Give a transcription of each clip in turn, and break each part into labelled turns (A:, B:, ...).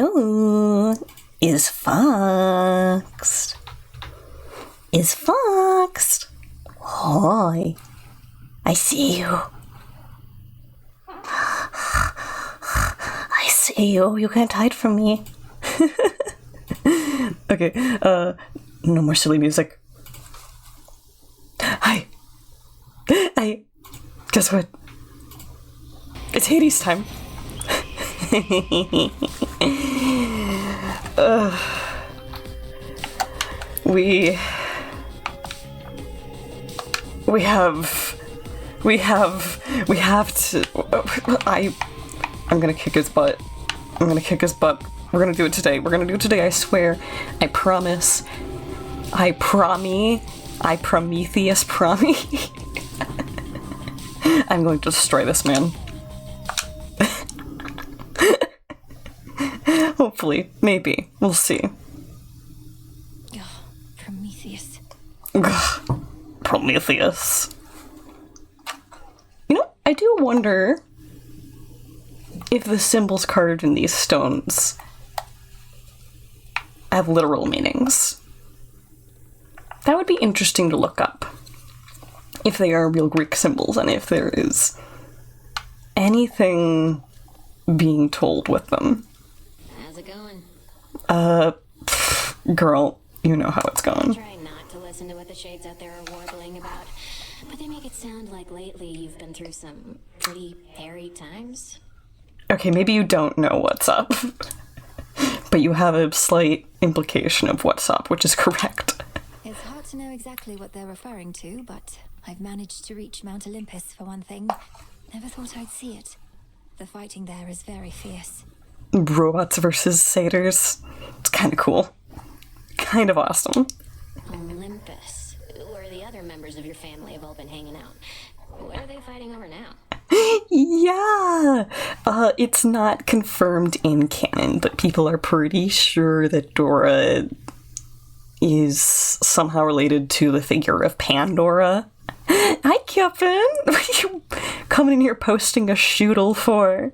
A: Ooh, is foxed. Is foxed. Hi. I see you. I see you. You can't hide from me. Okay, no more silly music. Hi. Hi. Guess what? It's Hades time. We have to. I'm gonna kick his butt. I'm gonna kick his butt. We're gonna do it today. We're gonna do it today, I swear. I promise. I Prometheus promi. I'm going to destroy this man. Hopefully. Maybe. We'll see.
B: Oh, Prometheus.
A: Prometheus. You know, I do wonder if the symbols carved in these stones have literal meanings. That would be interesting to look up. If they are real Greek symbols and if there is anything being told with them.
B: How's it going?
A: Girl, you know how it's going.
B: Try not to listen to what the shades out there are warbling about, but they make it sound like lately you've been through some pretty hairy times.
A: Okay, maybe you don't know what's up, but you have a slight implication of what's up, which is correct.
C: It's hard to know exactly what they're referring to, but I've managed to reach Mount Olympus for one thing. Never thought I'd see it. The fighting there is very fierce.
A: Robots versus satyrs. It's kind of cool. Kind of awesome.
B: Olympus, where the other members of your family have all been hanging out. What are they fighting over now?
A: Yeah! It's not confirmed in canon, but people are pretty sure that Dora is somehow related to the figure of Pandora. Hi, Kevin! What are you coming in here posting a shoodle for?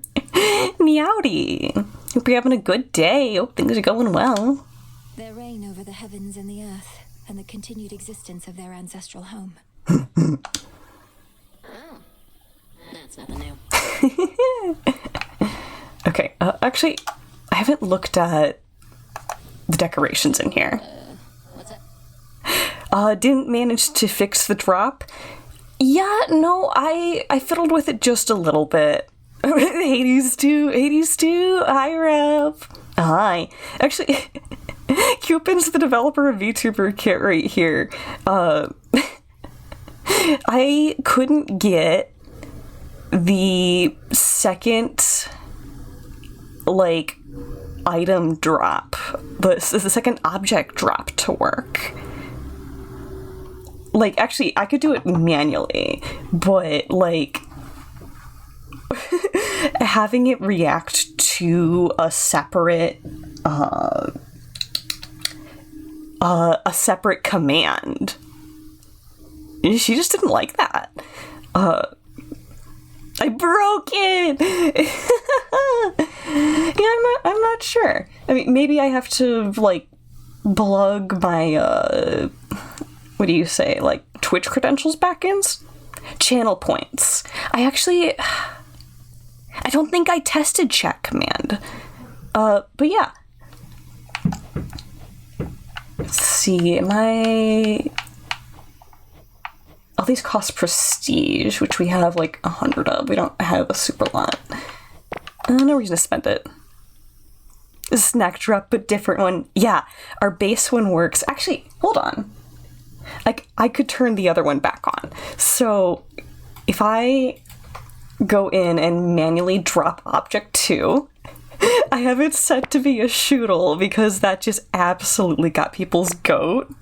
A: Meowdy! Hope you're having a good day. Hope things are going well.
C: Their reign over the heavens and the earth, and the continued existence of their ancestral home.
B: Oh. That's nothing new.
A: Okay, actually, I haven't looked at the decorations in here.
B: What's up?
A: Didn't manage to fix the drop. Yeah, no, I fiddled with it just a little bit. Hades too. Hi, Rev. Hi. Actually, Cupid's the developer of VTuber Kit right here. I couldn't get the second, like, item drop, the second object drop to work. Like, actually, I could do it manually, but, like, having it react to a separate command, she just didn't like that. I broke it. Yeah, I'm not sure. I mean, maybe I have to, like, plug my what do you say, like, Twitch credentials back in? Channel points. I don't think I tested chat command. But yeah. Let's see, all these cost prestige, which we have like 100 of. We don't have a super lot. No reason to spend it. A snack drop, but different one. Yeah, our base one works. Actually, hold on. I could turn the other one back on. So if I go in and manually drop object 2, I have it set to be a shoodle because that just absolutely got people's goat.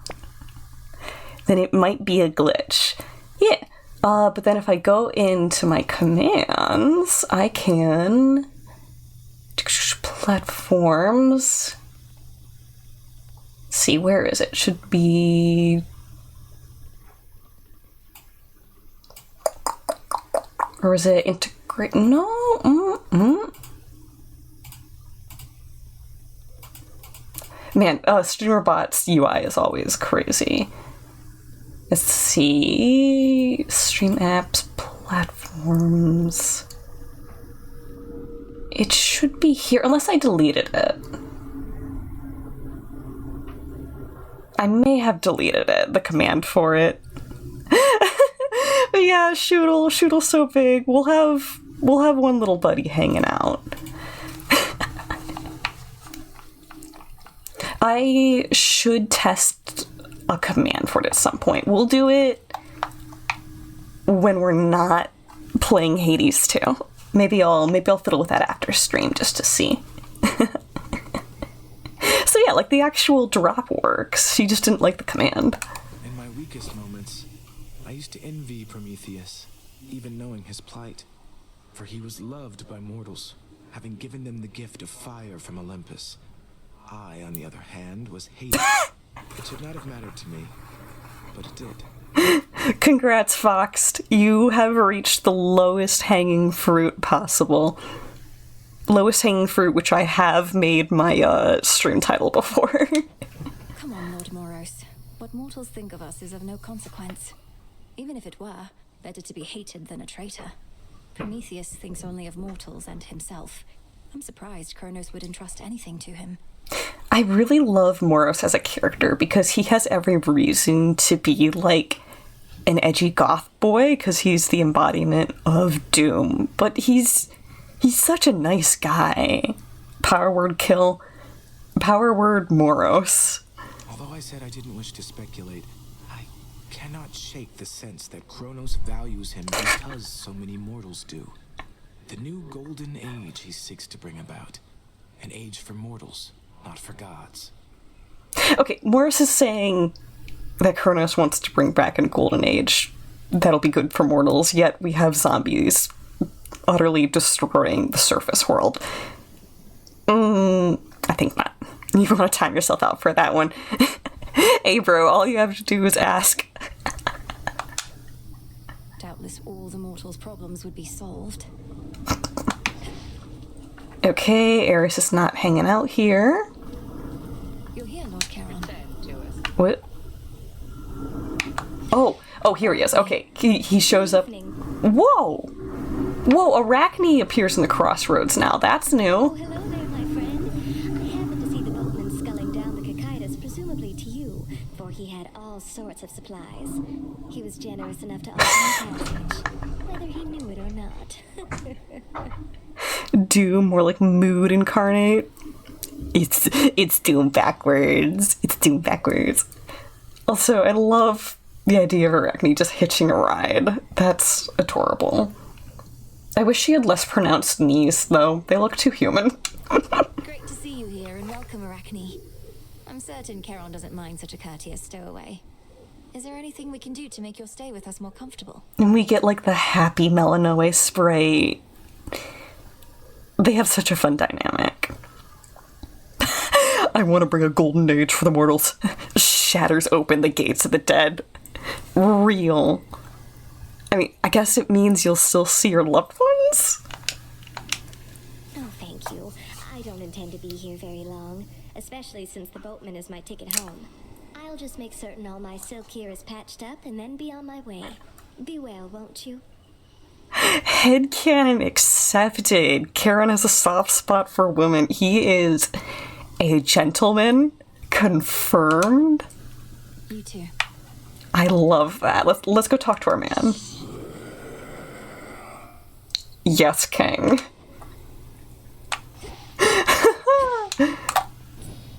A: Then it might be a glitch. Yeah. But then if I go into my commands, I can platforms. Let's see, where is it? Should be, or is it integrate? No. Man, StreamerBot's UI is always crazy. Let's see. Stream apps, platforms. It should be here, unless I deleted it. I may have deleted it, the command for it. But yeah, Shoodle's so big. We'll have one little buddy hanging out. I should test a command for it at some point. We'll do it when we're not playing Hades 2. Maybe I'll fiddle with that after stream just to see. So yeah, like the actual drop works. She just didn't like the command.
D: In my weakest moments, I used to envy Prometheus, even knowing his plight. For he was loved by mortals, having given them the gift of fire from Olympus. I, on the other hand, was hated. It should not have mattered to me, but it did.
A: Congrats, Foxed. You have reached the lowest hanging fruit possible. Lowest hanging fruit, which I have made my stream title before.
C: Come on, Lord Moros. What mortals think of us is of no consequence. Even if it were, better to be hated than a traitor. Prometheus thinks only of mortals and himself. I'm surprised Kronos would entrust anything to him.
A: I really love Moros as a character because he has every reason to be like an edgy goth boy because he's the embodiment of doom. But he's such a nice guy. Power word kill. Power word Moros.
D: Although I said I didn't wish to speculate, I cannot shake the sense that Kronos values him because so many mortals do. The new golden age he seeks to bring about. An age for mortals, not for gods.
A: Okay, Moros is saying that Kronos wants to bring back a golden age that'll be good for mortals, yet we have zombies utterly destroying the surface world. I think not. You want to time yourself out for that one. Hey bro, all you have to do is ask.
C: Doubtless all the mortals' problems would be solved.
A: Okay, Eris is not hanging out here.
C: You're here, Lord Charon.
A: What? Oh, here he is. Okay, he shows up. Whoa! Whoa, Arachne appears in the crossroads now. That's new.
B: Oh, hello there, my friend. I happened to see the boatman sculling down the Cocytus, presumably to you, for he had all sorts of supplies. He was generous enough to offer me passage, whether he knew it or not.
A: Doom, more like mood incarnate. It's Doom backwards. It's Doom backwards. Also, I love the idea of Arachne just hitching a ride. That's adorable. I wish she had less pronounced knees, though. They look too human.
C: Great to see you here, and welcome, Arachne. I'm certain Charon doesn't mind such a courteous stowaway. Is there anything we can do to make your stay with us more comfortable?
A: And we get, like, the happy Melanoe spray. They have such a fun dynamic. I want to bring a golden age for the mortals. Shatters open the gates of the dead. Real. I mean, I guess it means you'll still see your loved ones?
B: Oh, thank you. I don't intend to be here very long, especially since the boatman is my ticket home. I'll just make certain all my silk here is patched up and then be on my way. Be well, won't you?
A: Headcanon accepted. Charon has a soft spot for women. He is a gentleman. Confirmed.
C: You too.
A: I love that. Let's go talk to our man. Yes, King.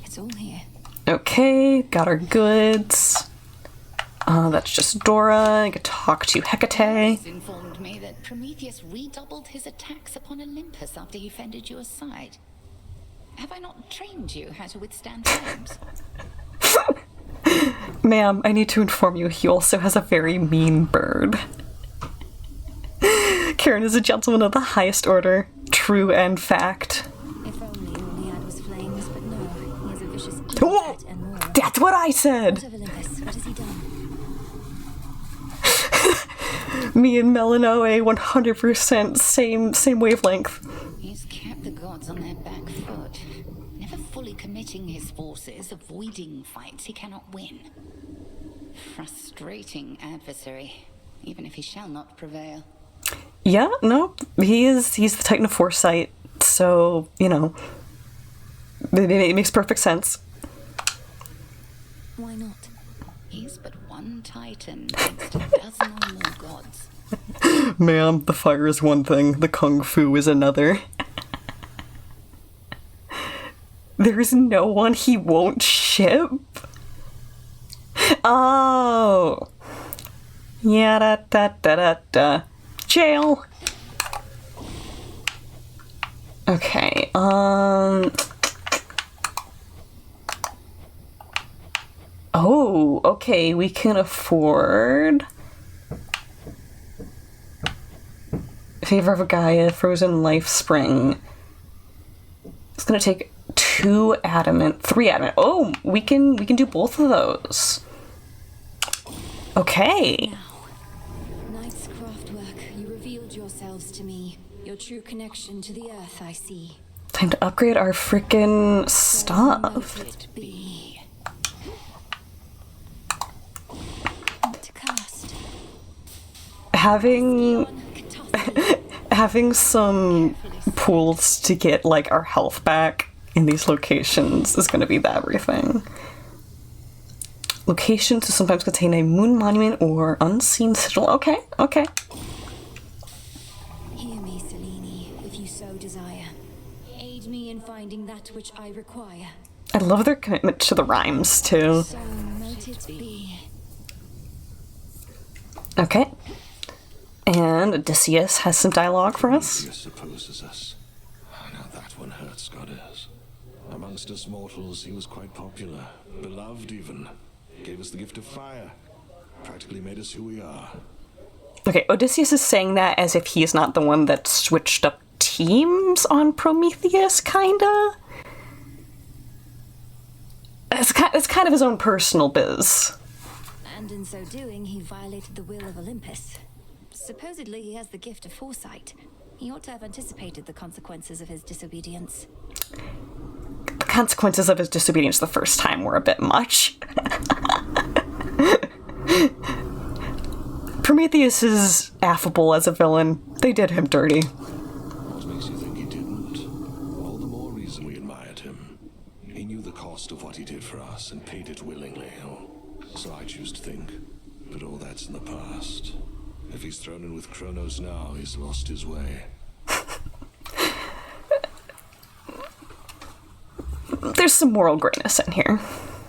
C: It's all here.
A: Okay, got our goods. That's just Dora. I could talk to Hecate.
E: Informed me that Prometheus redoubled his attacks upon Olympus after he fended you aside. Have I not trained you how to withstand flames?
A: Ma'am, I need to inform you, he also has a very mean bird. Charon is a gentleman of the highest order. True and fact.
C: If only all he had was flames, but no, he has a vicious
A: Oh,
C: cat and more.
A: that's what I said!
C: What of Olympus? What has he done?
A: Me and Melanoe, 100% same wavelength.
E: He's kept the gods on their back foot, never fully carefully committing his forces, avoiding fights he cannot win. Frustrating adversary, even if he shall not prevail.
A: Yeah, no, he's the Titan of Foresight, so, you know, it makes perfect sense.
C: Why not?
E: He's but one Titan against a dozen or more gods.
A: Ma'am, the fire is one thing, the kung fu is another. There's no one he won't ship? Oh. Yeah, da da da da da. Jail. Okay, Oh, okay, we can afford... Favor of a Gaia, Frozen Life Spring. It's gonna take 2 adamant, 3 adamant. Oh, we can do both of those. Okay.
C: Now, Knight's craftwork, you revealed yourselves to me. Your true connection to the earth, I see.
A: Time to upgrade our frickin' stuff.
C: Let it be. What to cast?
A: Having some pools to get, like, our health back in these locations is going to be the everything. Locations to sometimes contain a moon monument or unseen sigil. Okay, okay.
C: Hear me, Selene, if you so desire. Aid me in finding that which I require.
A: I love their commitment to the rhymes, too.
C: So mote it be.
A: Okay. And Odysseus has some dialogue for us.
F: Prometheus opposes us. Now that one hurts, goddess. Amongst us mortals, he was quite popular, beloved even. Gave us the gift of fire. Practically made us who we are.
A: Okay, Odysseus is saying that as if he's not the one that switched up teams on Prometheus, kinda? It's kind of his own personal biz.
C: And in so doing, he violated the will of Olympus. Supposedly, he has the gift of foresight. He ought to have anticipated the consequences of his disobedience.
A: The consequences of his disobedience the first time were a bit much. Prometheus is affable as a villain. They did him dirty.
F: What makes you think he didn't? All the more reason we admired him. He knew the cost of what he did for us and paid it willingly. So I choose to think. But all that's in the past. If he's thrown in with Kronos now, he's lost his way.
A: There's some moral grayness in here.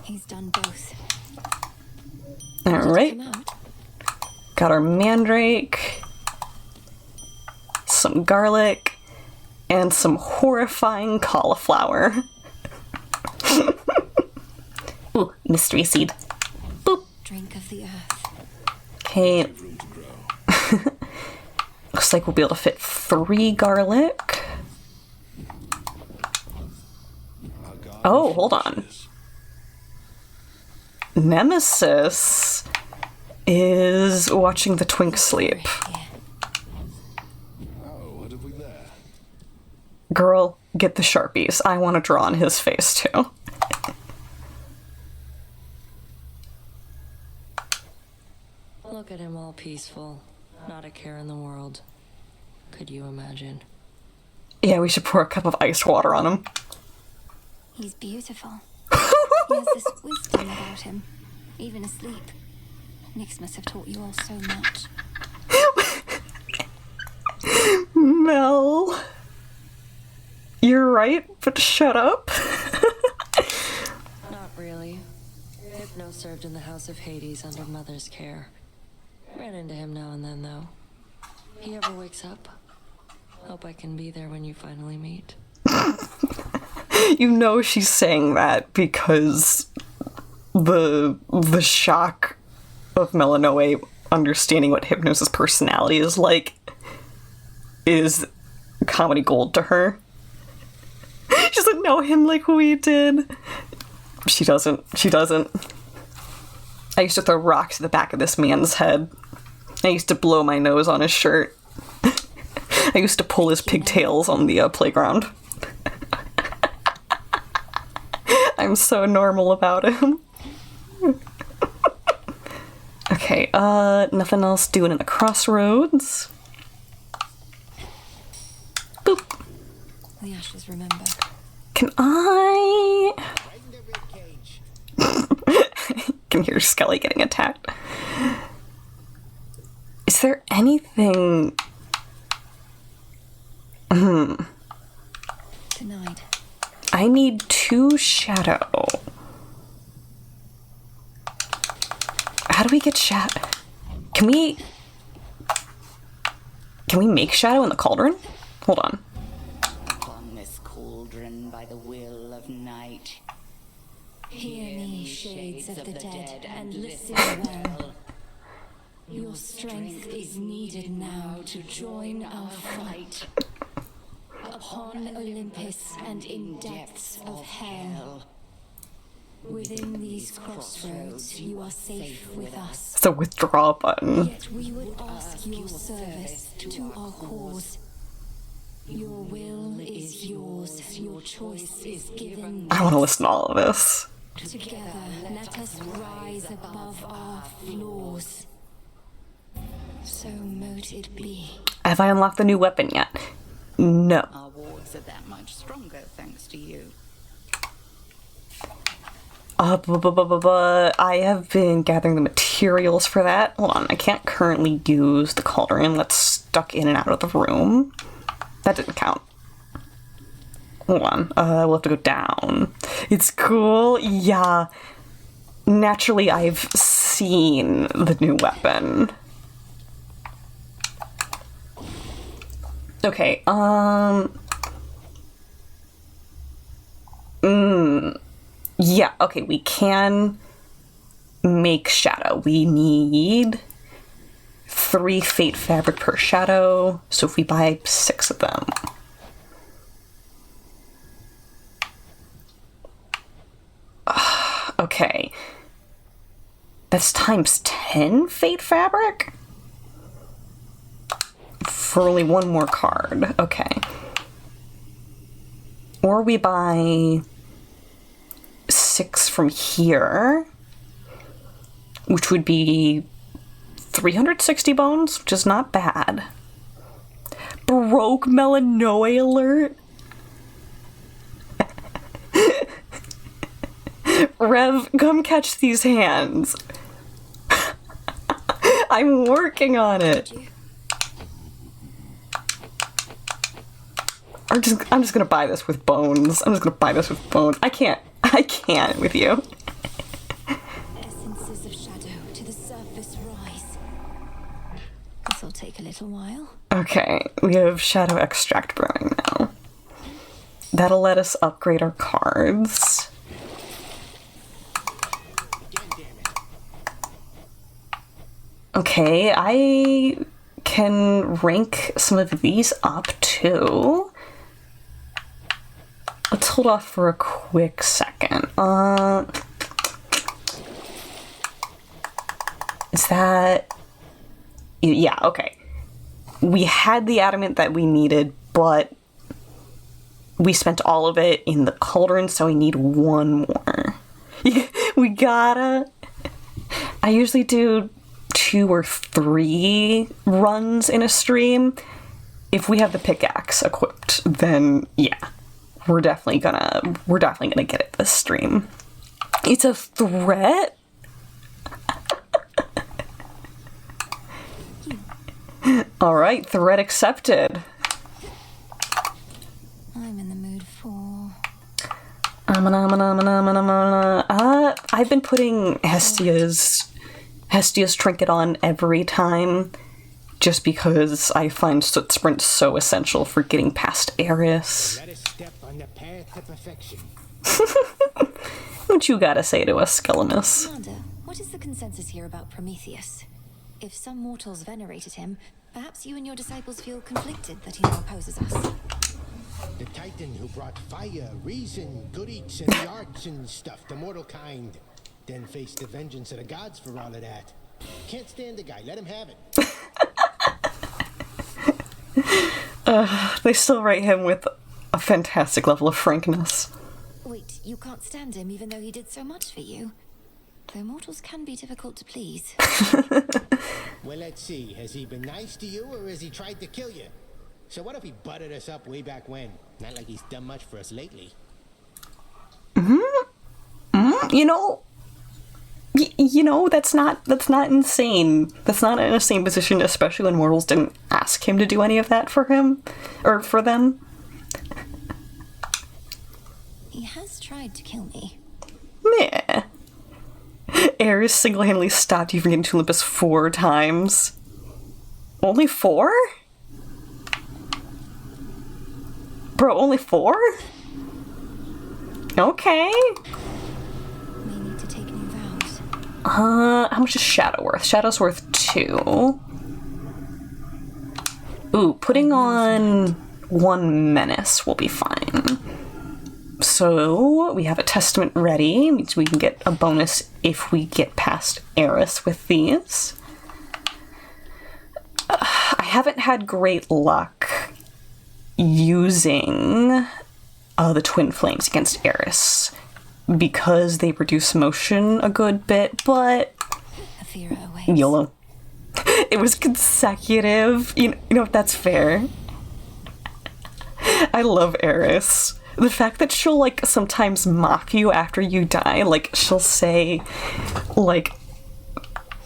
C: He's done both.
A: Alright.
C: Come out.
A: Got our mandrake, some garlic, and some horrifying cauliflower. Ooh, mystery seed. Boop.
C: Drink of the earth.
A: Okay.
F: Room to grow.
A: Looks like we'll be able to fit 3 garlic.
F: Our garden
A: Oh, hold on.
F: finishes.
A: Nemesis is watching the twink sleep.
C: Here.
F: Oh, what have we there?
A: Girl, get the Sharpies. I want to draw on his face too.
G: Look at him all peaceful, not a care in the world. Could you imagine?
A: Yeah, we should pour a cup of ice water on him.
C: He's beautiful. He has this wisdom about him, even asleep. Nyx must have taught you all so much.
A: Mel. You're right, but shut up.
G: Not really. Hypno served in the House of Hades under Mother's care. Ran into him now and then, though. He ever wakes up? Hope I can be there when you finally meet.
A: You know she's saying that because the shock of Melanoe understanding what Hypno's personality is like is comedy gold to her. She doesn't know him like we did. She doesn't. I used to throw rocks to the back of this man's head. I used to blow my nose on his shirt. I used to pull his pigtails on the playground. I'm so normal about him. Okay, nothing else doing in the crossroads. Boop.
C: The ashes remember.
A: Can I... can hear Skelly getting attacked. Is there anything...
C: Denied.
A: I need 2 shadow. How do we get shadow? Can we make shadow in the cauldron? Hold on.
E: On this cauldron by the will of night.
C: Hear me, shades of the dead, and listen well. Your strength is needed now to join our fight. Upon Olympus and in depths of hell. Within these crossroads, you are safe with us.
A: It's a withdraw button.
C: Yet we would ask your service to our cause. Your will is yours, your choice is given.
A: I want to listen to all of this.
C: Together, let us rise above our flaws. So mote it be.
A: Have I unlocked the new weapon yet? No.
E: Our wards are that much stronger thanks to you.
A: I have been gathering the materials for that. Hold on, I can't currently use the cauldron that's stuck in and out of the room. That didn't count. Hold on, we'll have to go down. It's cool, yeah. Naturally, I've seen the new weapon. Okay, yeah, okay, we can make shadow. We need 3 fate fabric per shadow, so if we buy 6 of them. Okay. That's times 10 fate fabric? For only 1 more card. Okay. Or we buy 6 from here, which would be 360 bones, which is not bad. Baroque Melanoe alert. Rev, come catch these hands. I'm working on it. I'm just gonna buy this with bones. I can't with you.
C: Essences of shadow to the surface rise. This'll take a little while.
A: Okay, we have shadow extract brewing now. That'll let us upgrade our cards. Okay, I can rank some of these up too. Let's hold off for a quick second. Is that... Yeah, okay. We had the adamant that we needed, but we spent all of it in the cauldron, so we need 1 more. We gotta... I usually do 2 or 3 runs in a stream. If we have the pickaxe equipped, then yeah. We're definitely gonna get it this stream. It's a threat? Alright, threat accepted.
C: I'm in the mood for...
A: I've been putting Hestia's trinket on every time, just because I find Soot Sprint so essential for getting past Eris.
H: Let us step on the path to perfection.
A: What you gotta say to us, Skelemus?
C: Commander, what is the consensus here about Prometheus? If some mortals venerated him, perhaps you and your disciples feel conflicted that he now opposes us.
H: The Titan who brought fire, reason, good eats, and the arts and stuff to mortal kind. Then faced the vengeance of the gods for all of that. Can't stand the guy, let him have it.
A: They still write him with a fantastic level of frankness.
C: Wait, you can't stand him even though he did so much for you. Though mortals can be difficult to please.
H: Well, let's see. Has he been nice to you, or has he tried to kill you? So what if he butted us up way back when? Not like he's done much for us lately.
A: You know, that's not insane. That's not an insane position, especially when mortals didn't ask him to do any of that for him, or for them.
C: He has tried to kill me.
A: Yeah. Ares single-handedly stopped you from getting to Olympus 4 times. Only 4? Bro, only 4? Okay.
C: May need to take new vows.
A: How much is Shadow worth? Shadow's worth 2. Ooh, putting on 1 menace will be fine. So, we have a testament ready, means we can get a bonus if we get past Eris with these. I haven't had great luck using the Twin Flames against Eris because they reduce motion a good bit, but
C: Athera awaits.
A: YOLO. It was consecutive. You know, that's fair. I love Eris. The fact that she'll, like, sometimes mock you after you die, like, she'll say, like,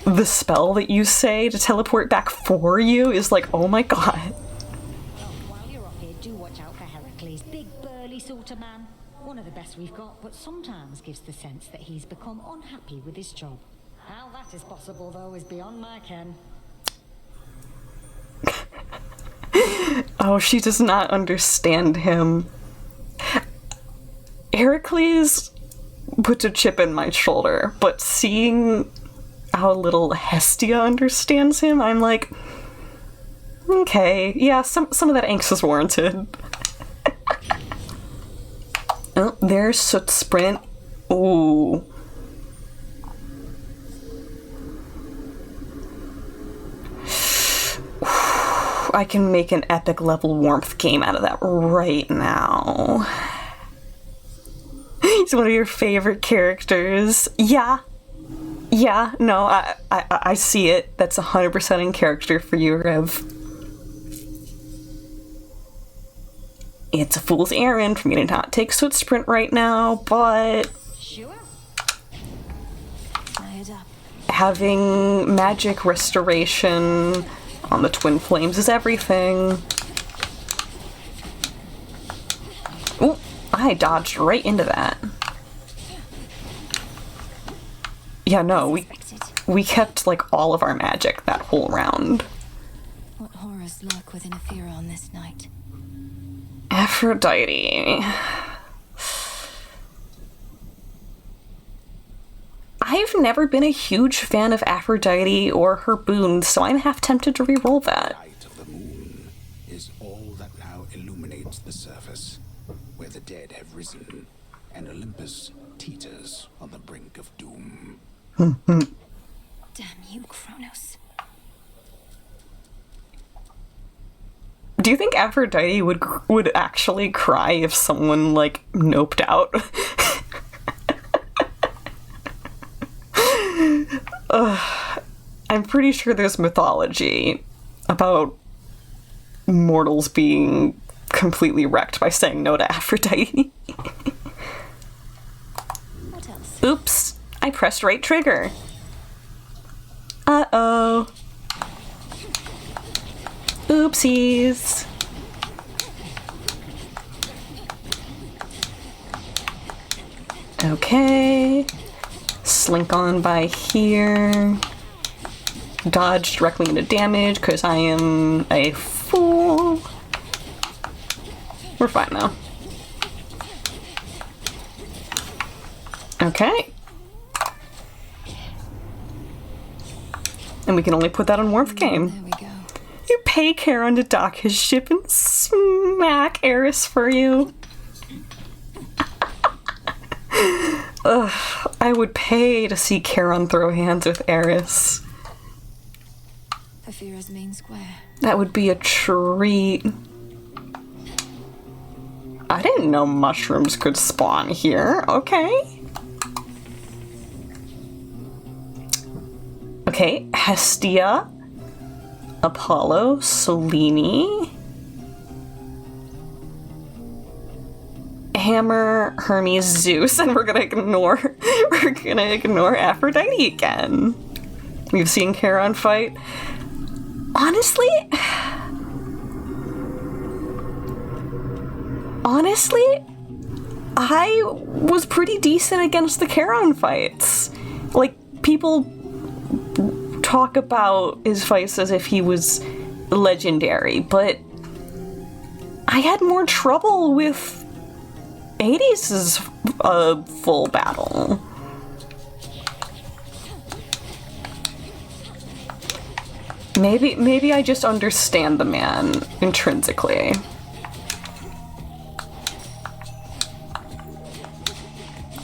A: the spell that you say to teleport back for you is like, oh my god.
I: While you're up here, do watch out for Heracles. Big, burly sort of man. One of the best we've got, but sometimes gives the sense that he's become unhappy with his job. How that is possible, though, is beyond my ken.
A: Oh, she does not understand him. Heracles puts a chip in my shoulder, but seeing how little Hestia understands him, I'm like, okay, yeah, some of that angst is warranted. Oh, there's Soot Sprint. Ooh. I can make an epic level warmth game out of that right now. He's one of your favorite characters. Yeah, no, I see it. That's 100% in character for you, Rev. It's a fool's errand for me to not take Soot Sprint right now, but
I: Sure.
C: Fired up.
A: having magic restoration on the Twin Flames is everything. Ooh, I dodged right into that. Yeah, no, we kept, like, all of our magic that whole round.
C: What horrors lurk within Athera on this night?
A: Aphrodite. I've never been a huge fan of Aphrodite or her boons, so I'm half tempted to re-roll that.
J: Light of the moon is all that now illuminates the surface, where the dead have risen, and Olympus teeters on the brink of doom.
C: Damn you, Kronos.
A: Do you think Aphrodite would actually cry if someone, like, noped out? I'm pretty sure there's mythology about mortals being completely wrecked by saying no to Aphrodite.
C: What else?
A: Oops, I pressed right trigger. Uh-oh. Oopsies. Okay. Slink on by here. Dodge directly into damage because I am a fool. We're fine now. Okay. And we can only put that on Warmth Game.
C: There we go.
A: You pay Charon to dock his ship and smack Eris for you. Ugh, I would pay to see Charon throw hands with Eris.
C: Athera's main square.
A: That would be a treat. I didn't know mushrooms could spawn here. Okay. Okay, Hestia, Apollo, Selene, Hammer, Hermes, Zeus, and we're gonna ignore Aphrodite again. We've seen Charon fight. Honestly, I was pretty decent against the Charon fights. Like, people talk about his fights as if he was legendary, but I had more trouble with Hades' full battle. Maybe I just understand the man intrinsically.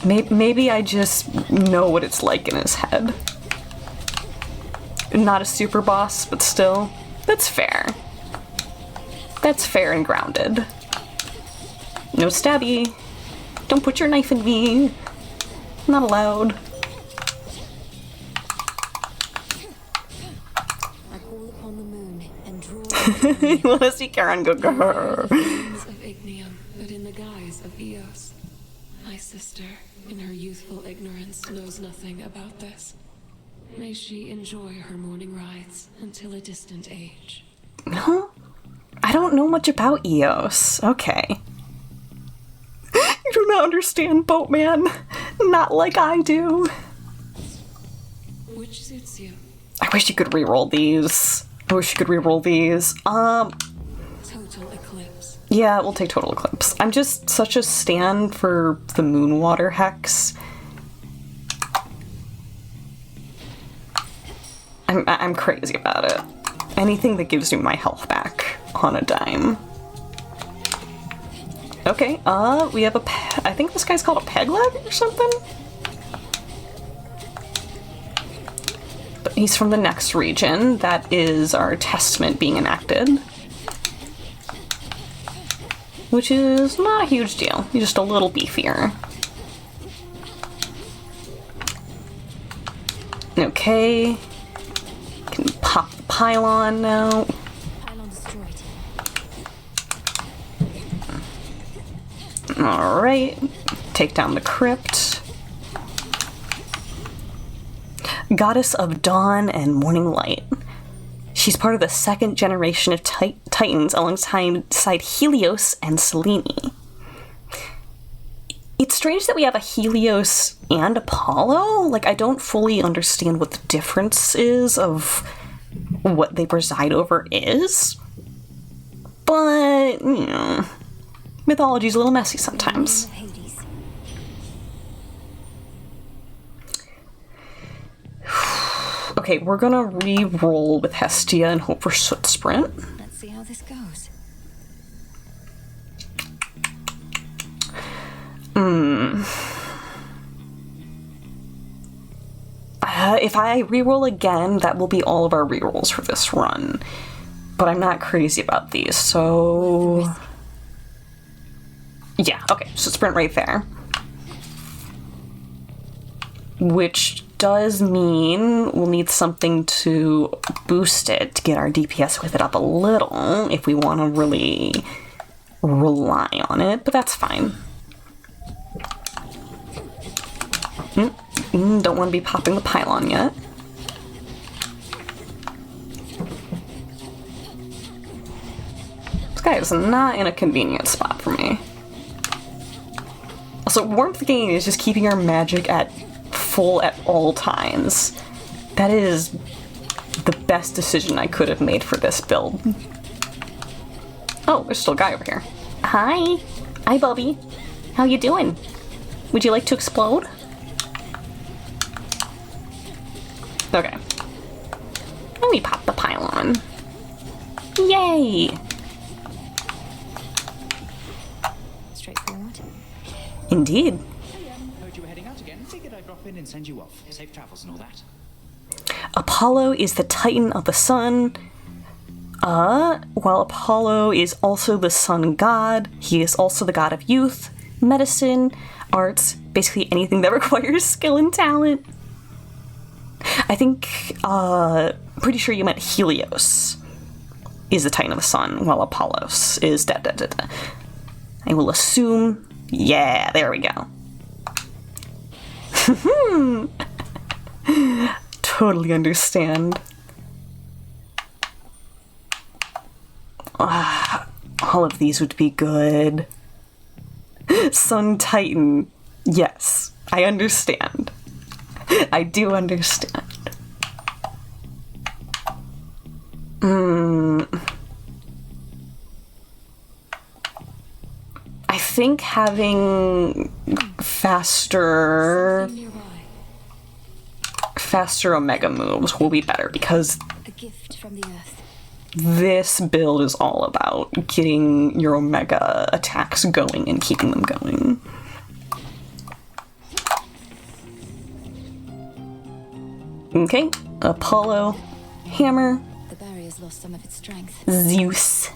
A: Maybe I just know what it's like in his head. Not a super boss, but still, that's fair. That's fair and grounded. No stabby. Don't put your knife in me. Not allowed.
G: I call upon the moon and draw
A: You wanna see Charon go grrr.
G: of ignium, but in the guise of Eos. My sister, in her youthful ignorance, knows nothing about this. May she enjoy her morning rides until a distant age.
A: Huh? I don't know much about Eos. Okay. You do not understand, Boatman. Not like I do.
G: Which suits you?
A: I wish you could reroll these.
G: Total eclipse.
A: Yeah, we'll take Total Eclipse. I'm just such a stan for the Moonwater Hex. I'm crazy about it. Anything that gives me my health back on a dime. Okay, we have I think this guy's called a peg leg or something? But he's from the next region. That is our testament being enacted. Which is not a huge deal. He's just a little beefier. Okay. Can pop the pylon now.
C: Pylon destroyed.
A: Alright. Take down the crypt. Goddess of Dawn and Morning Light. She's part of the second generation of Titans alongside Helios and Selene. It's strange that we have a Helios and Apollo. Like, I don't fully understand what the difference is of what they preside over is. But, you know, mythology's a little messy sometimes. Okay, we're gonna re-roll with Hestia and hope for Soot Sprint.
C: Let's see how this goes.
A: If I re-roll again, that will be all of our re-rolls for this run. But I'm not crazy about these, so... Yeah, okay, so Sprint right there. Which does mean we'll need something to boost it to get our DPS with it up a little if we want to really rely on it, but that's fine. Don't want to be popping the pylon yet. This guy is not in a convenient spot for me. Also, Warmth Gain is just keeping our magic at full at all times. That is the best decision I could have made for this build. Oh, there's still a guy over here. Hi. Hi, Bubby. How you doing? Would you like to explode? Okay. Let me pop the pylon. Yay!
C: Straightforward.
A: Indeed.
K: Heard you were heading out again. Figured I'd drop in and send you off. Safe travels and all that.
A: Apollo is the Titan of the Sun. While Apollo is also the sun god, he is also the god of youth, medicine, arts, basically anything that requires skill and talent. I think, pretty sure you meant Helios is the Titan of the Sun, while Apollos is dead. I will assume, yeah, there we go. Totally understand. All of these would be good. Sun Titan. Yes, I understand. I do understand. I think having faster Omega moves will be better because
C: A gift from the earth.
A: this build is all about getting your Omega attacks going and keeping them going. Okay, Apollo, hammer,
C: The barrier's lost some of its strength.
A: Zeus.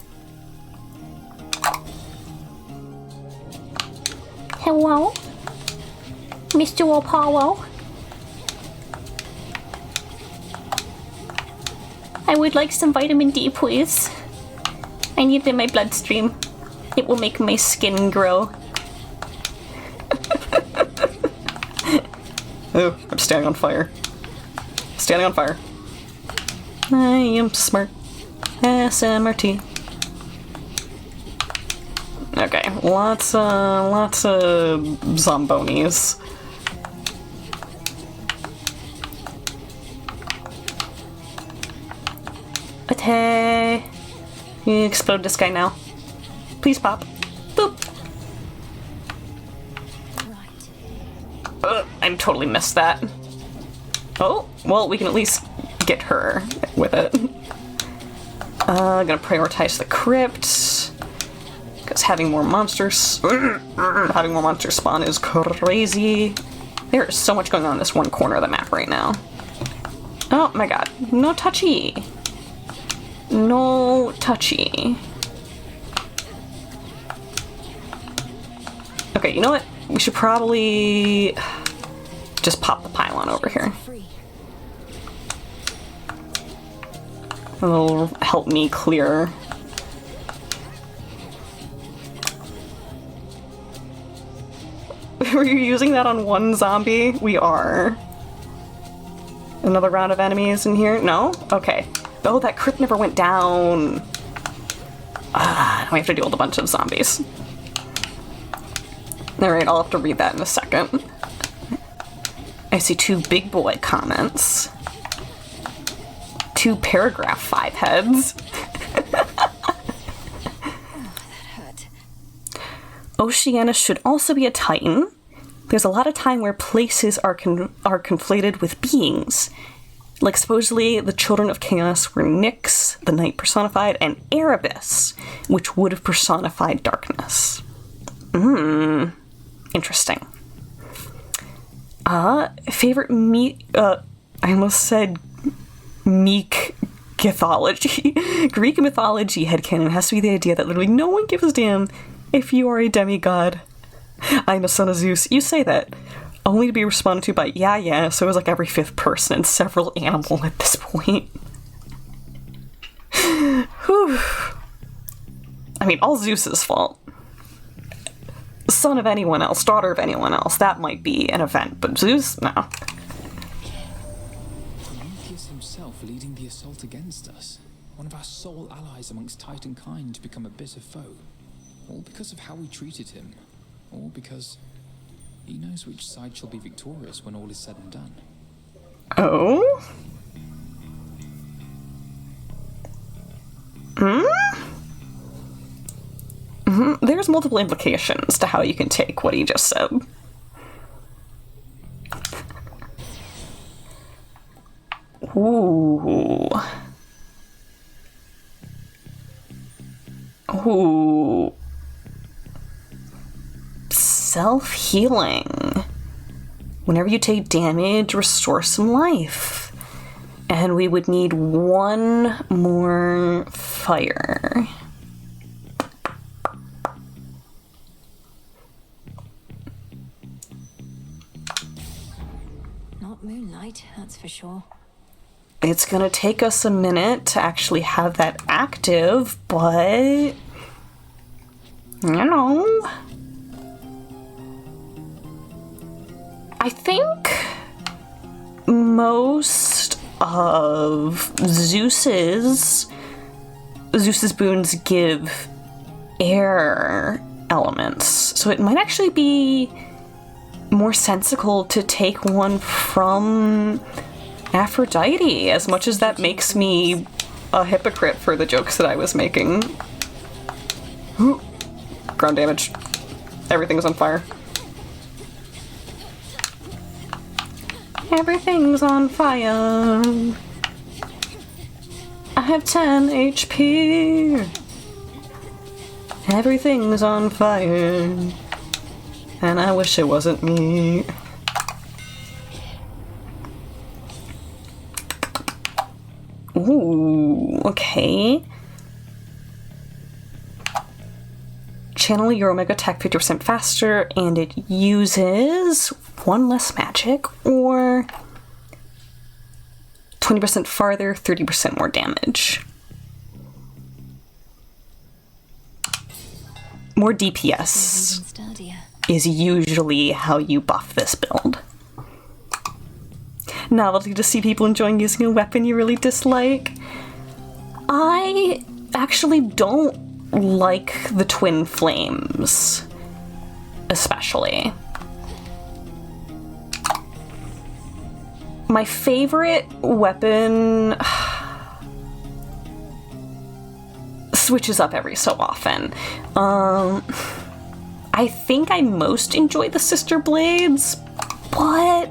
A: Hello, Mr. Apollo. I would like some vitamin D, please. I need it in my bloodstream. It will make my skin grow. Oh, I'm standing on fire. Standing on fire. I am smart. SMRT. Okay, lots of zombonis. But hey, you explode this guy now. Please pop. Boop. I totally missed that. Oh, well, we can at least get her with it. Gonna prioritize the crypt. Because having more monsters spawn is crazy. There is so much going on in this one corner of the map right now. Oh my god. No touchy. No touchy. Okay, you know what? We should probably just pop the pylon over here. It'll help me clear. Were you using that on one zombie? We are. Another round of enemies in here? No? Okay. Oh, that crypt never went down. Now we have to deal with a bunch of zombies. Alright, I'll have to read that in a second. I see 2 big boy comments. 2 paragraph 5 heads. Oceanus should also be a Titan. There's a lot of time where places are conflated with beings. Like supposedly the children of chaos were Nyx, the night personified, and Erebus, which would have personified darkness. Interesting. Favorite I almost said meek mythology. Greek mythology headcanon has to be the idea that literally no one gives a damn if you are a demigod. I'm a son of Zeus. You say that. Only to be responded to by, yeah, so it was like every 5th person and several animal at this point. Whew. I mean, all Zeus's fault. Son of anyone else, daughter of anyone else, that might be an event, but Zeus, no.
D: Prometheus himself leading the assault against us. One of our sole allies amongst Titan kind to become a bitter foe. All because of how we treated him. All because he knows which side shall be victorious when all is said and done.
A: Oh? There's multiple implications to how you can take what he just said. Ooh. Ooh. Self-healing. Whenever you take damage, restore some life. And we would need one more fire.
C: Not moonlight, that's for sure.
A: It's gonna take us a minute to actually have that active, but you know, I think most of Zeus's boons give air elements, so it might actually be more sensical to take one from Aphrodite, as much as that makes me a hypocrite for the jokes that I was making. Ooh. Ground damage. Everything's on fire. Everything's on fire. I have 10 HP. Everything's on fire. And I wish it wasn't me. Ooh, okay. Channel your Omega attack 50% faster, and it uses one less magic, or 20% farther, 30% more damage. More DPS is usually how you buff this build. Novelty to see people enjoying using a weapon you really dislike. I actually don't like the twin flames, especially. My favorite weapon switches up every so often. I think I most enjoy the sister blades, but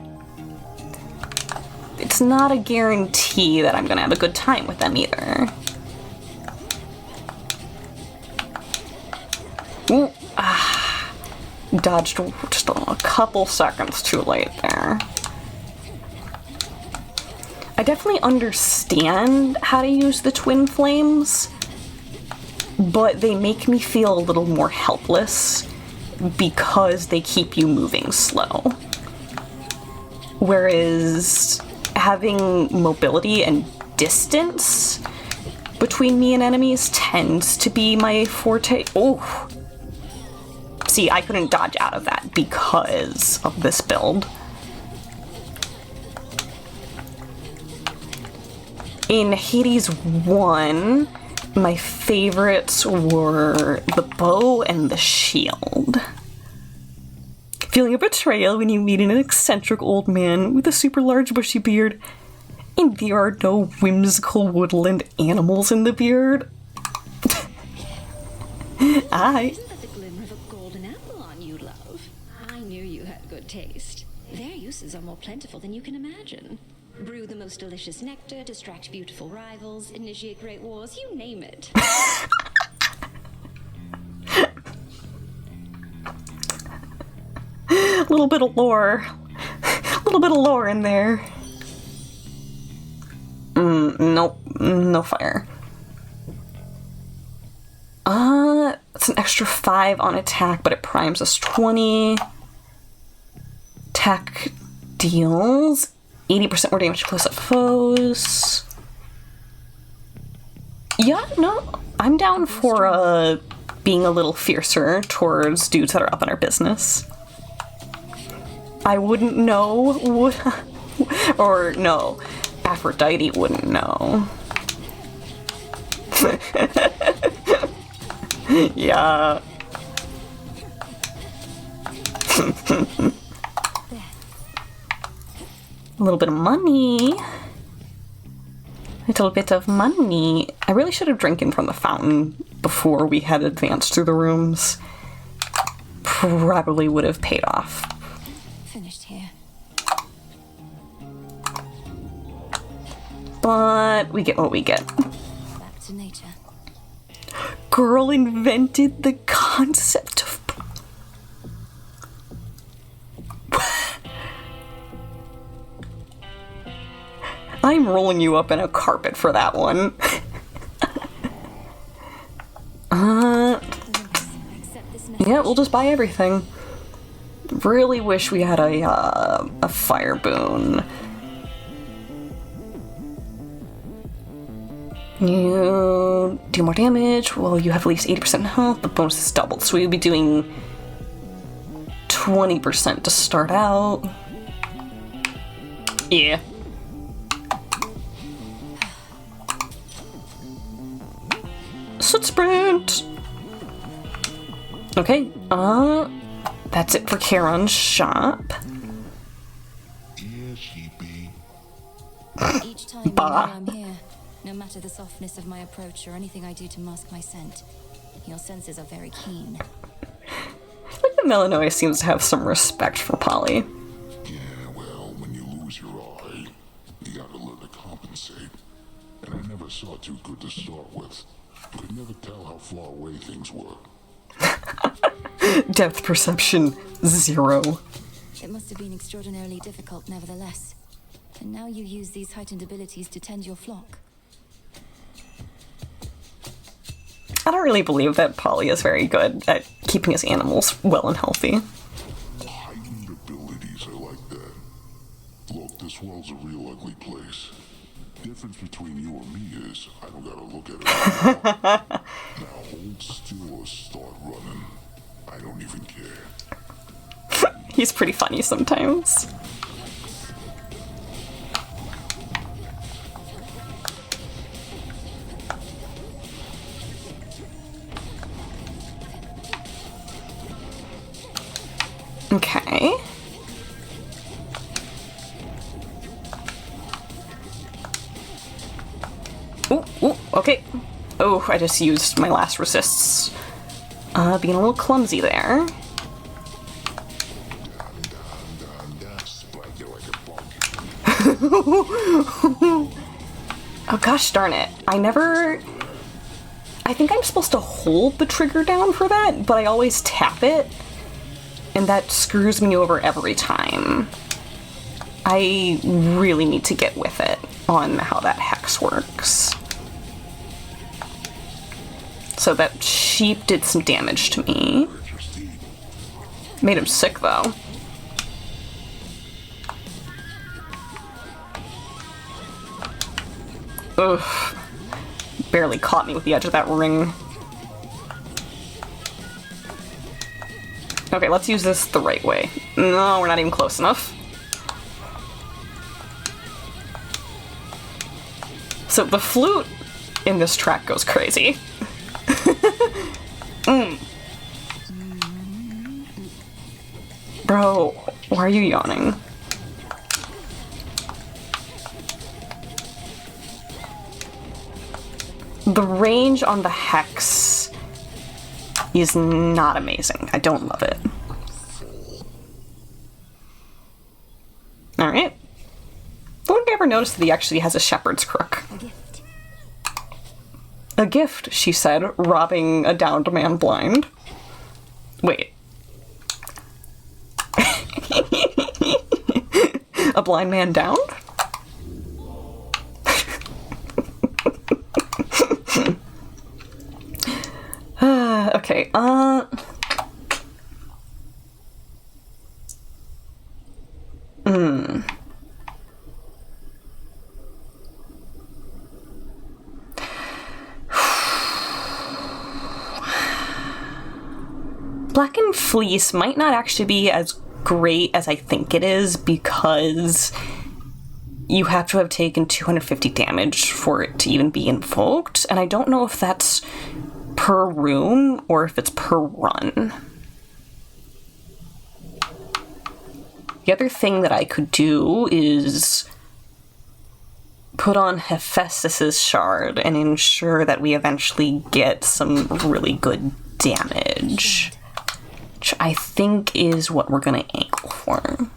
A: it's not a guarantee that I'm gonna have a good time with them either. Ooh, dodged just a couple seconds too late there. I definitely understand how to use the twin flames, but they make me feel a little more helpless because they keep you moving slow. Whereas having mobility and distance between me and enemies tends to be my forte. Oh! See, I couldn't dodge out of that because of this build. In Hades 1, my favorites were the bow and the shield. Feeling a betrayal when you meet an eccentric old man with a super large bushy beard, and there are no whimsical woodland animals in the beard.
B: Isn't that the glimmer of a golden apple on you, love? I knew you had good taste. Their uses are more plentiful than you can imagine. Brew the most delicious nectar, distract beautiful rivals, initiate great wars, you name it.
A: A little bit of lore. A little bit of lore in there. Nope. No fire. It's an extra 5 on attack, but it primes us 20. Attack deals 80% more damage to close-up foes. Yeah, no, I'm down for being a little fiercer towards dudes that are up in our business. I wouldn't know, or no, Aphrodite wouldn't know. Yeah. A little bit of money. Little bit of money. I really should have drinking from the fountain before we had advanced through the rooms. Probably would have paid off.
C: Finished here.
A: But we get what we get.
C: Back to nature.
A: Girl invented the concept of... I'm rolling you up in a carpet for that one. Yeah, we'll just buy everything. Really wish we had a fire boon. You do more damage. Well, you have at least 80% health. The bonus is doubled, so we'd be doing 20% to start out. Yeah. Soot sprint! Okay, that's it for Charon's shop.
C: Each time you know I'm here, no matter the softness of my approach or anything I do to mask my scent, your senses are very keen.
A: Like the Melanoia seems to have some respect for Polly.
F: Yeah, well, when you lose your eye, you gotta learn to compensate. And I never saw too good to start with. Could never tell how far away things were.
A: Depth perception, 0.
C: It must have been extraordinarily difficult nevertheless. And now you use these heightened abilities to tend your flock.
A: I don't really believe that Polly is very good at keeping his animals well and healthy.
F: Heightened abilities are like that. Look, this world's a real ugly place. Difference between you and me is I don't gotta look at it. Now hold still or start running. I don't even care.
A: He's pretty funny sometimes. Okay. Ooh, okay. Oh, I just used my last resists. Being a little clumsy there. Oh gosh darn it. I think I'm supposed to hold the trigger down for that, but I always tap it. And that screws me over every time. I really need to get with it on how that hex works. So that sheep did some damage to me. Made him sick though. Ugh. Barely caught me with the edge of that ring. Okay, let's use this the right way. No, we're not even close enough. So the flute in this track goes crazy. Bro, why are you yawning? The range on the hex is not amazing. I don't love it. Alright. I wonder if I ever noticed that he actually has a shepherd's crook. A gift, she said, robbing a downed man blind. Wait. A blind man downed? Okay, Blackened Fleece might not actually be as great as I think it is because you have to have taken 250 damage for it to even be invoked, and I don't know if that's per room or if it's per run. The other thing that I could do is put on Hephaestus's shard and ensure that we eventually get some really good damage, which I think is what we're gonna angle for.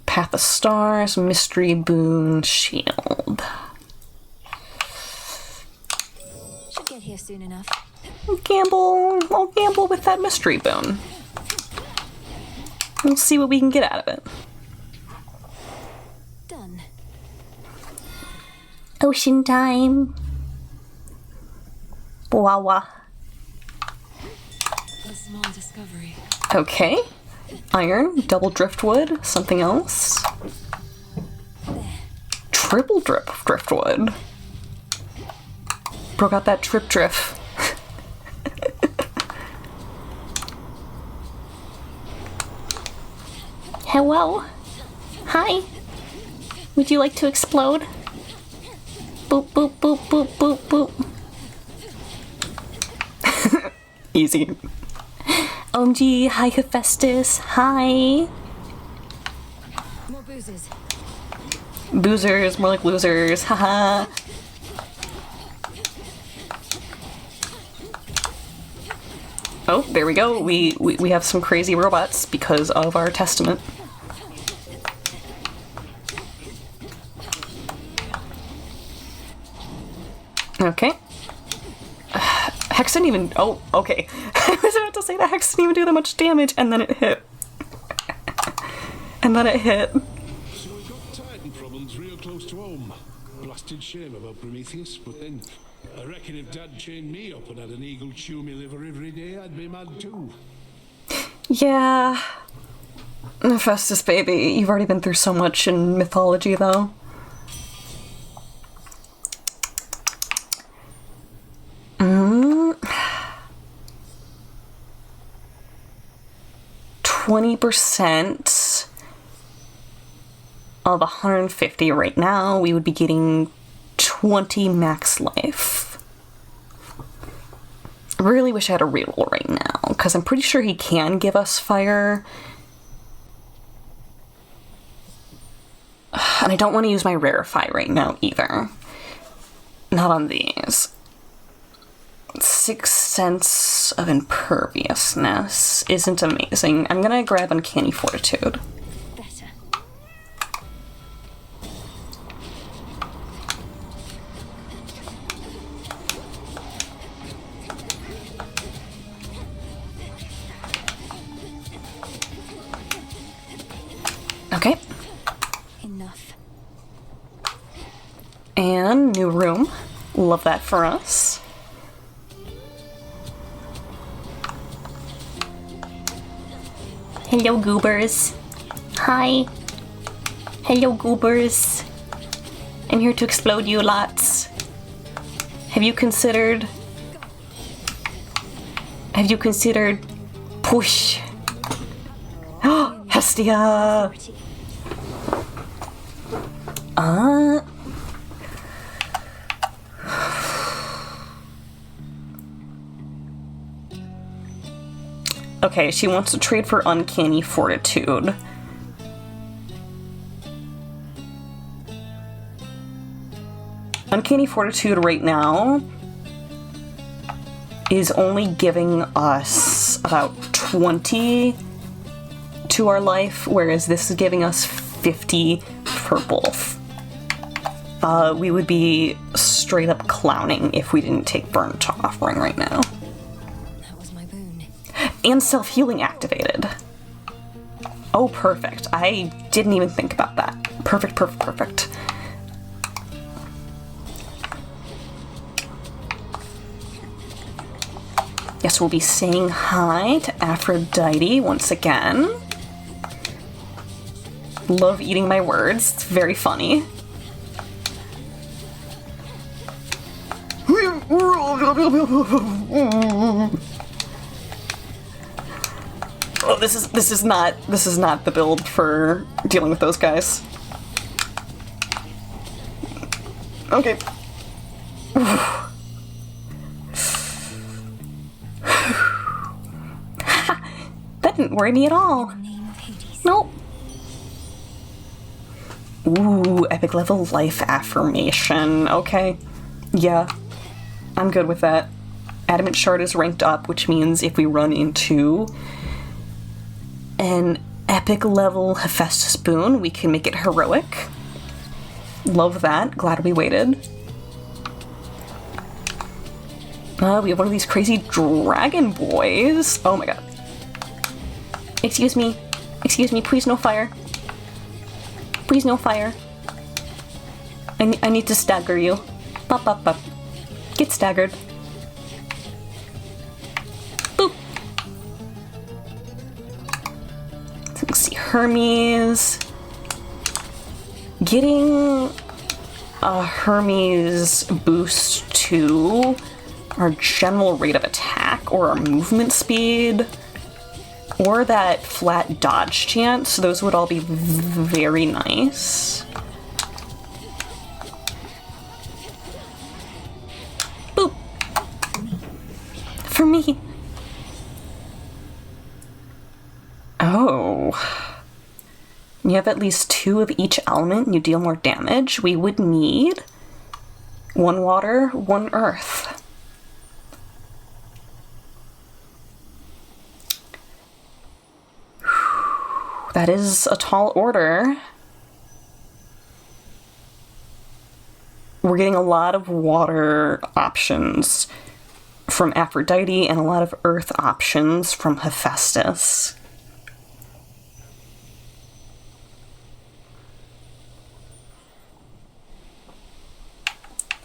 A: Path of Stars, Mystery Boon, Shield.
C: Should get here soon enough.
A: I'll gamble with that mystery boon. We'll see what we can get out of it.
C: Done.
A: Ocean time. Wawa.
G: A small discovery.
A: Okay. Iron, double driftwood, something else. Triple driftwood. Broke out that drift. Hello? Hi? Would you like to explode? Boop, boop, boop, boop, boop, boop. Easy. OMG, hi Hephaestus, hi!
C: More boozers.
A: Boozers, more like losers, haha. Oh, there we go. We have some crazy robots because of our testament. Okay. Hex didn't even... Oh, okay. I was about to say that Hex didn't even do that much damage, and then it hit. And then it hit.
F: So we got Titan problems real close to home. Blasted shame about Prometheus, but then I reckon if Dad chained me up and had an eagle chew me liver every day, I'd be mad too.
A: Yeah. Hephaestus, baby, you've already been through so much in mythology, though. Mm. 20% of 150 right now, we would be getting 20 max life. I really wish I had a reroll right now, because I'm pretty sure he can give us fire. And I don't want to use my rarefy right now either. Not on these. 6 sense of imperviousness isn't amazing. I'm gonna grab Uncanny Fortitude.
C: Better.
A: Okay.
C: Enough.
A: And new room. Love that for us. Hello, goobers. Hi. Hello, goobers. I'm here to explode you lots. Have you considered push? Oh, Hestia. Okay, she wants to trade for Uncanny Fortitude. Uncanny Fortitude right now is only giving us about 20 to our life, whereas this is giving us 50 for both. We would be straight up clowning if we didn't take Burnt Offering right now.
C: That was my boon.
A: And self-healing activated. Oh, perfect. I didn't even think about that. Perfect, perfect, perfect. Yes, we'll be saying hi to Aphrodite once again. Love eating my words. It's very funny. Oh, this is not the build for dealing with those guys. Okay. That didn't worry me at all. Nope. Ooh, epic level life affirmation. Okay. Yeah. I'm good with that. Adamant Shard is ranked up, which means if we run into an epic level Hephaestus boon, we can make it heroic. Love that. Glad we waited. We have one of these crazy dragon boys. Oh my god. Excuse me, please no fire. Please no fire. I need to stagger you. Bop, bop, bop. Get staggered. Boop. So let's see, Hermes. Getting a Hermes boost to our general rate of attack or our movement speed or that flat dodge chance, those would all be very nice. Boop. For me. Oh. You have at least 2 of each element and you deal more damage. We would need 1 water, 1 earth. That is a tall order. We're getting a lot of water options from Aphrodite and a lot of earth options from Hephaestus.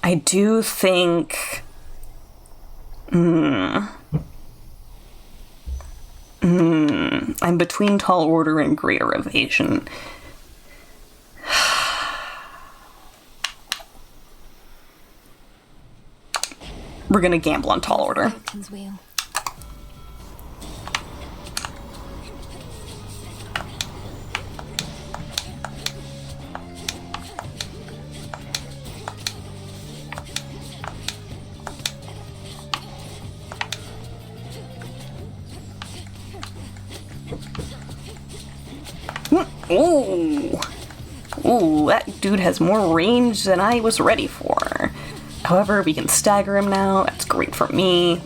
A: I do think... I'm between Tall Order and Greater Evasion. We're gonna gamble on Tall Order. Ooh. Ooh, that dude has more range than I was ready for. However, we can stagger him now. That's great for me.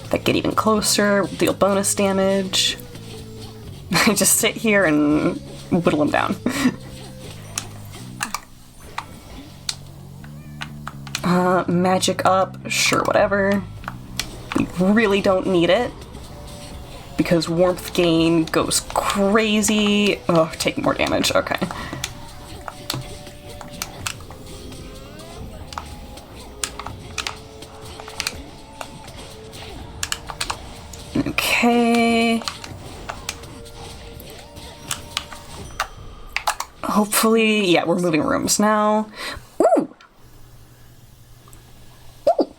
A: If I get even closer, we'll deal bonus damage. I just sit here and whittle him down. Magic up, sure, whatever. We really don't need it, because warmth gain goes crazy. Oh, taking more damage, okay. Okay. Hopefully, yeah, we're moving rooms now. Ooh! Ooh!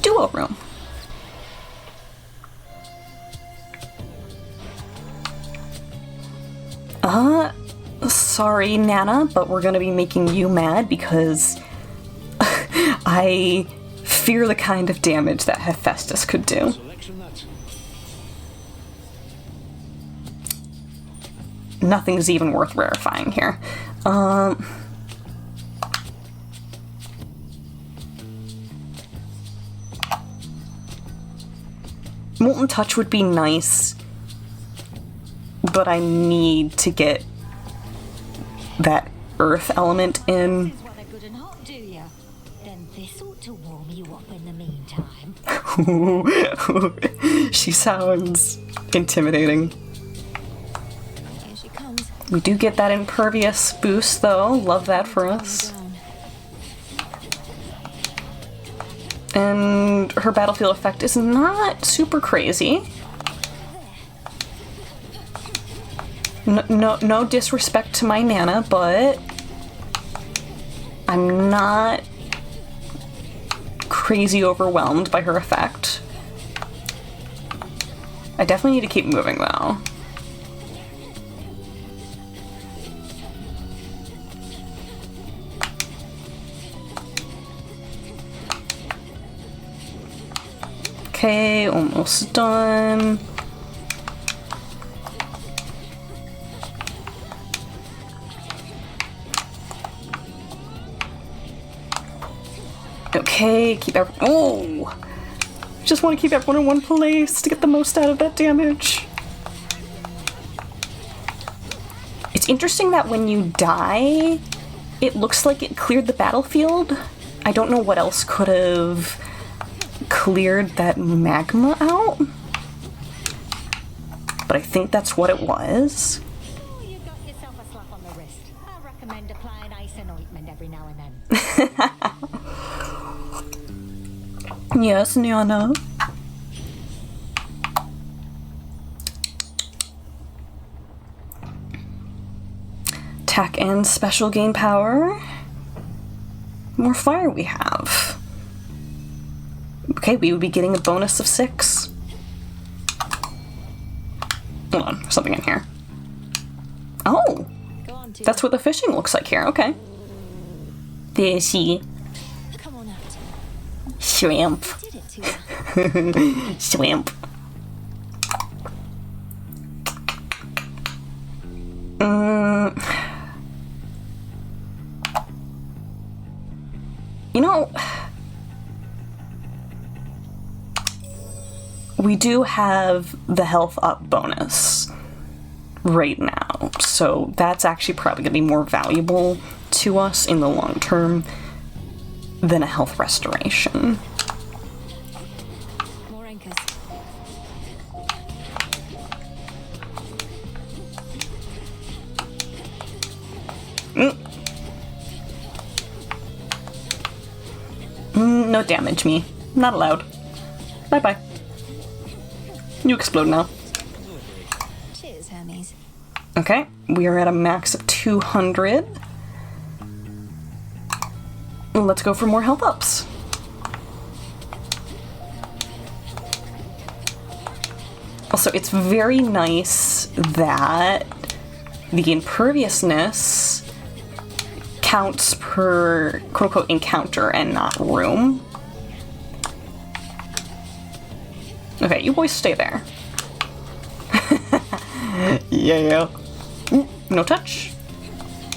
A: Duo room. Sorry, Nana, but we're gonna be making you mad because I fear the kind of damage that Hephaestus could do. Nothing's even worth rarefying here. Molten Touch would be nice, but I need to get that earth element in.
I: Then this ought to warm you up in the meantime.
A: She sounds intimidating.
C: Here she comes.
A: We do get that impervious boost though, love that for us. And her battlefield effect is not super crazy. No disrespect to my Nana, but I'm not crazy overwhelmed by her effect. I definitely need to keep moving though. Okay, almost done. Okay, keep everyone. Oh! Just want to keep everyone in one place to get the most out of that damage. It's interesting that when you die, it looks like it cleared the battlefield. I don't know what else could have cleared that magma out. But I think that's what it was.
I: Oh, you got yourself a slap on the wrist. I recommend applying ice and ointment every now and then.
A: Yes, Niana. Attack and special gain power. More fire we have. Okay, we would be getting a bonus of 6. Hold on, there's something in here. Oh! That's what the fishing looks like here, okay. Fishy.
C: Come on out.
A: Shrimp.
C: Did it to you.
A: Shrimp. You know, we do have the health up bonus right now, so that's actually probably going to be more valuable to us in the long term than a health restoration.
C: More anchors.
A: No damage me. Not allowed. Bye-bye. You explode now.
C: Cheers, Hermes.
A: Okay, we are at a max of 200. Let's go for more health ups. Also, it's very nice that the imperviousness counts per quote-unquote encounter and not room. Okay, you boys stay there. Yeah. No touch.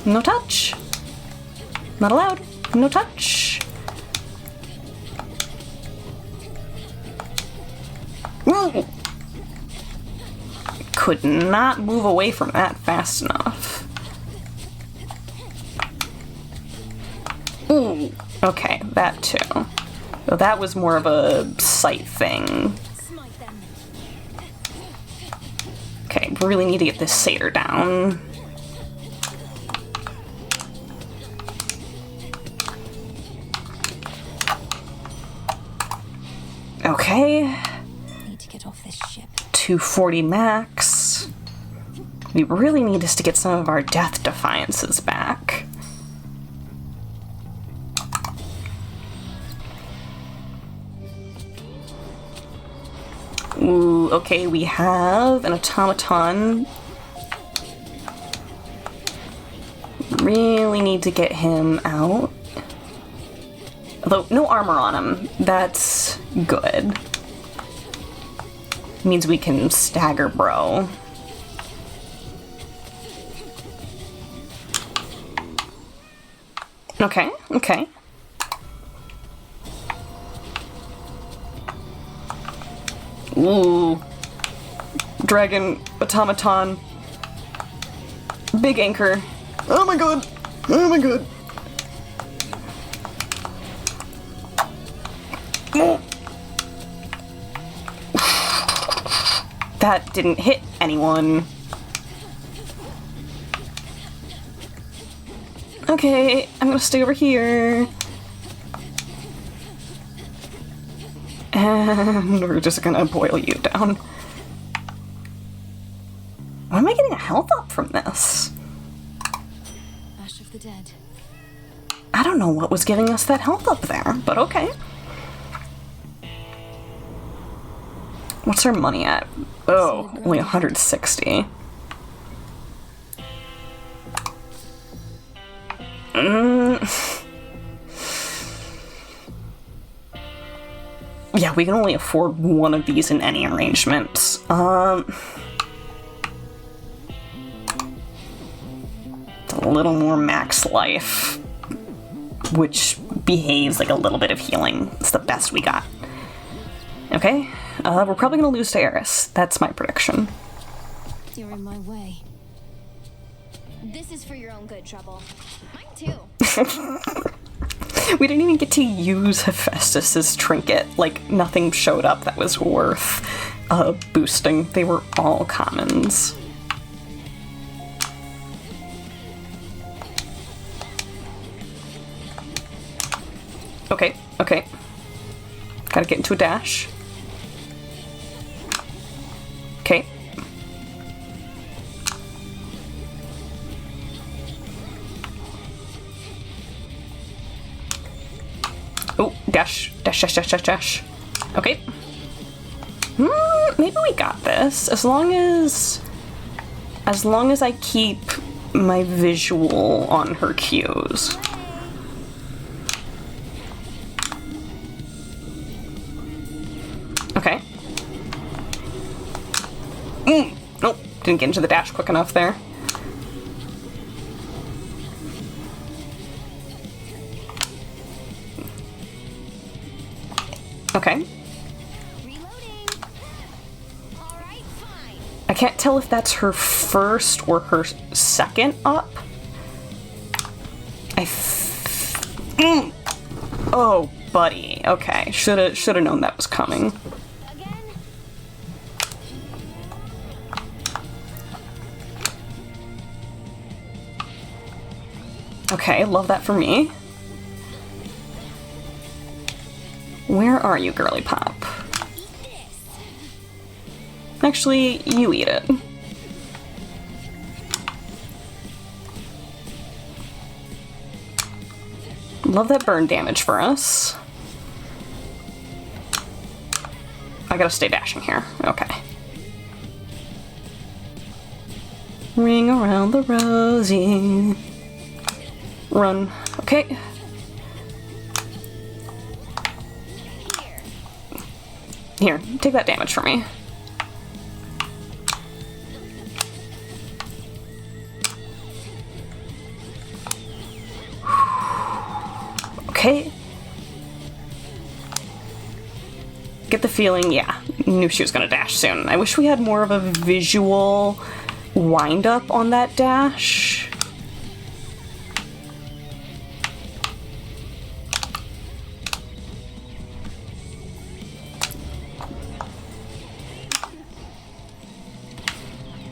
A: No touch. Not allowed. No touch. Whoa! Could not move away from that fast enough. Ooh. Okay, that too. So that was more of a sight thing. Okay, we really need to get this satyr down. Okay.
C: Need to get off this ship.
A: 240 max. We really need us to get some of our death defiances back. Ooh, okay, we have an automaton. Really need to get him out. Although, no armor on him. That's good. Means we can stagger bro. Okay, okay. Ooh. Dragon, automaton. Big anchor. Oh my god. Oh my god. Oh. That didn't hit anyone. Okay, I'm gonna stay over here. And we're just gonna boil you down. Why am I getting a health up from this?
C: Ash of the dead.
A: I don't know what was giving us that health up there, but okay. What's our money at? Oh, only 160. Yeah, we can only afford one of these in any arrangements. A little more max life, which behaves like a little bit of healing. It's the best we got. Okay, we're probably gonna lose to Eris. That's my prediction.
C: You're in my way.
B: This is for your own good, Trouble. Mine too.
A: We didn't even get to use Hephaestus's trinket. Like, nothing showed up that was worth boosting. They were all commons. Okay, okay. Gotta get into a dash. Okay. Oh, dash, dash, dash, dash, dash, dash. Okay. Maybe we got this. As long as I keep my visual on her cues. Okay. Nope, didn't get into the dash quick enough there. Okay. I can't tell if that's her first or her second up. Oh, buddy. Okay, shoulda known that was coming. Okay, love that for me. Where are you, girly pop? Actually, you eat it. Love that burn damage for us. I gotta stay dashing here. Okay. Ring around the rosy. Run. Okay. Here, take that damage from me. Okay. Get the feeling, yeah, knew she was gonna dash soon. I wish we had more of a visual wind up on that dash.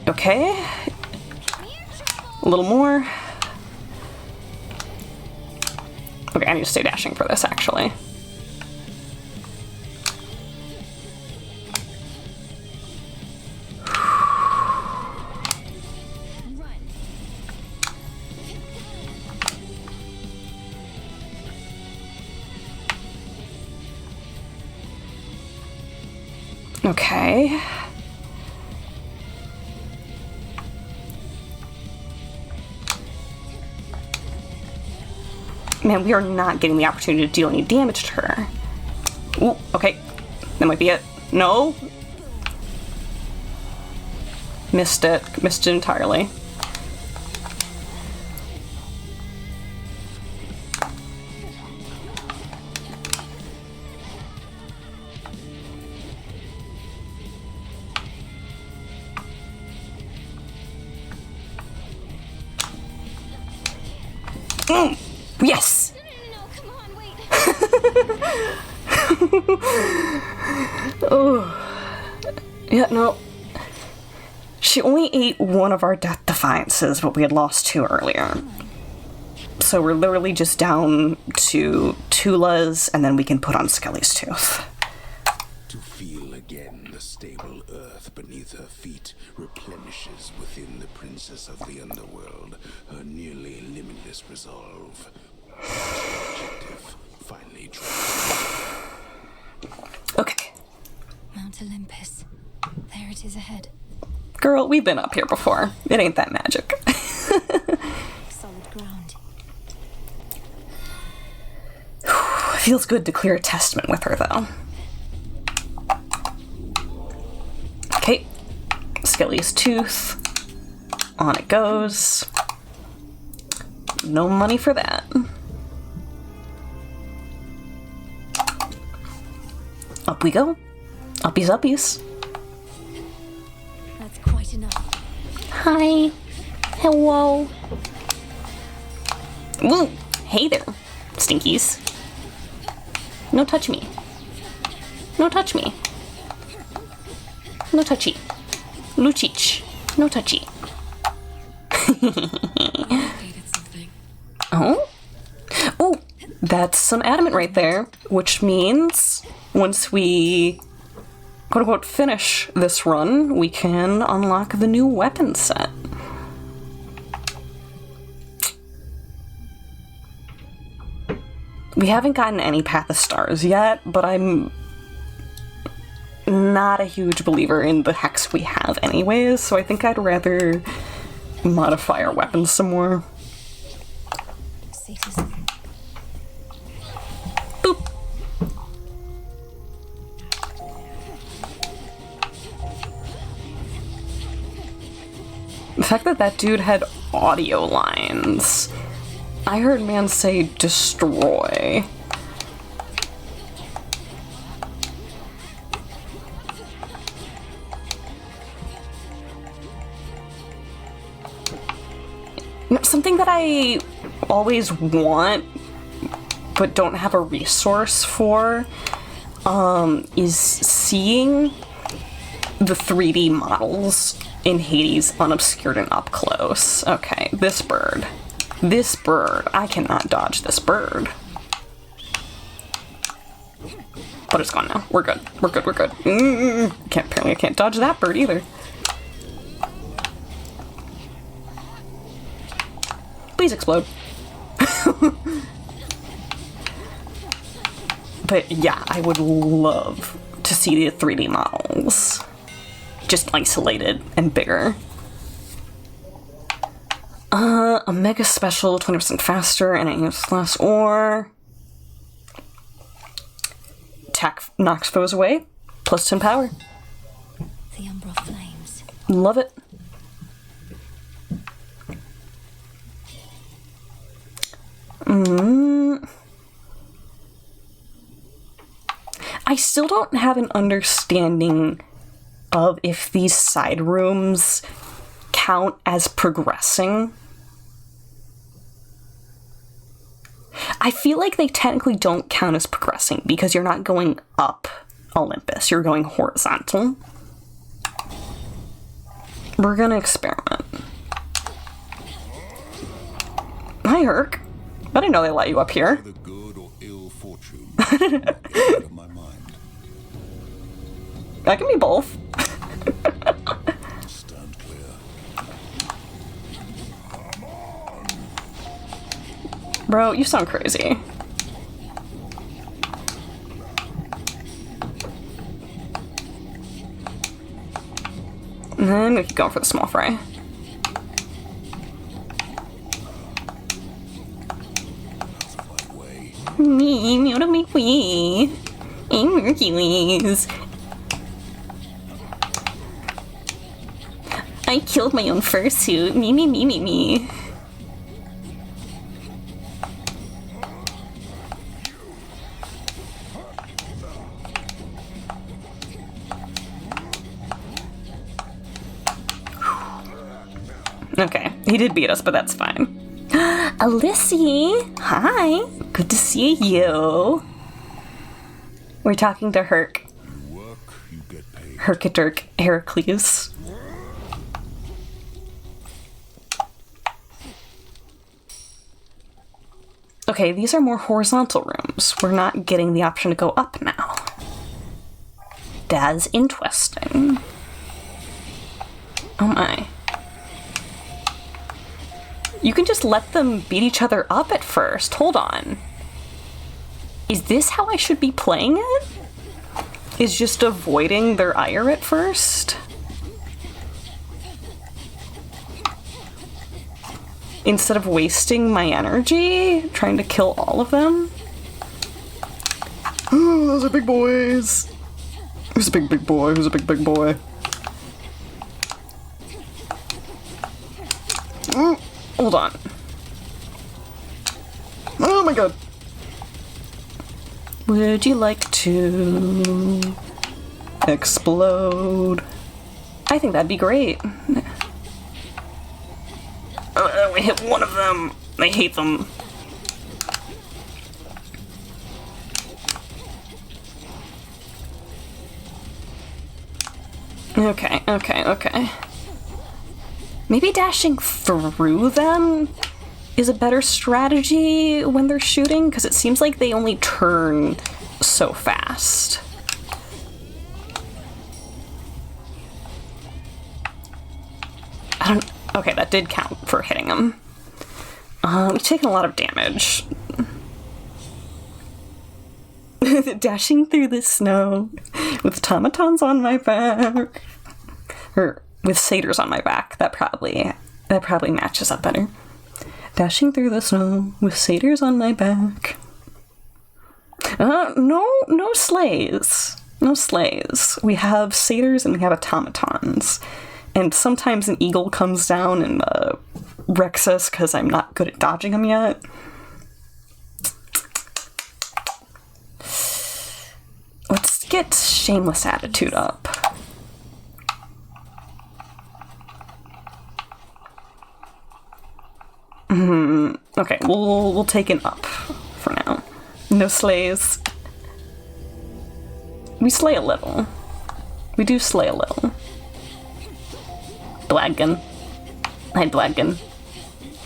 A: Okay. A little more. Okay, I need to stay dashing for this, actually. Okay. Man, we are not getting the opportunity to deal any damage to her. Ooh, okay. That might be it. No. Missed it. Missed it entirely. Yes!
B: No, come on, wait.
A: Oh. Yeah, no. She only ate one of our Death Defiances, but we had lost 2 earlier. So we're literally just down to Tula's, and then we can put on Skelly's Tooth.
J: To feel again the stable earth beneath her feet replenishes within the princess of the underworld her nearly limitless resolve. Objective finally tried.
A: Okay.
C: Mount Olympus. There it is ahead.
A: Girl, we've been up here before. It ain't that magic.
C: Solid ground.
A: Feels good to clear a testament with her, though. Okay. Skelly's Tooth. On it goes. No money for that. Up we go. Uppies, uppies.
C: That's quite enough.
A: Hi. Hello. Woo. Hey there. Stinkies. No touch me. No touch me. No touchy. Luchich. No touchy. Oh? Oh, that's some adamant right there, which means once we quote-unquote finish this run, we can unlock the new weapon set. We haven't gotten any Path of Stars yet, but I'm not a huge believer in the hex we have anyways, so I think I'd rather modify our weapons some more. Boop. The fact that that dude had audio lines. I heard man say destroy. Something that I always want but don't have a resource for is seeing the 3D models in Hades unobscured and up close. Okay, this bird. This bird. I cannot dodge this bird. But it's gone now. We're good. We're good. We're good. Apparently I can't dodge that bird either. Please explode. But yeah, I would love to see the 3D models. Just isolated and bigger. A mega special, 20% faster, and it uses less, or attack knocks foes away, plus 10 power.
C: The Umbra flames.
A: Love it. I still don't have an understanding of if these side rooms count as progressing. I feel like they technically don't count as progressing because you're not going up Olympus, you're going horizontal. We're gonna experiment. Hi, Herc. I didn't know they let you up here.
J: The good or ill fortune out of my mind.
A: That can be both.
J: Stand clear.
A: Bro, you sound crazy. And then we keep going for the small fry. Me, me, me, me. I'm Hercules. I killed my own fursuit. Me, me, me, me, me. Okay, he did beat us, but that's fine. Alyssy! Hi! Good to see you. We're talking to Herc.
J: You work, you get paid.
A: Hercadirk Heracles. Okay, these are more horizontal rooms. We're not getting the option to go up now. That's interesting. Oh my. You can just let them beat each other up at first. Hold on. Is this how I should be playing it? Is just avoiding their ire at first? Instead of wasting my energy trying to kill all of them? Oh, those are big boys. Who's a big boy? Who's a big boy? Hold on. Oh my god. Would you like to explode? I think that'd be great. We hit one of them. I hate them. Okay, okay, okay. Maybe dashing through them is a better strategy when they're shooting, because it seems like they only turn so fast. I don't... Okay, that did count for hitting him. We've taken a lot of damage. Dashing through the snow with automatons on my back. Or with satyrs on my back. That probably matches up better. Dashing through the snow with satyrs on my back. No sleighs. No sleighs. We have satyrs and we have automatons. And sometimes an eagle comes down and wrecks us because I'm not good at dodging them yet. Let's get Shameless Attitude up. Okay, we'll take an up for now. No slays. We slay a little. We do slay a little. Blagen. Hi, Blagen.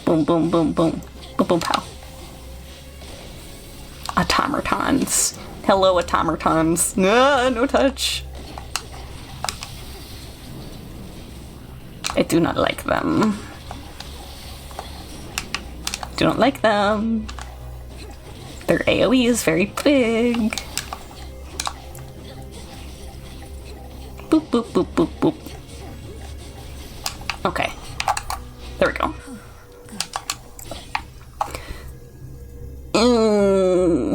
A: Boom, boom, boom, boom. Boom, boom, pow. Automatons. Hello, automatons. No touch. I do not like them. Do not like them. Their AoE is very big. Boop, boop, boop, boop, boop. Okay. There we go.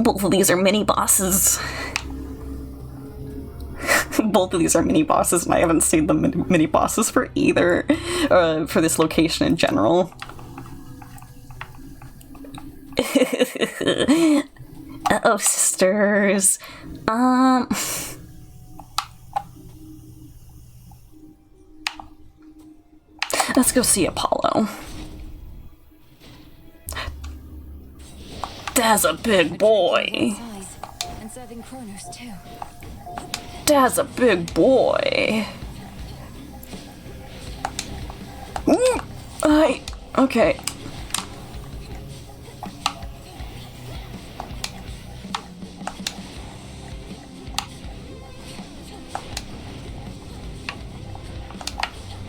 A: Both of these are mini bosses. Both of these are mini bosses, and I haven't seen the mini bosses for either, for this location in general. Uh-oh, sisters. Let's go see Apollo. That's a big boy.
C: And serving Kronos too.
A: That's a big boy. Okay.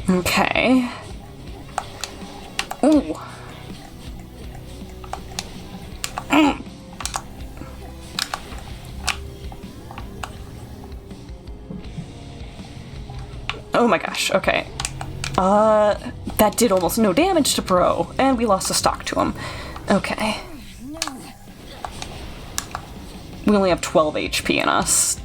A: Okay. Ooh. Oh my gosh, okay. That did almost no damage to Bro, and we lost a stock to him. Okay. We only have 12 HP in us.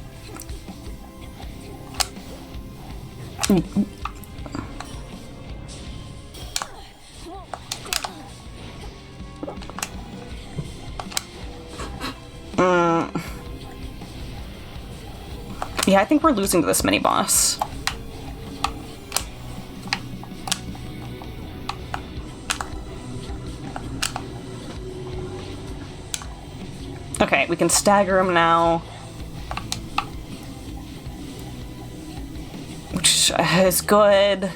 A: Yeah, I think we're losing to this mini-boss. Okay, we can stagger him now. Which is good.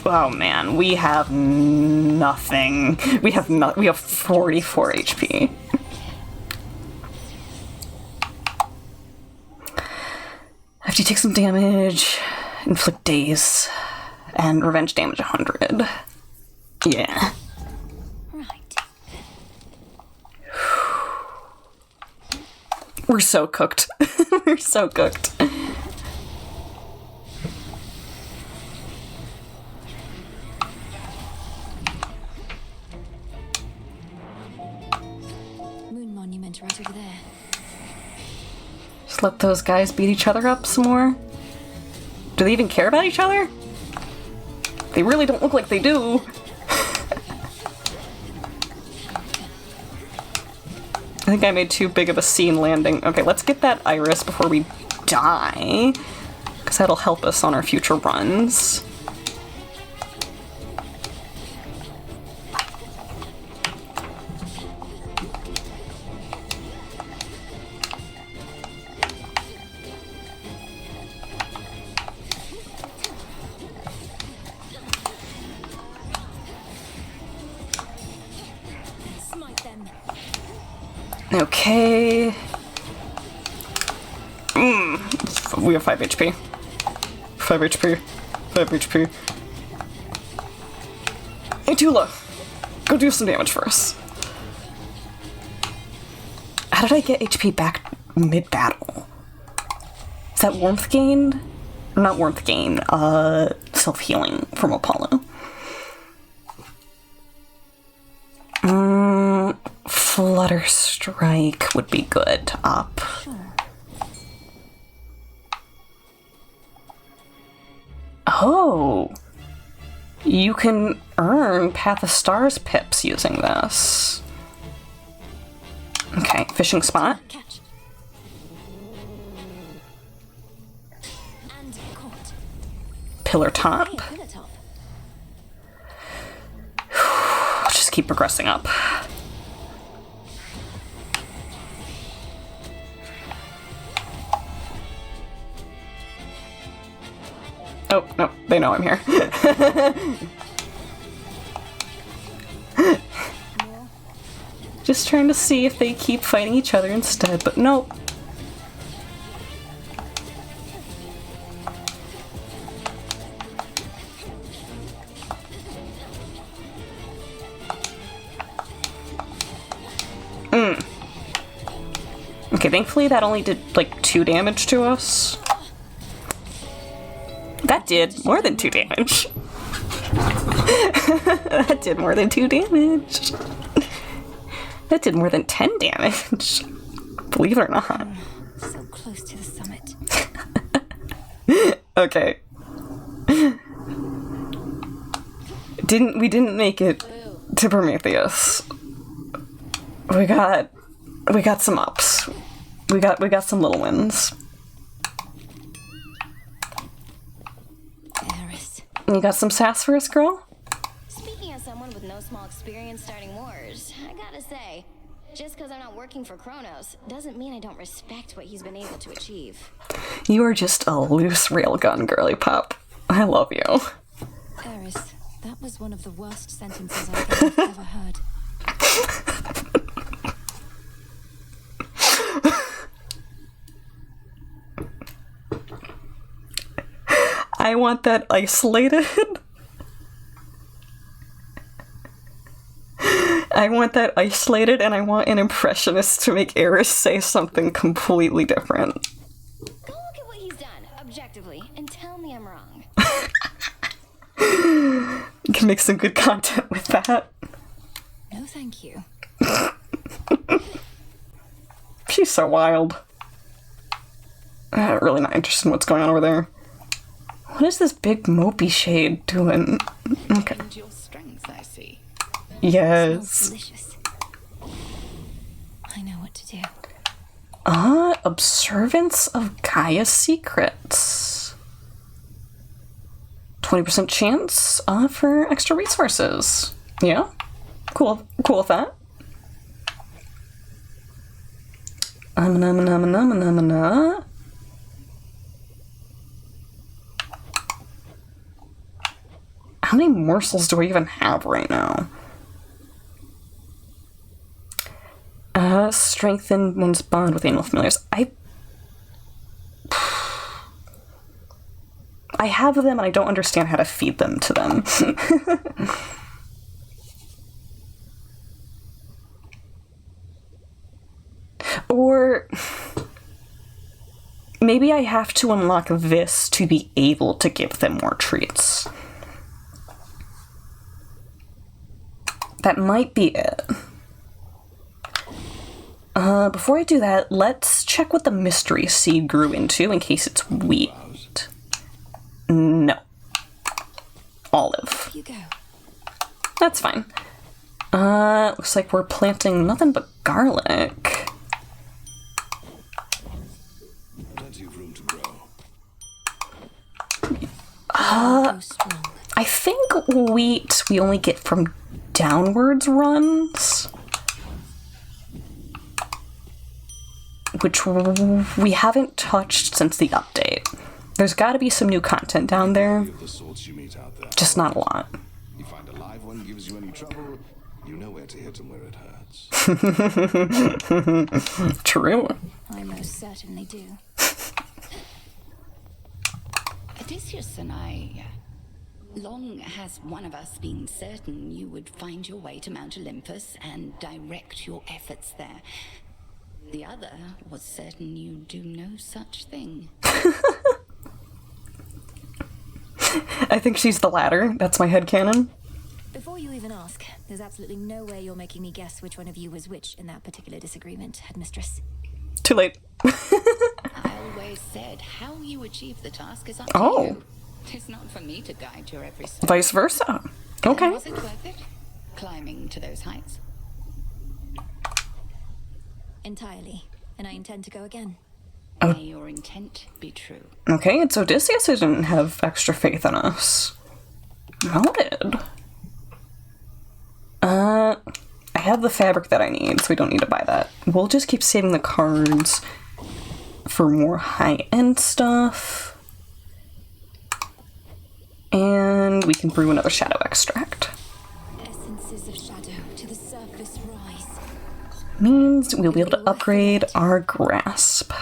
A: Oh man, we have nothing. We have 44 HP. After you take some damage, inflict daze, and revenge damage 100. Yeah.
C: Right.
A: We're so cooked. We're so cooked.
C: Moon monument right over there.
A: Just let those guys beat each other up some more. Do they even care about each other? They really don't look like they do. I think I made too big of a scene landing. Okay, let's get that iris before we die, because that'll help us on our future runs. Okay. We have 5 HP. 5 HP. 5 HP. Hey, Tula! Go do some damage for us. How did I get HP back mid-battle? Is that warmth gained? Not warmth gain, self-healing from Apollo. Flutter Strike would be good up. Oh! You can earn Path of Stars pips using this. Okay, fishing spot. Pillar top. Just keep progressing up. Oh, no, they know I'm here. Just trying to see if they keep fighting each other instead, but nope. Okay, thankfully that only did like 2 damage to us. That did more than 2 damage. That did more than 2 damage. That did more than 10 damage. Believe it or not.
C: So close to the summit.
A: Okay. We didn't make it to Prometheus. We got some ups. We got some little wins. You got some sass for us, girl?
B: Speaking as someone with no small experience starting wars, I gotta say, just because I'm not working for Kronos doesn't mean I don't respect what he's been able to achieve.
A: You are just a loose railgun, girly pop. I love you.
C: Eris, that was one of the worst sentences I think I've ever heard.
A: I want that isolated. I want that isolated, and I want an impressionist to make Eris say something completely different.
B: Go look at what he's done, objectively, and tell me I'm wrong.
A: You can make some good content with that.
C: No, thank you.
A: She's so wild. Really not interested in what's going on over there. What is this big mopey shade doing? Okay.
E: And your strength, I see.
A: Yes.
C: Delicious. I know what to do.
A: Observance of Gaia's secrets. 20% chance for extra resources. Yeah. Cool with that. How many morsels do I even have right now? Strengthen one's bond with animal familiars. I have them and I don't understand how to feed them to them. Or maybe I have to unlock this to be able to give them more treats. That might be it. Before I do that, let's check what the mystery seed grew into in case it's wheat. No. Olive.
C: You go.
A: That's fine. Looks like we're planting nothing but garlic.
F: Plenty of room to grow.
A: I think wheat we only get from downwards runs, which we haven't touched since the update. There's got to be some new content down there,
F: The sorts you meet out there.
A: just not a lot.
F: You find a live one gives you any trouble, You know where to hit him where it hurts.
A: True.
C: I most certainly do.
E: Odysseus and I... Long has one of us been certain you would find your way to Mount Olympus and direct your efforts there. The other was certain you do no such thing.
A: I think she's the latter. That's my headcanon.
C: Before you even ask, there's absolutely no way you're making me guess which one of you was which in that particular disagreement, headmistress.
A: Too late.
E: I always said how you achieve the task is up to you. It's not for me to guide your every step.
A: Vice versa. Okay.
E: And was it worth it? Climbing to those heights?
C: Entirely. And I intend to go again.
E: May your intent be true.
A: Okay, it's Odysseus who didn't have extra faith in us. Noted. I have the fabric that I need, so we don't need to buy that. We'll just keep saving the cards for more high-end stuff. And we can brew another shadow extract.
C: Essences of shadow to the surface rise.
A: Means we'll be able to upgrade our grasp.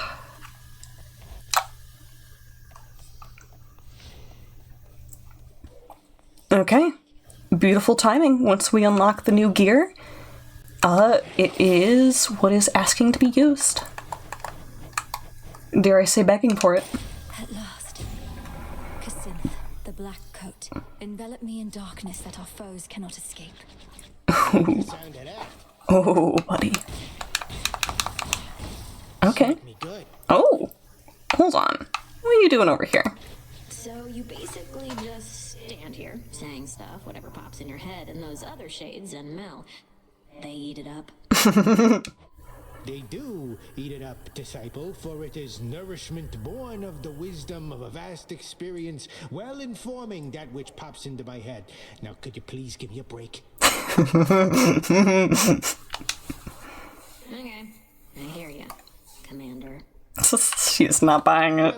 A: Okay. Beautiful timing. Once we unlock the new gear, it is what is asking to be used. Dare I say begging for it.
C: At last. Cassynth, the black coat, envelop me in darkness that our foes cannot escape.
A: Oh, buddy. Okay. Oh, hold on. What are you doing over here?
L: So you basically just stand here, saying stuff, whatever pops in your head, and those other shades and Mel, they eat it up.
H: They do eat it up, disciple, for it is nourishment born of the wisdom of a vast experience, well informing that which pops into my head. Now, could you please give me a break?
L: Okay, I hear ya, Commander.
A: She's not buying it.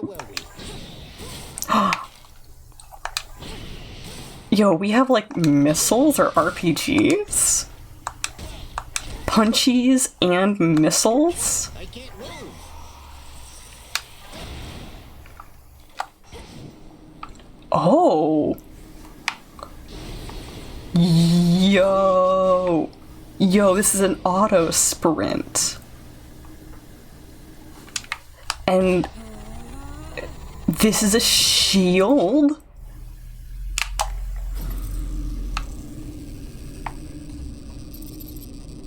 A: Yo, we have like missiles or RPGs? Punchies and missiles?
H: I can't move.
A: Oh. Yo. Yo, this is an auto sprint. And this is a shield?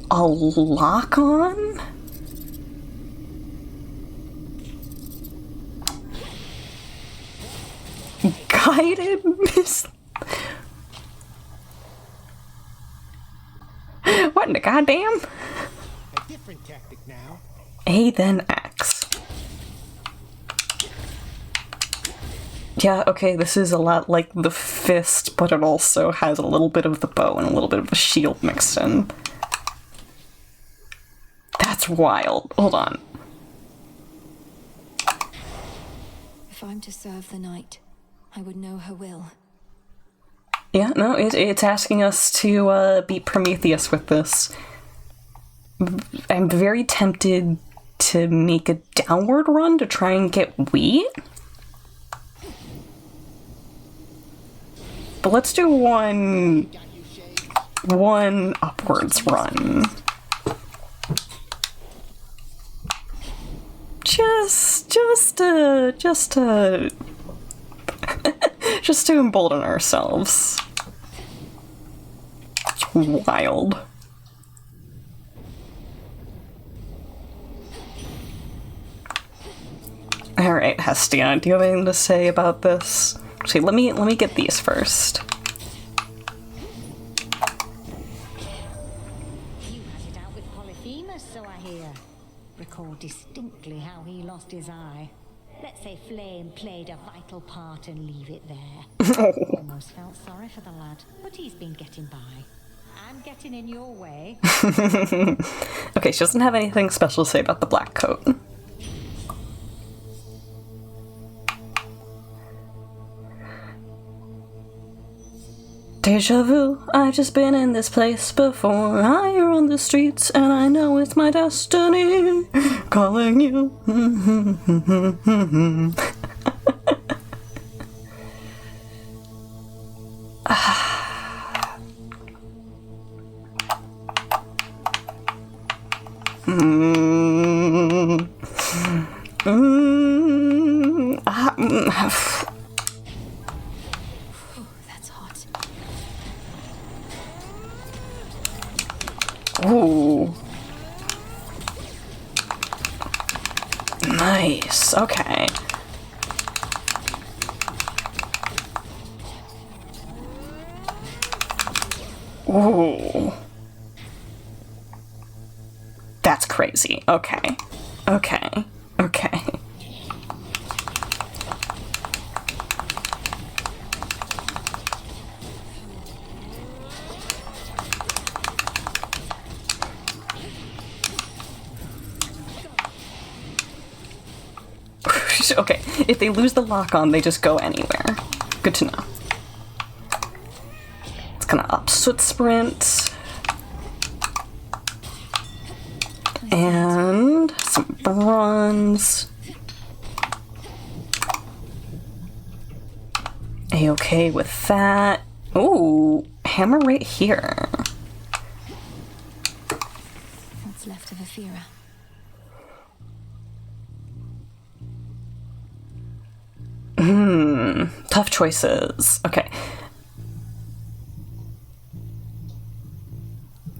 A: A lock-on? Guided missile? What in the goddamn?
H: A different tactic now.
A: A then X. Yeah, okay, this is a lot like the fist, but it also has a little bit of the bow and a little bit of the shield mixed in. That's wild. Hold on.
C: If I'm to serve the night, I would know her will.
A: Yeah, no, it's asking us to beat Prometheus with this. I'm very tempted to make a downward run to try and get wheat. But let's do one upwards run. Just to embolden ourselves. It's wild. All right, Hestia, do you have anything to say about this? See, let me get these first.
I: You had it out with Polyphemus, so I hear. Recall distinctly how he lost his eye. Let's say Flame played a vital part and leave it there. Almost felt sorry for the lad, but he's been getting by. I'm getting in your way.
A: Okay, she doesn't have anything special to say about the black coat. Deja vu, I've just been in this place before. I run the streets and I know it's my destiny. Calling you.
C: That's hot.
A: Ooh. Nice. Okay. Ooh. That's crazy. Okay. Okay. Okay. Okay, if they lose the lock on, they just go anywhere. Good to know. It's gonna up soot sprint. And some bronze. A-okay with that. Ooh, hammer right here.
C: What's left of Athera?
A: Tough choices. Okay.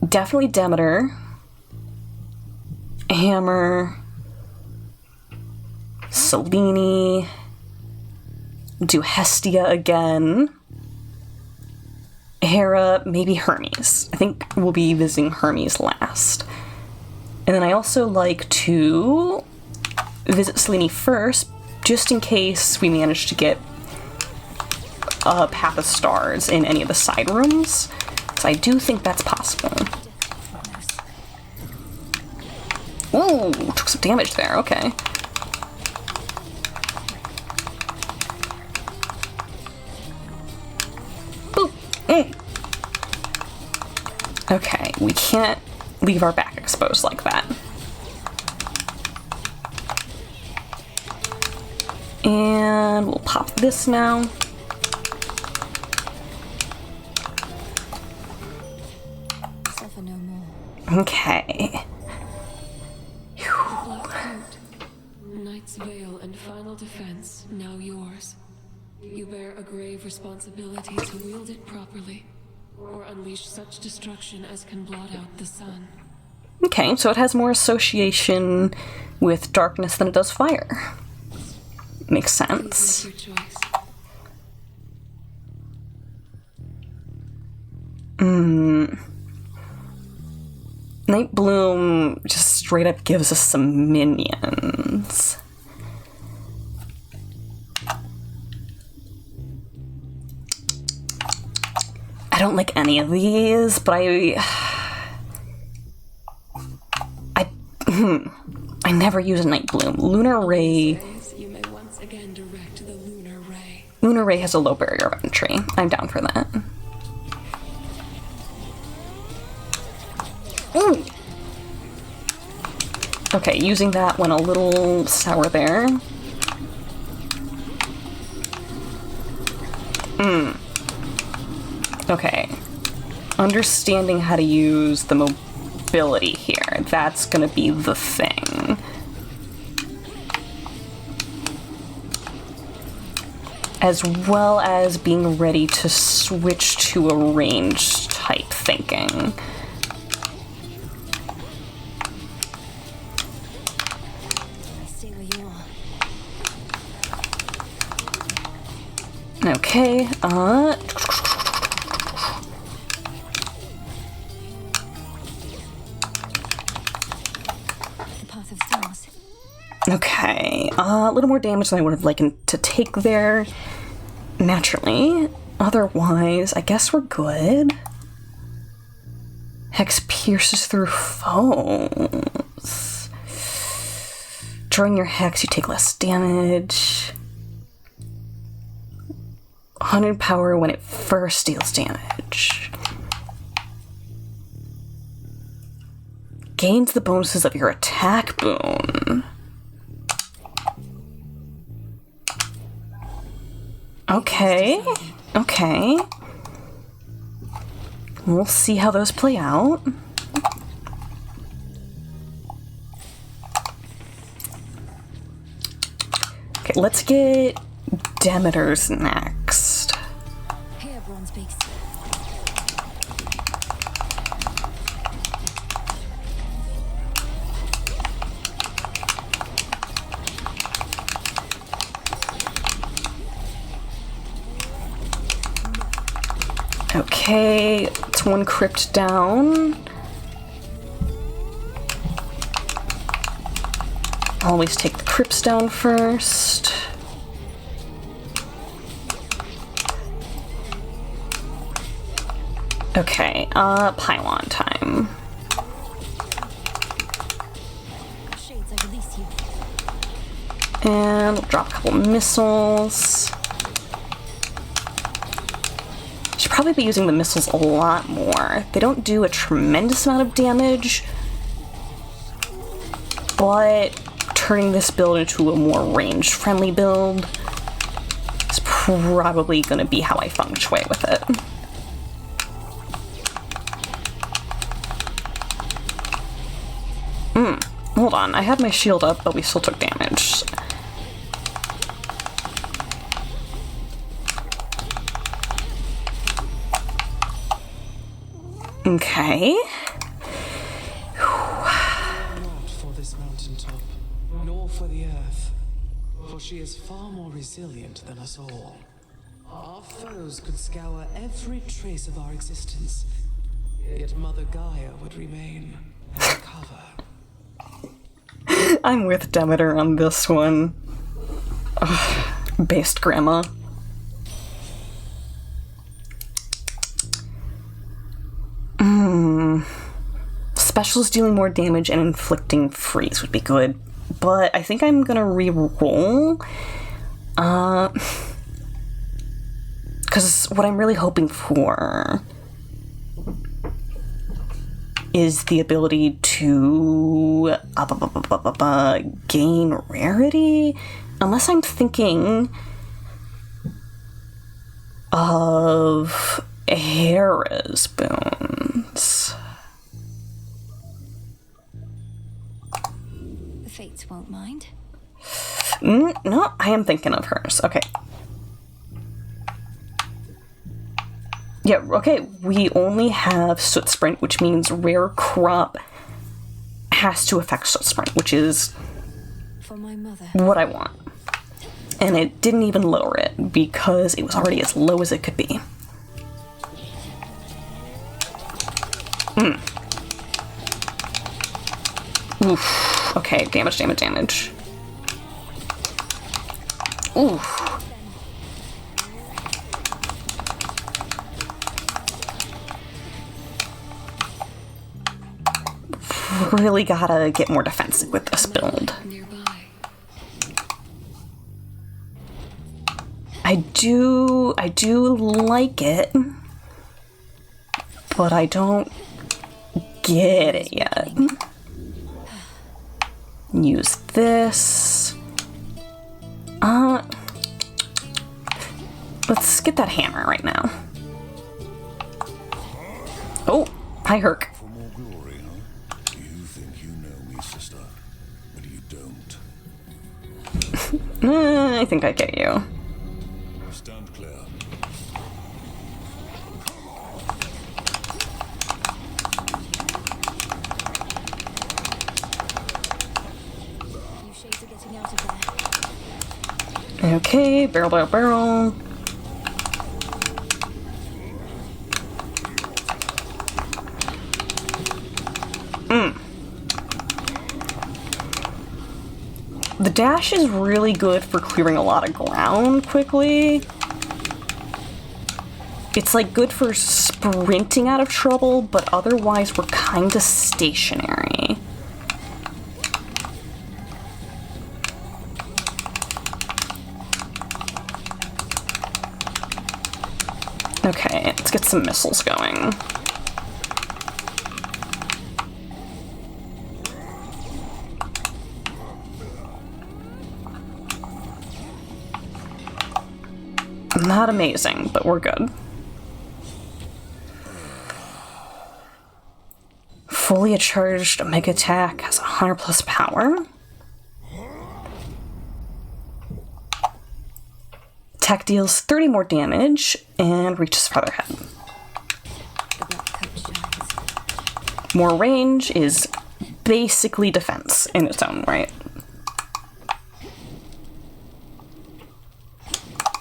A: Definitely Demeter. Hammer. Selene. Do Hestia again. Hera, maybe Hermes. I think we'll be visiting Hermes last. And then I also like to visit Selene first, just in case we manage to get a Path of Stars in any of the side rooms. So I do think that's possible. Ooh, took some damage there, okay. Boop. Okay, we can't leave our back exposed like that. And we'll pop this now.
C: Suffer no more.
A: Okay.
G: Knight's Veil and final defense, now yours. You bear a grave responsibility to wield it properly, or unleash such destruction as can blot out the sun.
A: Okay, so it has more association with darkness than it does fire. Makes sense.
G: Please make your choice.
A: Night Bloom just straight up gives us some minions. I don't like any of these, but I never use a Night Bloom. Lunar Ray.
G: You may once again direct the Lunar Ray.
A: Lunar Ray has a low barrier of entry. I'm down for that. Ooh. Okay, using that went a little sour there. Okay. Understanding how to use the mobility here. That's gonna be the thing. As well as being ready to switch to a ranged type thinking.
C: Stay where you are.
A: Okay,
C: The Path of Stars.
A: okay, a little more damage than I would have liked to take there, naturally. Otherwise, I guess we're good. Hex pierces through foes. During your hex, you take less damage. 100 power when it first deals damage. damage. Gains the bonuses of your attack boon. Okay, okay. We'll see how those play out. Okay, let's get Demeter's next.
C: Here, Bronze Beaks.
A: Okay, it's one crypt down. Always take the crypts down first. Okay, pylon time.
C: Shades, I release you.
A: And we'll drop a couple missiles. Should probably be using the missiles a lot more. They don't do a tremendous amount of damage, but turning this build into a more range-friendly build is probably going to be how I feng shui with it. Hold on, I had my shield up, but we still took damage. Okay.
D: Not for this mountaintop, nor for the earth, for she is far more resilient than us all. Our foes could scour every trace of our existence, yet Mother Gaia would remain and recover.
A: I'm with Demeter on this one. Ugh, based grandma. Specials dealing more damage and inflicting freeze would be good, but I think I'm gonna re-roll. Because what I'm really hoping for is the ability to gain rarity, unless I'm thinking of Hera's boons.
C: The Fates won't mind.
A: No, I am thinking of hers. Okay. Yeah, okay, we only have Soot Sprint, which means Rare Crop has to affect Soot Sprint, which is
C: For my mother.
A: what I want. And it didn't even lower it, because it was already as low as it could be. Oof. Okay, damage, damage, damage. Oof. Really gotta get more defensive with this build. I do like it, but I don't get it yet. Use this. Let's get that hammer right now. Oh, hi Herc.
F: For more glory, huh? You think you know me, sister, but you don't.
A: I think I get you.
F: Stand clear.
C: You shades are getting out of there.
A: Okay, barrel, barrel, barrel. The dash is really good for clearing a lot of ground quickly. It's like good for sprinting out of trouble, but otherwise we're kind of stationary. Okay, let's get get some missiles going. Not amazing, but we're good. Fully charged Omega Attack has 100 plus power. Attack deals 30 more damage and reaches farther ahead. More range is basically defense in its own right.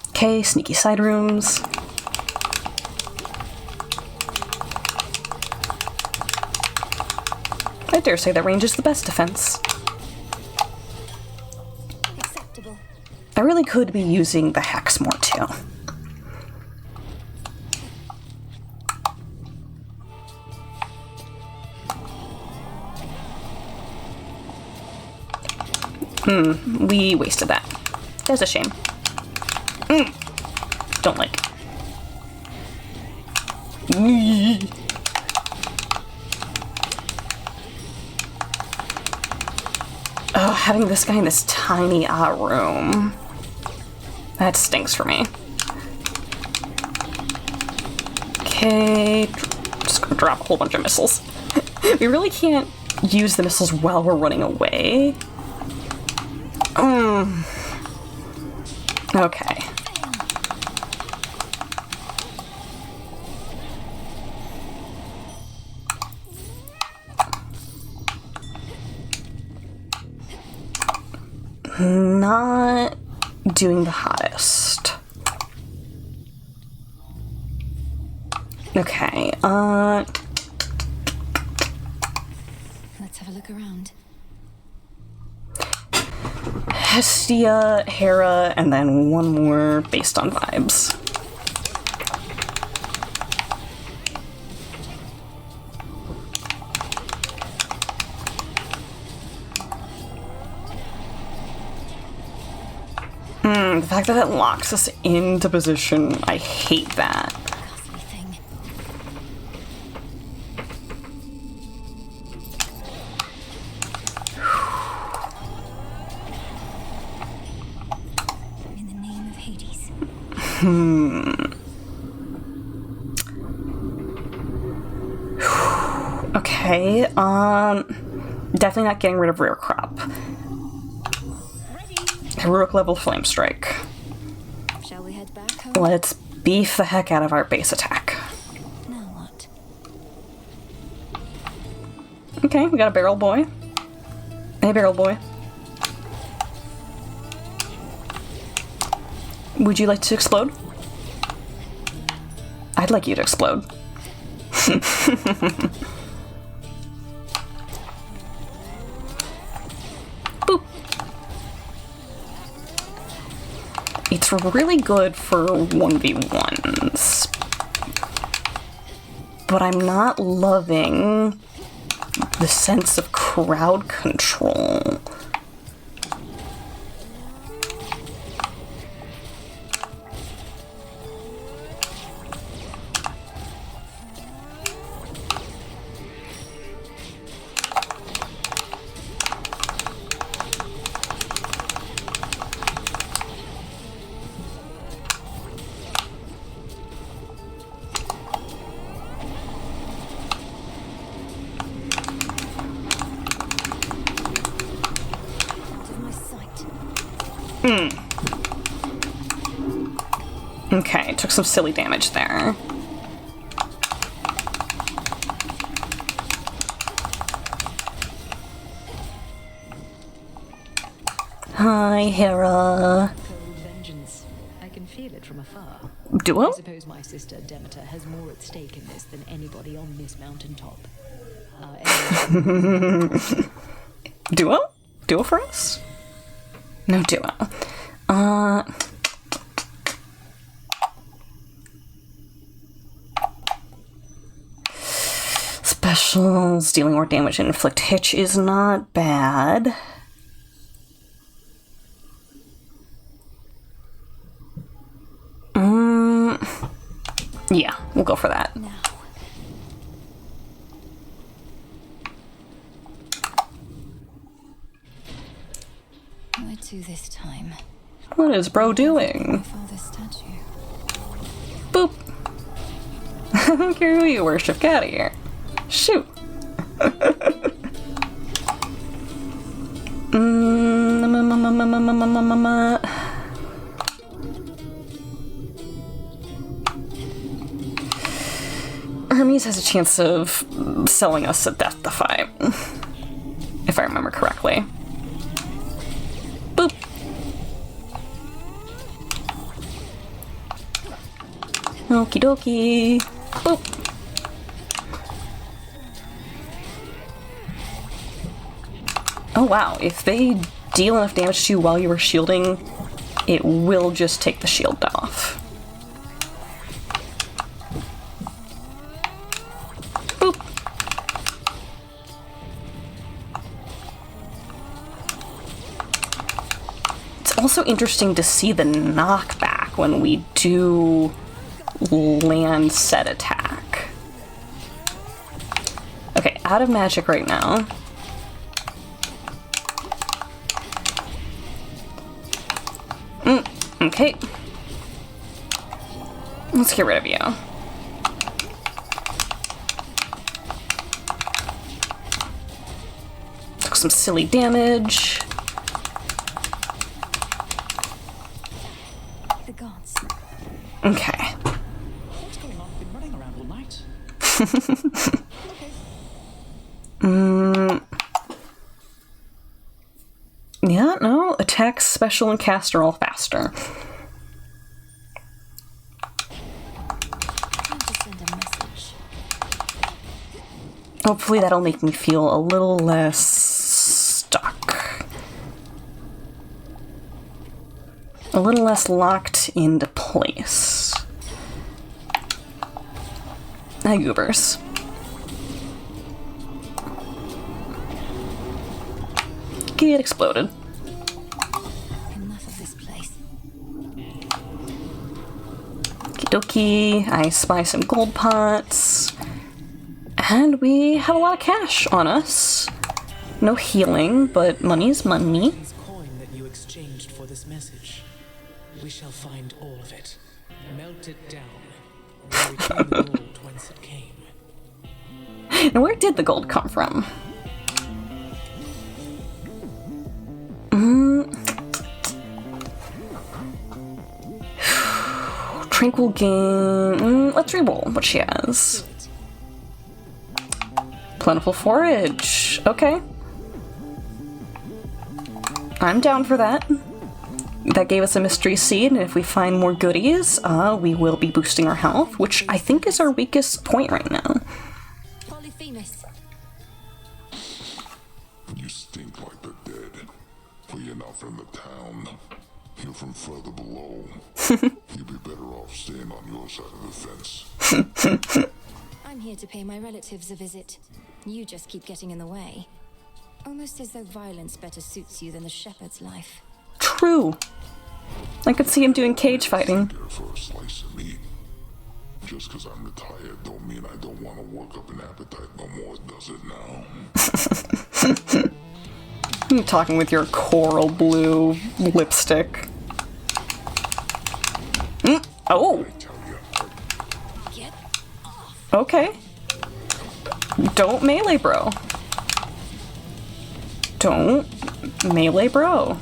A: Okay, sneaky side rooms. I dare say that range is the best defense.
C: Acceptable.
A: I really could be using the hex more too. We wasted that. That's a shame. Don't like. Oh, having this guy in this tiny room. That stinks for me. Okay, just gonna drop a whole bunch of missiles. We really can't use the missiles while we're running away. Okay. Not doing the hottest. Okay,
C: Let's have a look around.
A: Hestia, Hera, and then one more based on vibes. The fact that it locks us into position, I hate that.
C: Ghastly thing. In the name of Hades.
A: Okay, definitely not getting rid of Rare Crop. Heroic level Flame Strike.
C: Shall we head back home?
A: Let's beef the heck out of our base attack.
C: Now what?
A: Okay, we got a barrel boy. Hey, barrel boy. Would you like to explode? I'd like you to explode. Boop. It's really good for 1v1s. But I'm not loving the sense of crowd control. Okay, took some silly damage there. Hi, Hera.
G: Cold vengeance. I can feel it from afar.
A: Duo?
G: I suppose my sister Demeter has more at stake in this than anybody on this mountaintop.
A: Duo? Duo for us? No duo. Specials, dealing more damage and inflict hitch is not bad. Yeah, we'll go for that.
C: Now. Where to this time?
A: What is bro doing?
C: Father's statue.
A: Boop. I don't care who you worship. Get out of here. Shoot. Hermes has a chance of selling us a death defy, if I remember correctly. Boop. Okie dokie. Boop. Oh wow, if they deal enough damage to you while you were shielding, it will just take the shield off. Boop. It's also interesting to see the knockback when we do land set attack. Okay, out of magic right now. Okay. Let's get rid of you. Took some silly damage.
C: The gods.
A: Okay.
K: What's going on? Been running around all night.
A: Yeah, no. Attack, special, and cast are all faster.
C: Time to send a message.
A: Hopefully that'll make me feel a little less stuck. A little less locked into place. Hi, goobers. Get exploded.
C: Enough of this place.
A: Okie dokie. I spy some gold pots. And we have a lot of cash on us. No healing, but money's money.
D: This coin that you exchanged for this message. We shall find all of it. Melt it down. And return the gold whence it came.
A: Now, where did the gold come from? Tranquil gain. Let's reroll what she has. Plentiful forage. Okay. I'm down for that. That gave us a mystery seed, and if we find more goodies, we will be boosting our health, which I think is our weakest point right now.
C: Polyphemus.
F: You stink like the dead. For you're not from the town. You're from further below. You'd be better off staying on your side of the fence.
C: I'm here to pay my relatives a visit. You just keep getting in the way. Almost as though violence better suits you than the shepherd's life.
A: True. I could see him doing cage fighting.
F: There for a slice of meat. Just because I'm retired don't mean I don't want to work up an appetite no more, does it now?
A: You're talking with your coral blue lipstick. Oh!
C: Get off.
A: Okay. Don't melee bro. Don't melee bro.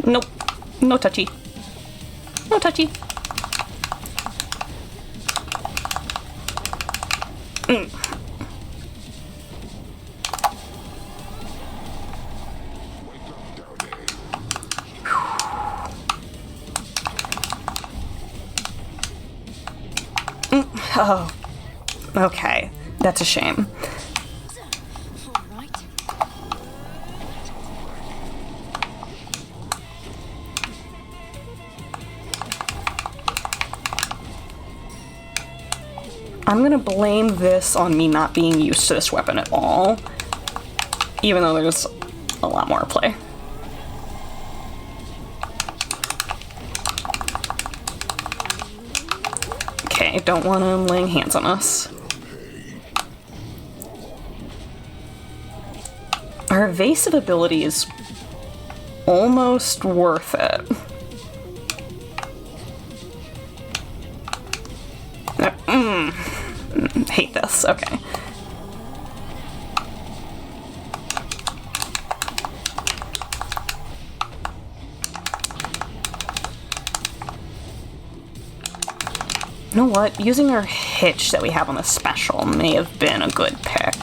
A: Nope. No touchy. No touchy. Oh. Okay. That's a shame.
C: All right.
A: I'm gonna blame this on me not being used to this weapon at all, even though there's a lot more to play. Okay, don't want him laying hands on us. Our evasive ability is almost worth it. Hate this. Okay. You know what? Using our hitch that we have on the special may have been a good pick.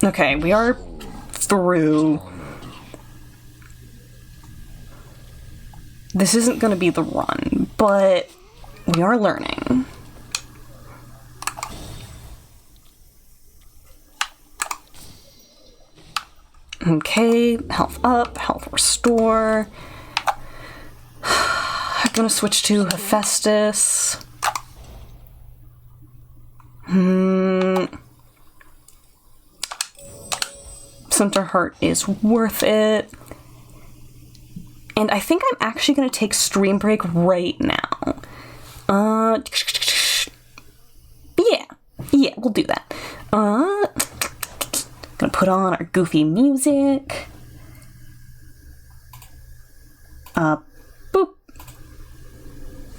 A: Okay, we are through. This isn't going to be the run, but we are learning. Okay, health up, health restore. I'm gonna switch to Hephaestus. Center Heart is worth it. And I think I'm actually gonna take Stream Break right now. Yeah, we'll do that. Gonna put on our goofy music. Boop.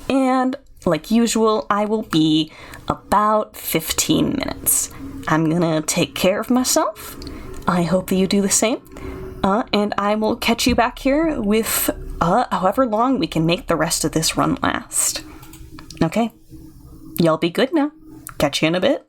A: And like usual, I will be about 15 minutes. I'm gonna take care of myself. I hope that you do the same. And I will catch you back here with however long we can make the rest of this run last. Okay? Y'all be good now. Catch you in a bit.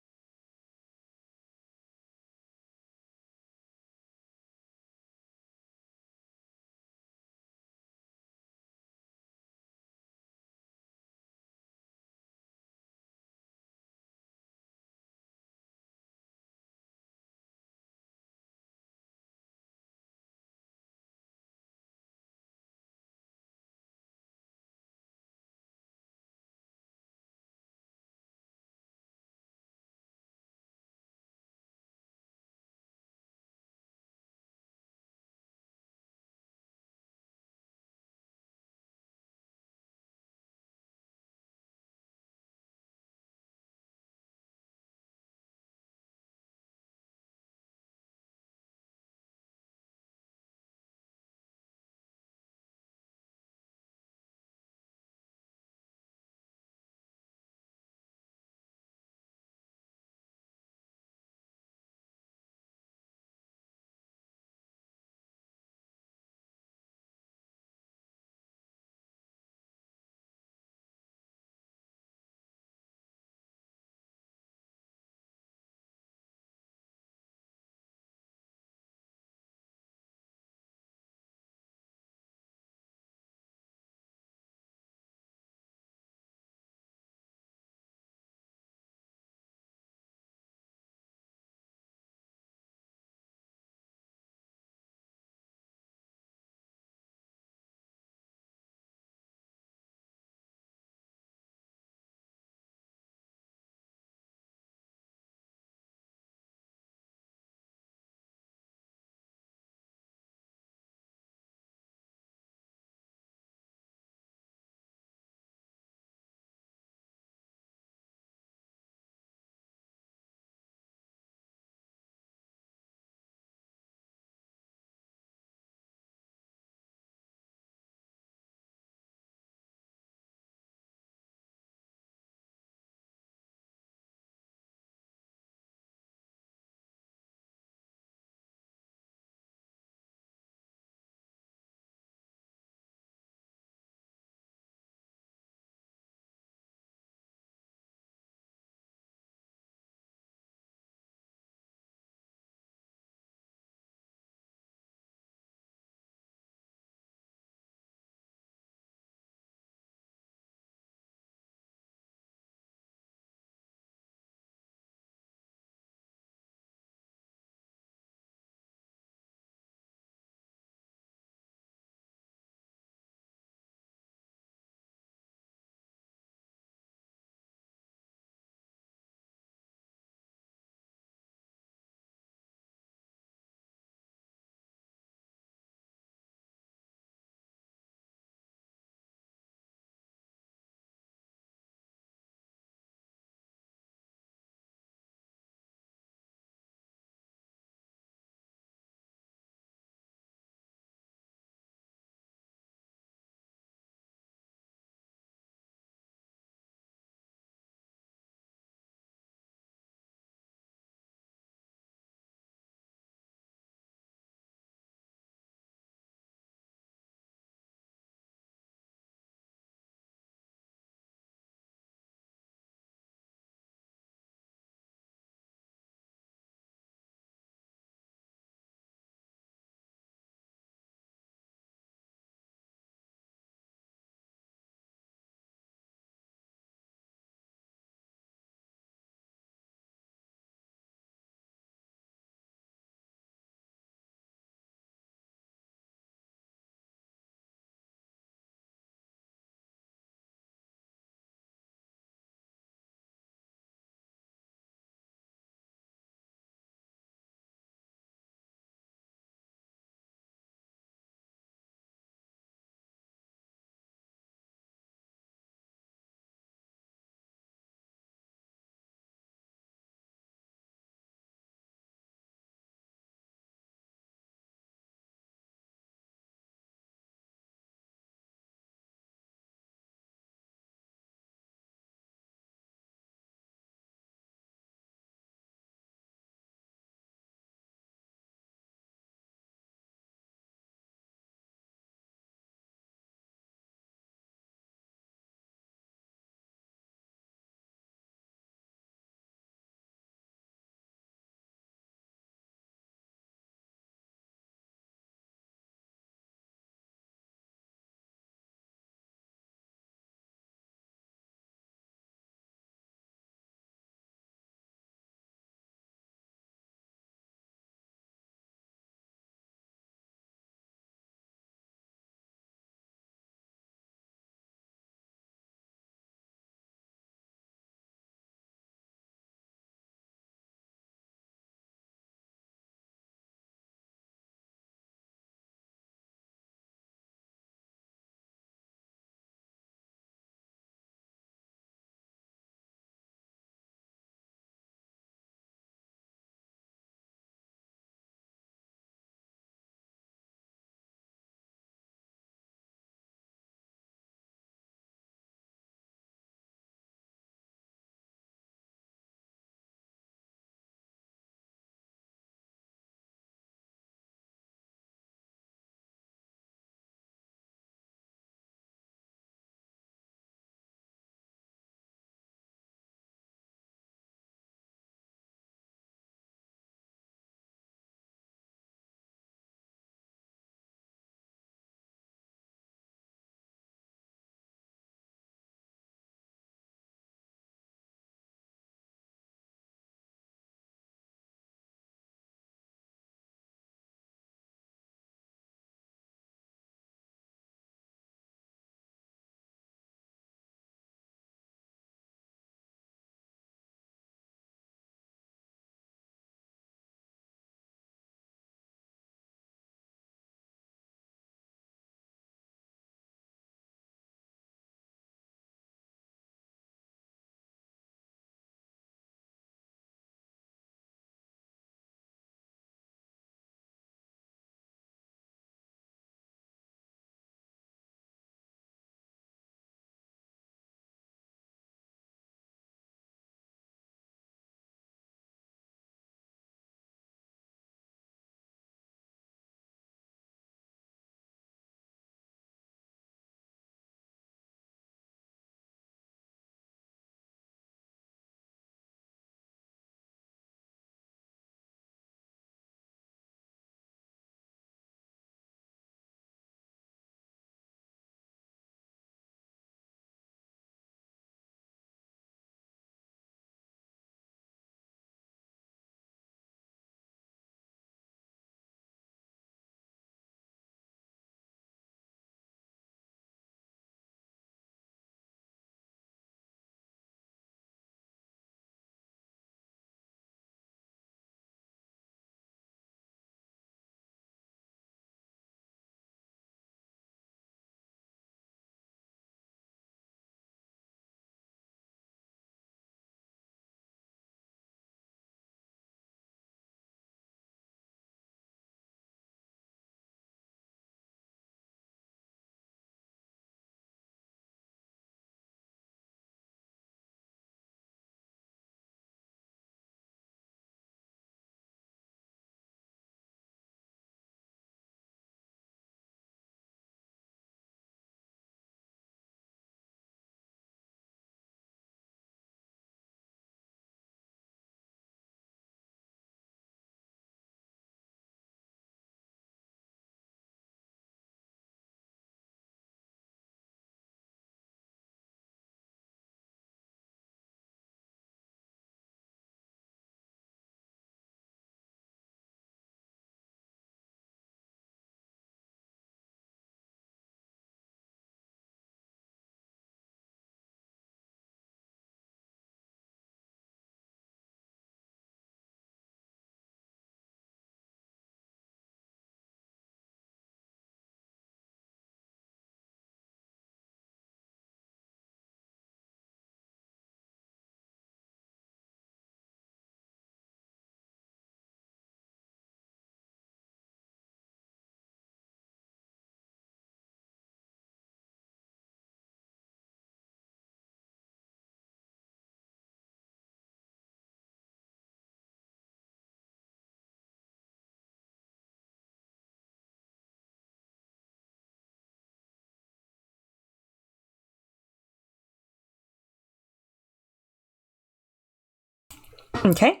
A: Okay,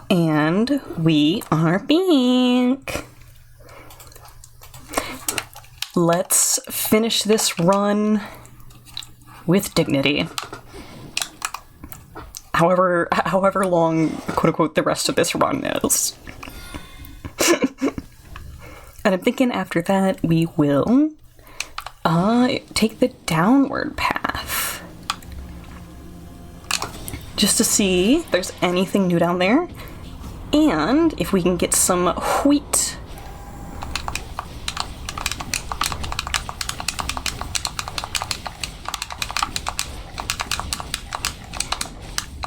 A: and we are back. Let's finish this run with dignity. However long, quote unquote, the rest of this run is. And I'm thinking after that we will take the downward path. Just to see if there's anything new down there. And if we can get some wheat.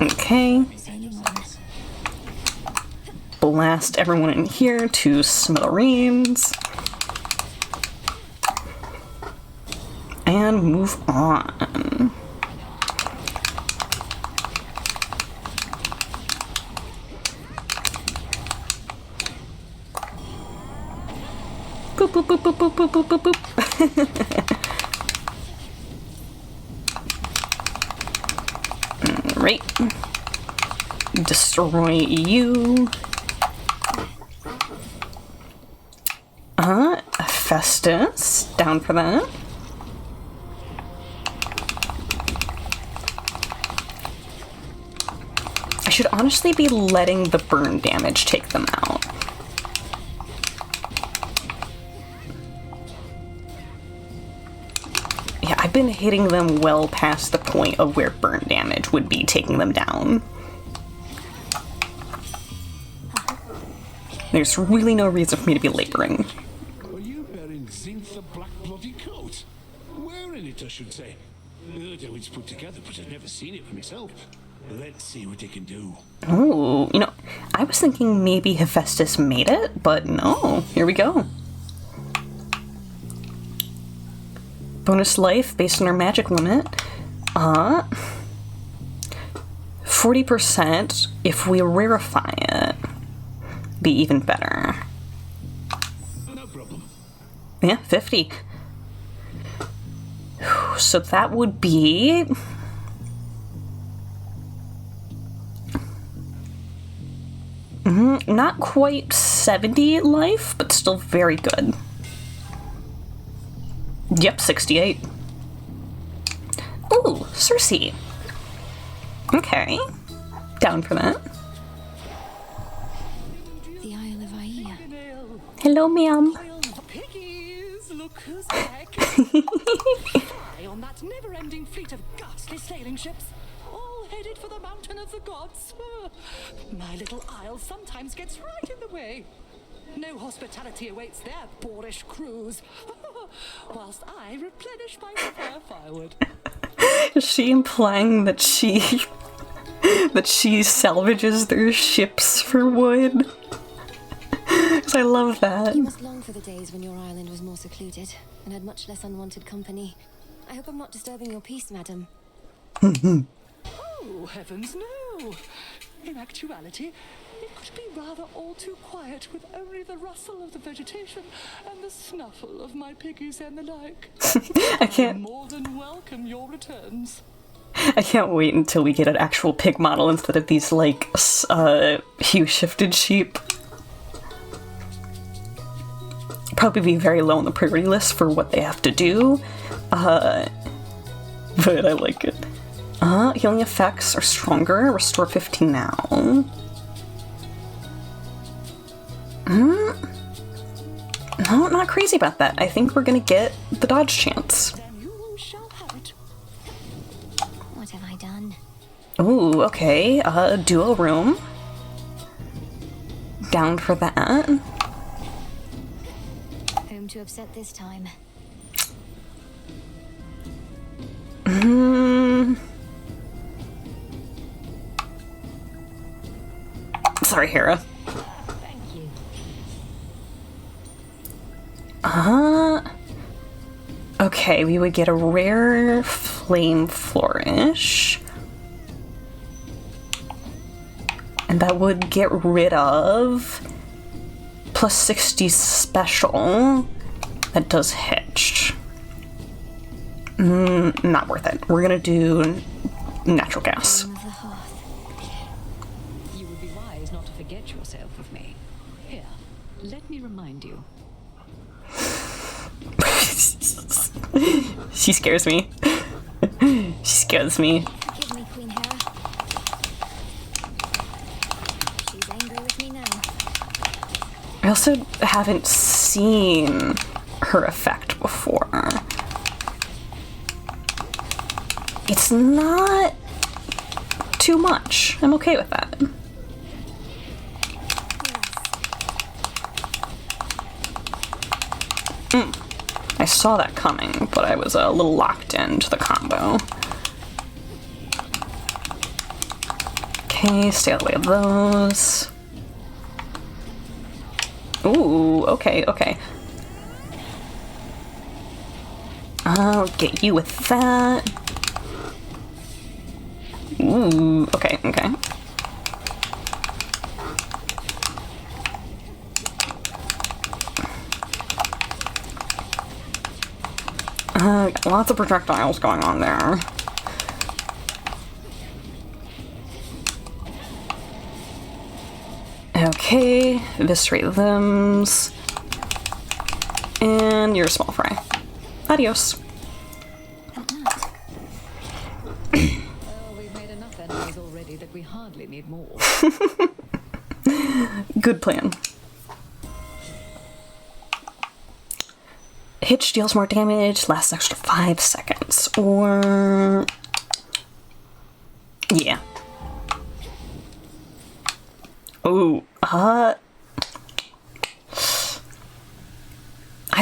A: Okay. Blast everyone in here to smithereens. And move on. Boop, boop, boop, boop, boop, boop, boop, boop. Right. Destroy you. Festus. Down for that. I should honestly be letting the burn damage take them out. Yeah, I've been hitting them well past the point of where burn damage would be taking them down. There's really no reason for me to be laboring.
F: Are you wearing zinc the black bloody coat? Wearing it, I should say. Heard how it's put together, but I've never seen it for myself. Let's see what they can do.
A: Oh, you know, I was thinking maybe Hephaestus made it, but no. Here we go. Bonus life based on our magic limit. 40% if we rarefy it. Be even better.
F: No problem.
A: Yeah, 50. So that would be... not quite 70 life, but still very good. Yep, 68. Ooh, Cersei. Okay. Down for that.
C: The Isle of Aia.
A: Hello, ma'am.
M: Piggies, look who's back. Fly on that never-ending fleet of ghastly sailing ships, all headed for the mountain of the gods. My little isle sometimes gets right in the way. No hospitality awaits their boorish crews, whilst I replenish my spare firewood.
A: Is she implying that she salvages their ships for wood? Because I love that.
C: You must long for the days when your island was more secluded and had much less unwanted company. I hope I'm not disturbing your peace, madam.
M: Oh, heavens no! In actuality, it could be rather all too quiet with only the rustle of the vegetation and the snuffle of my piggies and the like.
A: I can't...
M: more than welcome your returns.
A: I can't wait until we get an actual pig model instead of these, like, hue-shifted sheep. Probably be very low on the priority list for what they have to do. But I like it. Healing effects are stronger. Restore 15 now. No, not crazy about that. I think we're gonna get the dodge chance.
M: Then you shall have it.
B: What have I done?
A: Ooh, okay. Duo room. Down for that.
B: Whom to upset this time?
A: Sorry, Hera.
I: Thank you.
A: Okay, we would get a rare flame flourish. And that would get rid of plus 60 special. That does hitch. Not worth it. We're gonna do natural gas.
C: Of the hearth.
M: You
C: find you.
A: She scares me. She scares me.
B: Forgive me, Queen Hera. She's angry with me now.
A: I also haven't seen her effect before. It's not too much. I'm okay with that. I saw that coming, but I was a little locked into the combo. Okay, stay out of the way of those. Ooh, okay, okay. I'll get you with that. Ooh, okay, okay. Got lots of projectiles going on there. Okay, eviscerate limbs. And you're a small fry. Adios.
C: Well, we've made enough enemies already that we hardly need more.
A: Good plan. Hitch deals more damage, lasts an extra 5 seconds, or... yeah. Ooh, I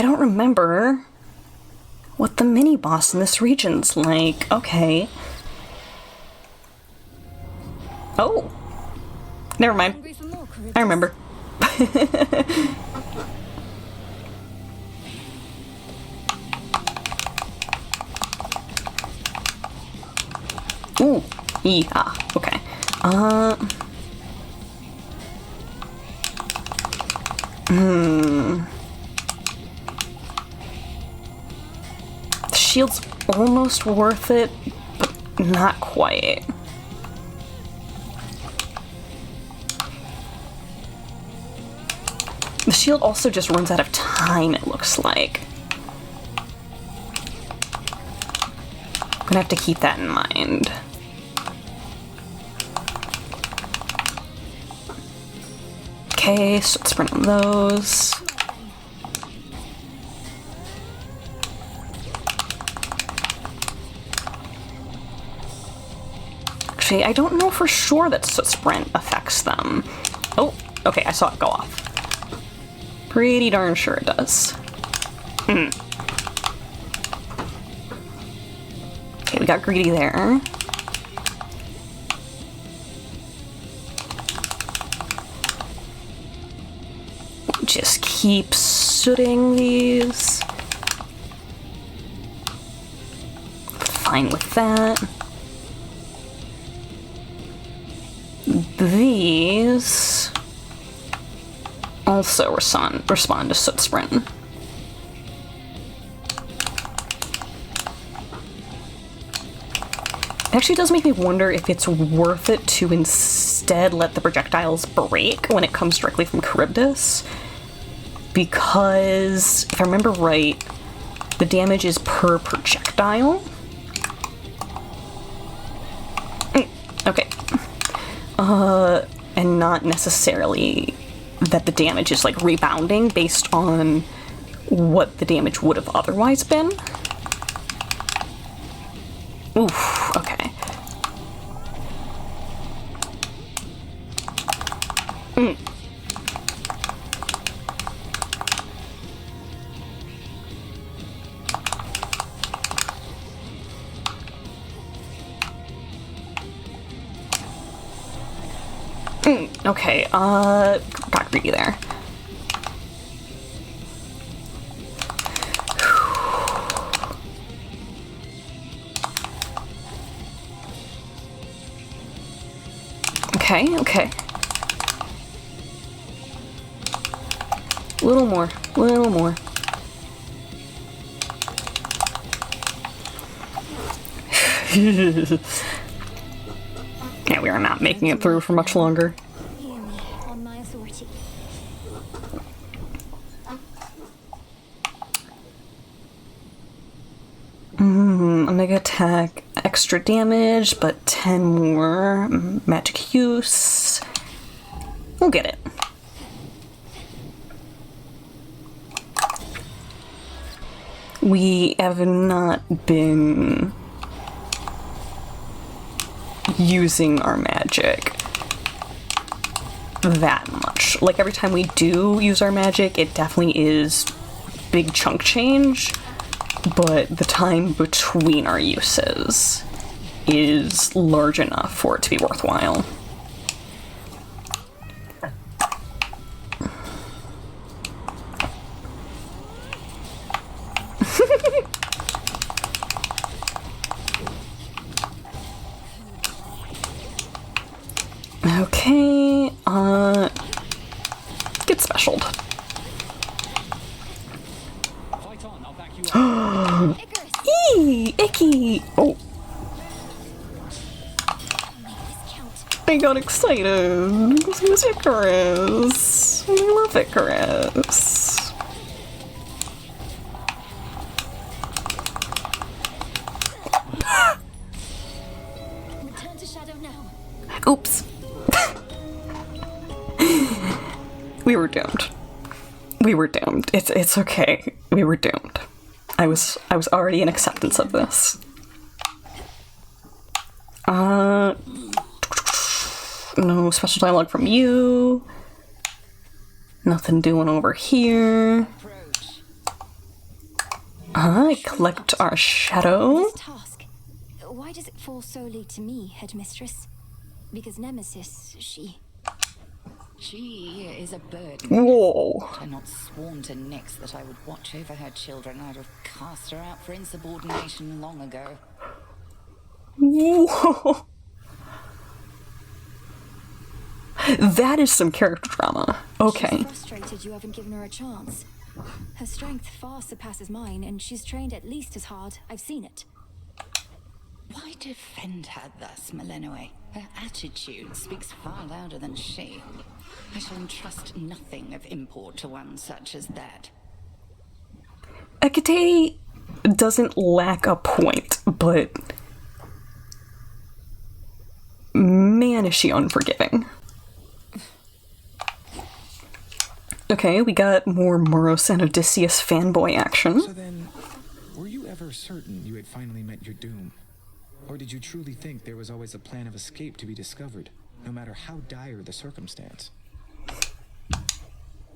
A: don't remember what the mini-boss in this region's like. Okay. Oh! Never mind. I remember. Ooh, yeah, okay. The shield's almost worth it, but not quite. The shield also just runs out of time, it looks like. I'm gonna have to keep that in mind. Okay, so let's sprint on those. Actually, I don't know for sure that sprint affects them. Oh, okay, I saw it go off. Pretty darn sure it does. Okay, we got greedy there. Just keep sooting these. Fine with that. These also respond to soot sprint. It actually does make me wonder if it's worth it to instead let the projectiles break when it comes directly from Charybdis. Because, if I remember right, the damage is per projectile. Okay. And not necessarily that the damage is like rebounding based on what the damage would have otherwise been. Oof, okay. Okay, got greedy there. Okay, okay. Little more, little more. Yeah, we are not making it through for much longer.
B: Hear me on my authority.
A: automatic attack, extra damage, but 10 more magic use. We'll get it. We have not been using our magic that much. Like, every time we do use our magic, it definitely is big chunk change, but the time between our uses is large enough for it to be worthwhile. Okay, get specialed. Eee, icky! Oh. I got excited because it was Icarus. I love Icarus.
B: Return to shadow now.
A: Oops. We were doomed. We were doomed. It's okay. We were doomed. I was already in acceptance of this. No special dialogue from you. Nothing doing over here. Collect our shadow.
C: This task, why does it fall solely to me, headmistress? Because Nemesis, she
E: is a burden.
A: Whoa.
E: Had I not sworn to Nyx that I would watch over her children, I'd have cast her out for insubordination long ago.
A: Whoa. That is some character drama. Okay.
C: She's frustrated you haven't given her a chance. Her strength far surpasses mine, and she's trained at least as hard. I've seen it.
E: Why defend her thus, Melenoe? Her attitude speaks far louder than she. I shall entrust nothing of import to one such as that.
A: Hecate doesn't lack a point, but man, is she unforgiving. Okay, we got more Moros and Odysseus fanboy action.
D: So then, were you ever certain you had finally met your doom? Or did you truly think there was always a plan of escape to be discovered, no matter how dire the circumstance?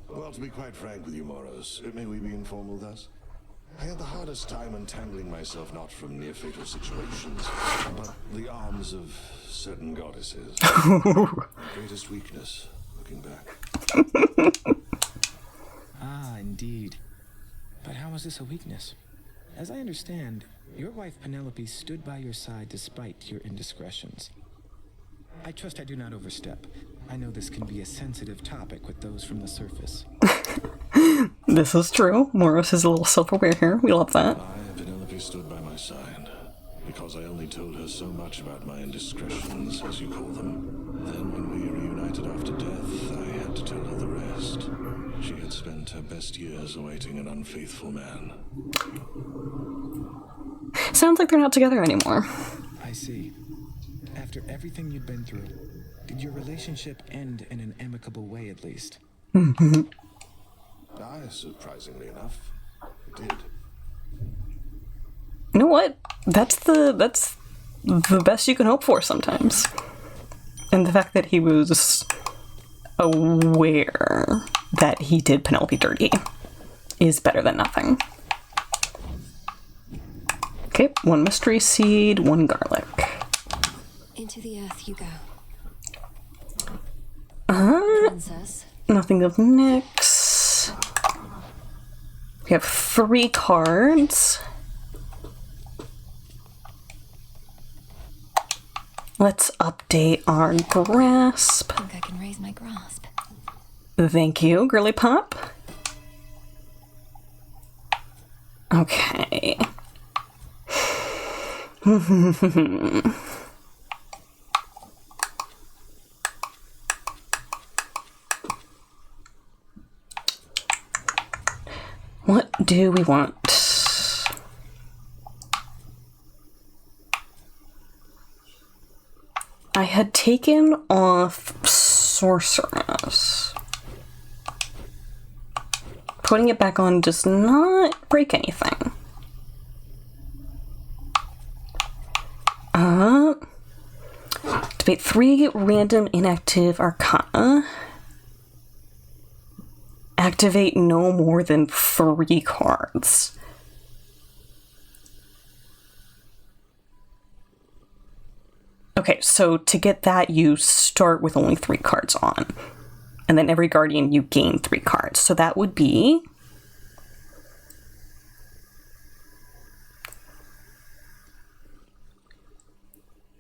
F: Well, to be quite frank with you, Moros, may we be informal thus? I had the hardest time untangling myself not from near-fatal situations, but the arms of certain goddesses. Greatest weakness, looking back.
D: Ah, indeed. But how was this a weakness? As I understand, your wife Penelope stood by your side despite your indiscretions. I trust I do not overstep. I know this can be a sensitive topic with those from the surface.
A: This is true. Moros is a little self-aware here. We love that.
F: Penelope stood by my side, because I only told her so much about my indiscretions, as you call them. Then when we reunited after death, I had to tell her the rest. She had spent her best years awaiting an unfaithful man.
A: Sounds like they're not together anymore.
D: I see. After everything you'd been through, did your relationship end in an amicable way at least?
F: Surprisingly enough, it did.
A: You know what? That's the best you can hope for sometimes. And the fact that he was aware that he did Penelope dirty is better than nothing. Okay, one mystery seed, one garlic.
C: Into the earth you go.
A: Princess. Nothing of Nyx. We have 3 cards. Let's update our grasp.
C: I think I can raise my grasp.
A: Thank you, Girly Pop. Okay. What do we want? had taken off Sorceress. Putting it back on does not break anything. Debate 3 random inactive arcana. Activate no more than 3 cards. Okay, so to get that, you start with only 3 cards on. And then every Guardian, you gain 3 cards. So that would be...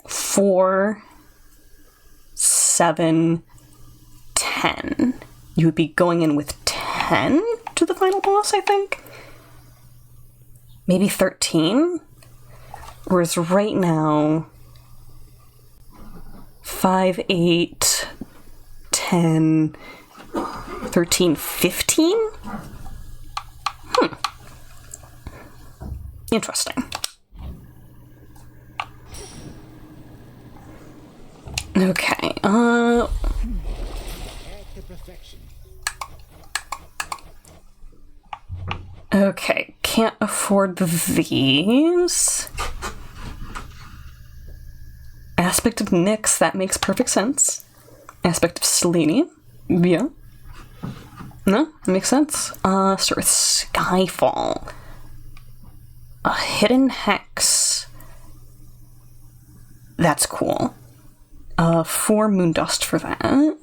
A: four, 7, 10. You would be going in with 10 to the final boss, I think? Maybe 13? Whereas right now... 5, 8, 10, 13, 15? Interesting. Okay, okay, can't afford these. Aspect of Nyx, that makes perfect sense. Aspect of Selene, yeah. No, that makes sense. Start with Skyfall. A Hidden Hex. That's cool. 4 Moondust for that.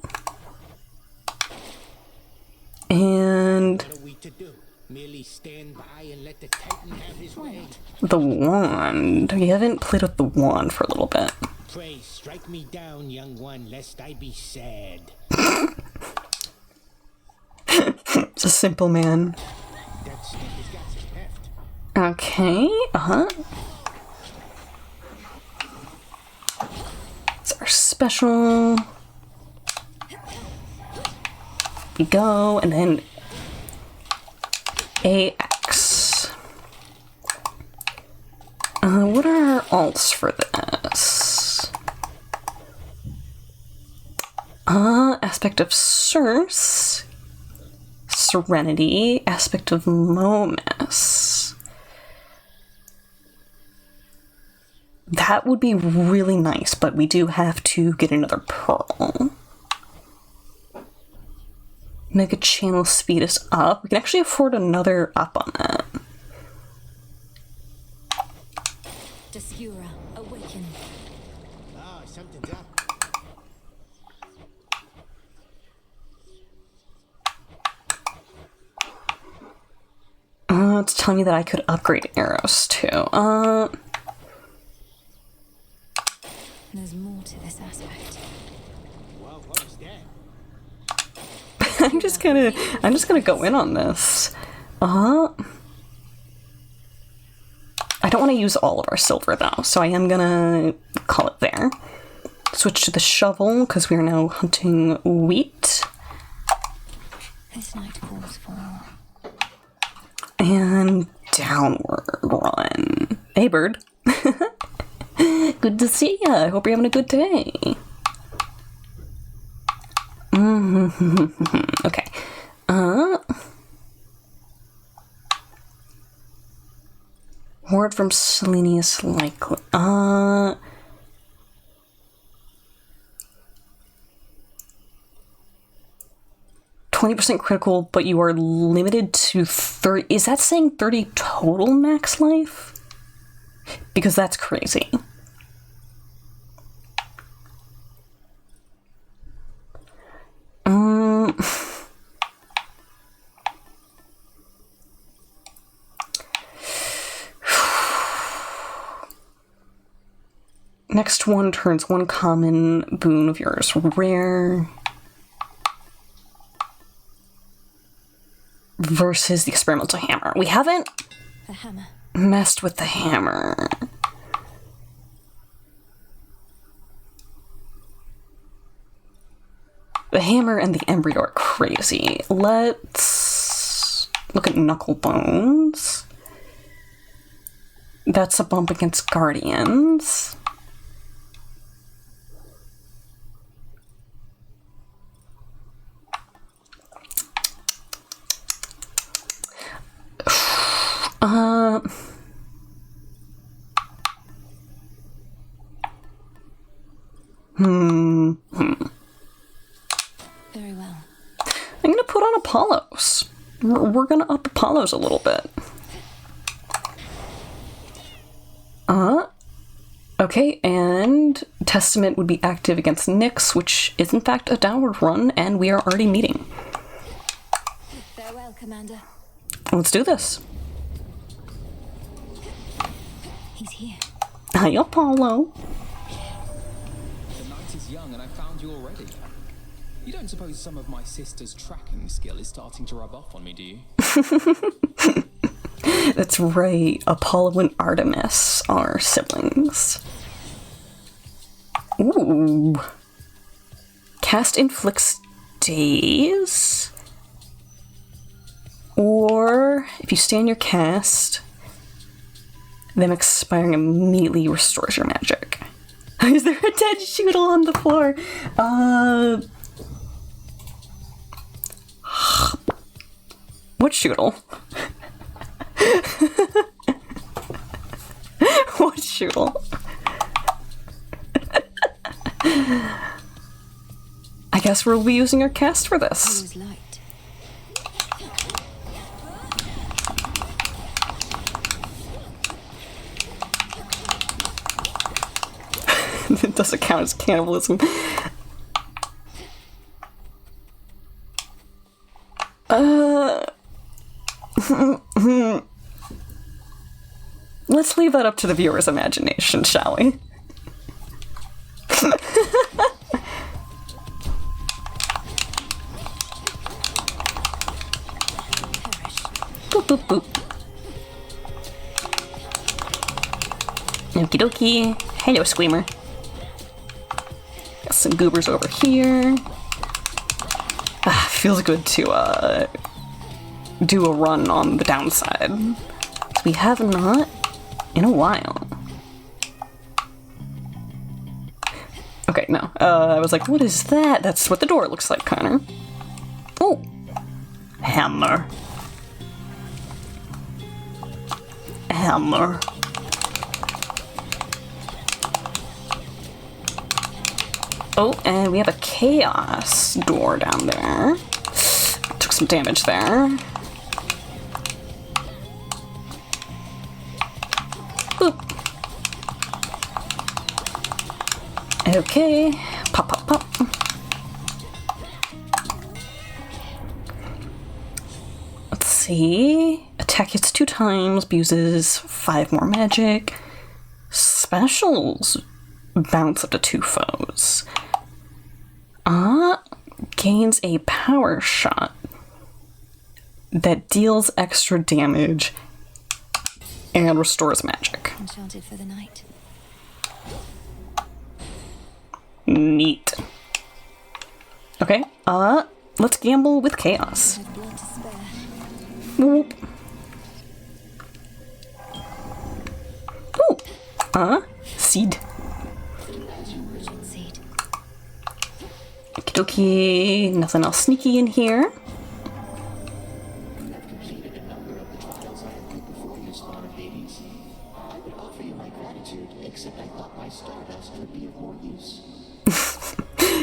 A: And...
H: What are we to do? Merely stand by and let the Titan have his way?
A: The wand. We haven't played with the wand for a little bit.
H: Pray strike me down, young one, lest I be sad.
A: It's a simple man.
H: That stick has got some heft.
A: Okay, It's our special. We go, and then AX. What are our alts for this? Aspect of Circe. Serenity. Aspect of Momus. That would be really nice, but we do have to get another pearl. Mega channel speed is up. We can actually afford another up on that.
C: Descura, awaken.
H: Ah, something's up.
A: It's telling me that I could upgrade arrows too.
C: There's more to this aspect.
H: Well, what is that?
A: I'm just gonna go in on this. I don't want to use all of our silver though, so I am gonna call it there. Switch to the shovel because we are now hunting wheat.
C: This night calls for.
A: And downward run. Hey, bird. Good to see ya. I hope you're having a good day. Okay. Horde from Selene is likely. 20% critical, but you are limited to 30. Is that saying 30 total max life? Because that's crazy. Next one turns 1 common boon of yours rare. Versus the experimental hammer. We haven't
C: The hammer.
A: messed with the hammer. The hammer and the embryo are crazy. Let's look at knuckle bones. That's a bump against guardians.
C: Very well.
A: I'm gonna put on Apollos. We're gonna up Apollos a little bit. Okay, and Testament would be active against Nyx, which is in fact a downward run, and we are already meeting.
C: Farewell, Commander.
A: Let's do this.
C: He's here.
A: Hi, Apollo.
K: The night is young and I found you already. You don't suppose some of my sister's tracking skill is starting to rub off on me, do you?
A: That's right, Apollo and Artemis are siblings. Ooh. Cast inflicts daze. Or, if you stay in your cast, them expiring immediately restores your magic. Is there a dead Shoodle on the floor? What Shoodle? What Shoodle? I guess we'll be using our cast for this.
C: Use light.
A: It doesn't count as cannibalism. Let's leave that up to the viewer's imagination, shall we? Boop, boop, boop. Okie dokie. Hello, Screamer. Got some goobers over here. Feels good to do a run on the downside. We have not in a while. Okay, no. I was like, what is that? That's what the door looks like, Connor. Oh! Hammer. Hammer. Oh, and we have a chaos door down there. Took some damage there. Boop. Okay. Pop, pop, pop. Let's see. Attack hits 2 times, but uses 5 more magic. Specials bounce up to 2 foes. Gains a power shot that deals extra damage and restores magic.
C: Enchanted for the night.
A: Neat. Okay, let's gamble with chaos. Whoop. Ooh, seed. Okie dokie, nothing else sneaky in here.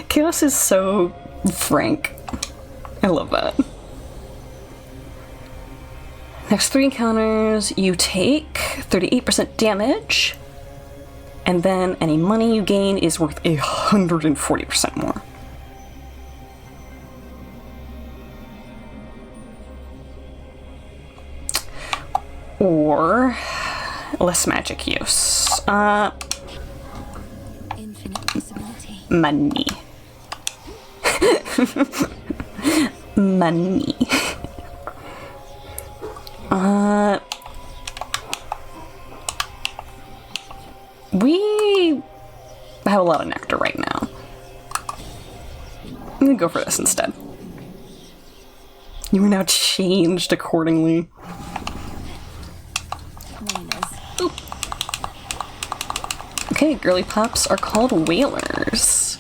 A: Chaos is so frank. I love that. Next 3 encounters, you take 38% damage, and then any money you gain is worth 140% more. Or less magic use.
C: Infinite possibility.
A: Money. Money. We have a lot of nectar right now. I'm gonna go for this instead. You are now changed accordingly. Ooh. Okay, girly pops are called whalers.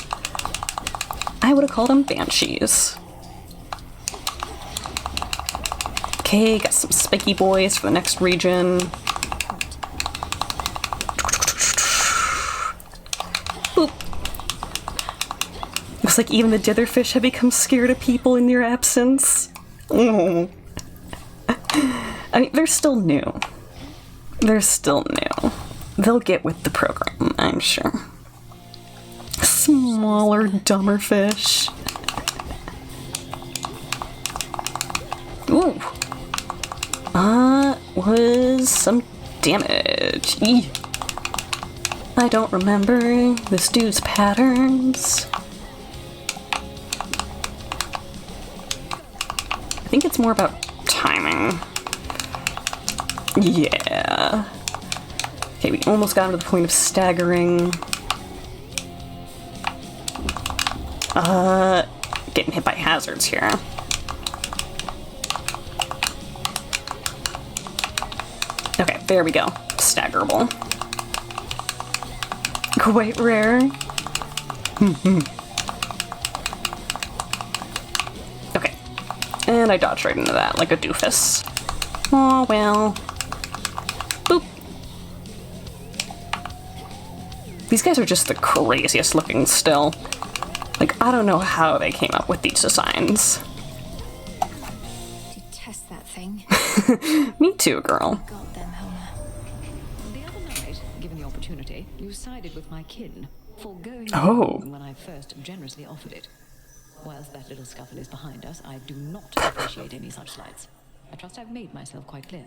A: I would have called them banshees. Okay, got some spiky boys for the next region. Boop. Looks like even the ditherfish have become scared of people in your absence. Oh. I mean, they're still new. They're still new. They'll get with the program, I'm sure. Smaller, dumber fish. Ooh. Was some damage. Eeh. I don't remember this dude's patterns. I think it's more about timing. Yeah. Okay, we almost got him to the point of staggering. Getting hit by hazards here. Okay, there we go. Staggerable. Quite rare. Okay. And I dodged right into that like a doofus. Oh well. Boop. These guys are just the craziest looking still. Like, I don't know how they came up with these designs.
C: Detest that thing.
A: Me too, girl.
C: Got them, Homer.
N: The other night, given the opportunity, you sided with my kin, foregoing
A: Oh.
N: when I first generously offered it. Whilst that little scuffle is behind us, I do not appreciate any such slights. I trust I've made myself quite clear.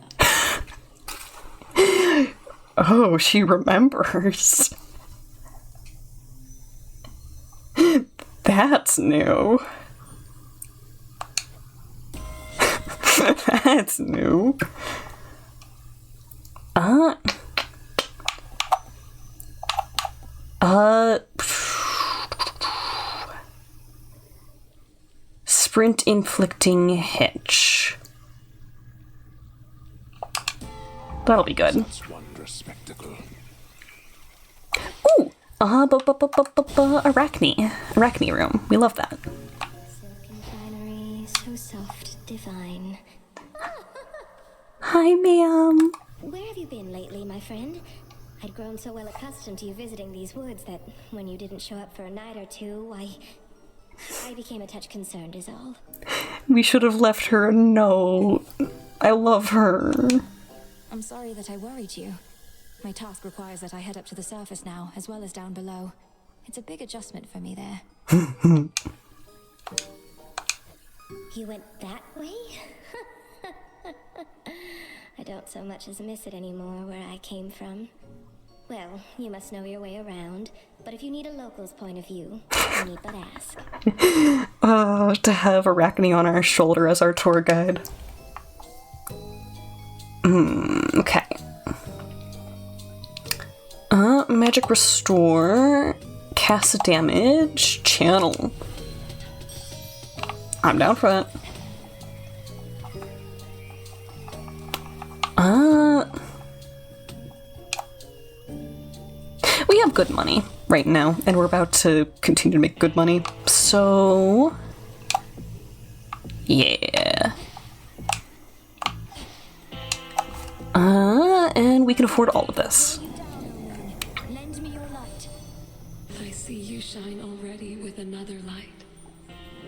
A: Oh, she remembers. That's new. That's new. Sprint inflicting hitch. That'll be good.
J: Such wondrous spectacle.
A: Ooh! Arachne room. We love that.
B: Silken finery, so soft, divine.
A: Hi, ma'am.
B: Where have you been lately, my friend? I'd grown so well accustomed to you visiting these woods that when you didn't show up for a night or two, I became a touch concerned is all.
A: We should have left her a note. I love her.
C: I'm sorry that I worried you. My task requires that I head up to the surface now, as well as down below. It's a big adjustment for me there.
B: You went that way? I don't so much as miss it anymore where I came from. Well, you must know your way around, but if you need a local's point of view, you need but ask.
A: To have Arachne on our shoulder as our tour guide. Okay. Magic restore, cast damage, channel. I'm down for that. We have good money right now, and we're about to continue to make good money. So, yeah. And we can afford all of this.
C: Lend me your light.
G: I see you shine already with another light.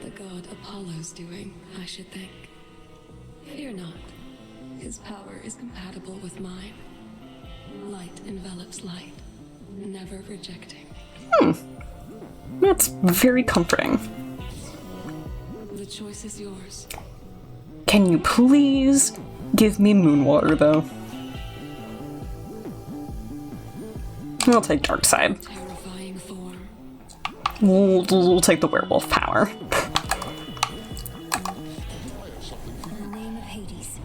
G: The god Apollo's doing, I should think. Fear not. His power is compatible with mine. Light envelops light, never rejecting.
A: That's very comforting.
G: The choice is yours.
A: Can you please give me moon water, though? I'll take dark side.
G: Terrifying form.
A: We'll take the werewolf power.
C: In the name of Hades.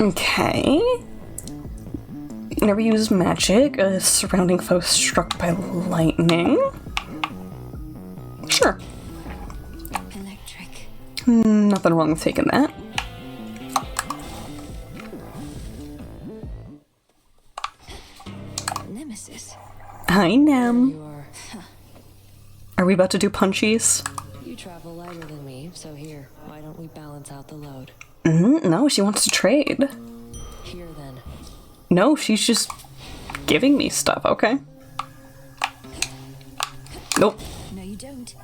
A: Okay. Never use magic. A surrounding foe struck by lightning. Sure.
C: Electric.
A: Nothing wrong with taking that.
C: Nemesis.
A: Hi, Nam.
G: You are.
A: Are we about to do punchies?
G: You travel lighter than me, so here, why don't we balance out the load?
A: No, she wants to trade.
G: Here then.
A: No, she's just giving me stuff, okay. Nope.
C: No, you don't.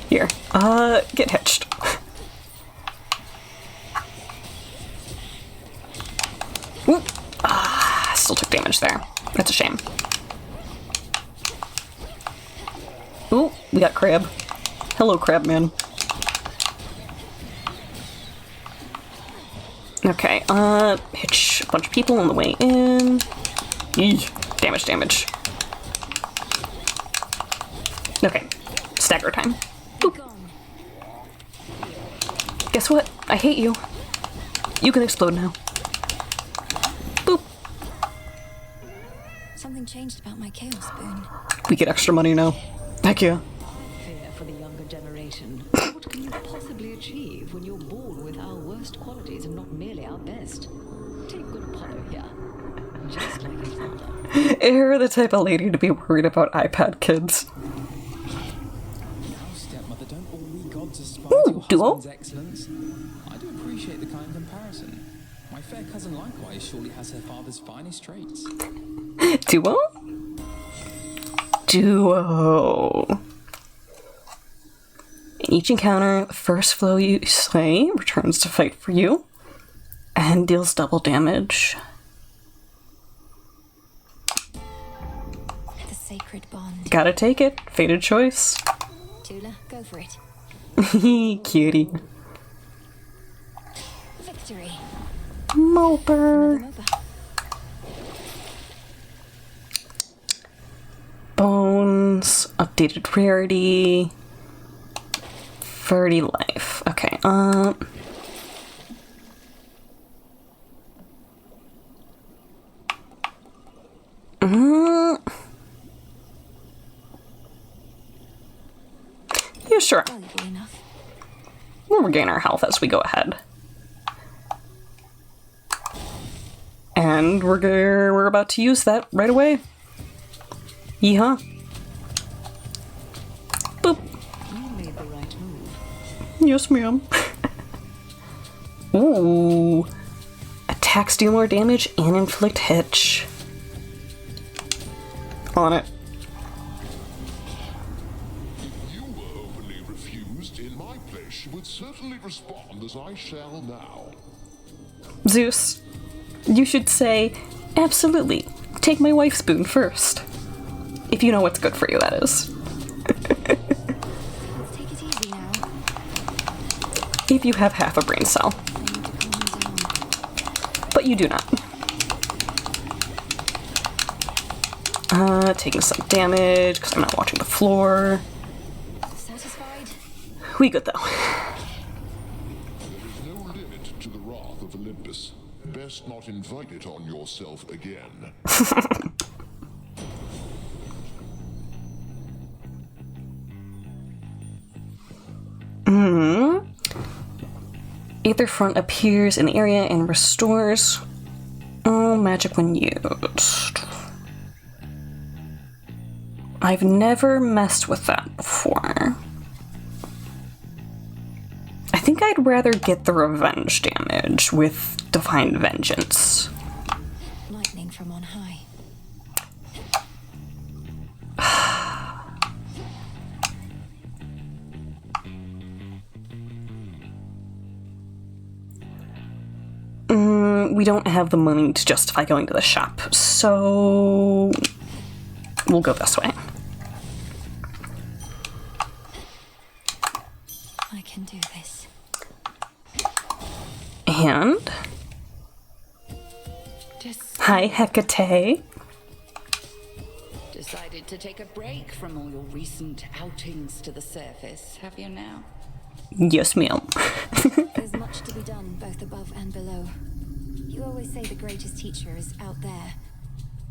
A: Here, get hitched. Whoop. Ah, still took damage there. That's a shame. Ooh, we got Crab. Hello, Crab Man. Okay, hitch a bunch of people on the way in. Eesh. Damage, damage. Okay, stagger time. Boop. Guess what? I hate you. You can explode now. Boop.
C: Something changed about my chaos spoon.
A: We get extra money now. Heck yeah.
N: Fair for the younger generation. What can you possibly achieve when you're born with our worst qualities and not merely our best? Take good Apollo here. Just like his father.
A: You're the type of lady to be worried about iPad kids.
K: Now, stepmother, don't all we gods aspire
A: Ooh,
K: to your
A: duo.
K: husband's excellence? I do appreciate the kind comparison. My fair cousin likewise surely has her father's finest traits.
A: Duo? Duo. In each encounter, the first foe you slay returns to fight for you and deals double damage.
C: The sacred bond.
A: Gotta take it. Fated choice.
C: Tula, go for it.
A: Cutie.
C: Victory.
A: Moper. Bones. Updated rarity. 30 life. Okay, yeah, sure. We'll regain our health as we go ahead. And we're about to use that right away. Yeehaw. Boop.
N: You made the right move.
A: Yes, ma'am. Ooh. Attacks deal more damage and inflict hitch. On it.
F: You were openly refused. In my place, you would certainly respond as I shall now.
A: Zeus, you should say, absolutely, take my wife's spoon first. If you know what's good for you, that is.
C: Let's take it easy now.
A: If you have half a brain cell. But you do not. Taking some damage, because I'm not watching the floor.
C: Satisfied?
A: We good, though.
F: There is no limit to the wrath of Olympus. Best not invite it on yourself again.
A: Aetherfront appears in the area and restores all magic when used. I've never messed with that before. I think I'd rather get the revenge damage with Divine Vengeance.
C: Lightning from on high. We don't have the money to justify going to the shop, so we'll go this way. I can do this.
A: And hi, Hecate.
E: Decided to take a break from all your recent outings to the surface, have you now?
A: Yes, ma'am.
C: There's much to be done, both above and below. You always say the greatest teacher is out there,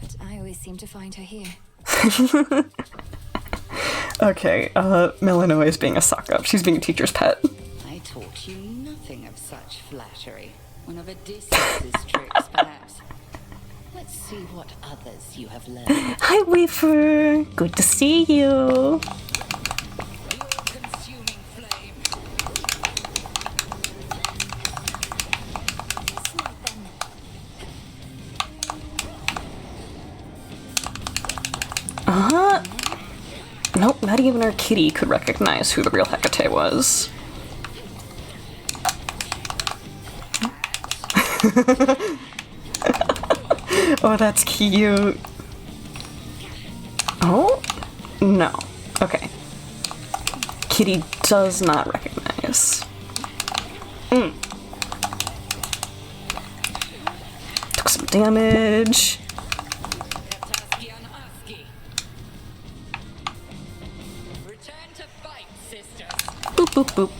C: but I always seem to find her here.
A: Okay, Melanoa is being a suck-up. She's being a teacher's pet.
E: I taught you nothing of such flattery. One of Odysseus' tricks, perhaps. Let's see what others you have learned.
A: Hi, Wafer. Good to see you. Nope, not even our kitty could recognize who the real Hecate was. Oh, that's cute. Oh? No. Okay. Kitty does not recognize. Took some damage. Boop, boop, boop.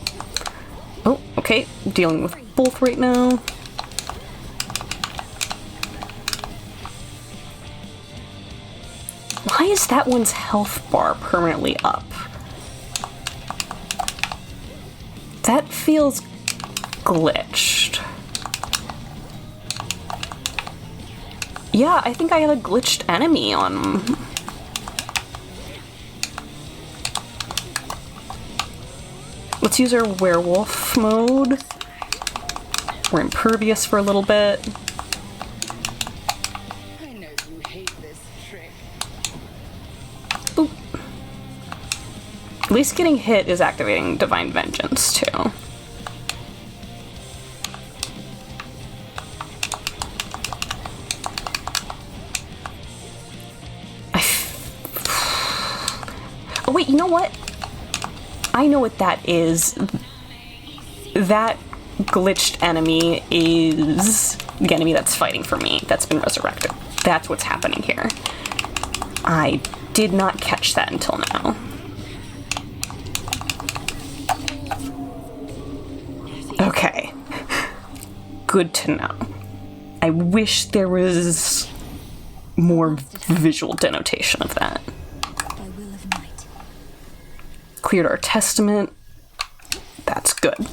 A: Oh, okay. Dealing with both right now. Why is that one's health bar permanently up? That feels glitched. Yeah, I think I have a glitched enemy on. Let's use our werewolf mode. We're impervious for a little bit.
E: I know you hate this trick.
A: Boop. At least getting hit is activating Divine Vengeance, too. Oh wait, you know what? I know what that is. That glitched enemy is the enemy that's fighting for me, that's been resurrected. That's what's happening here. I did not catch that until now. Okay. Good to know. I wish there was more visual denotation of that. Cleared our testament. That's good.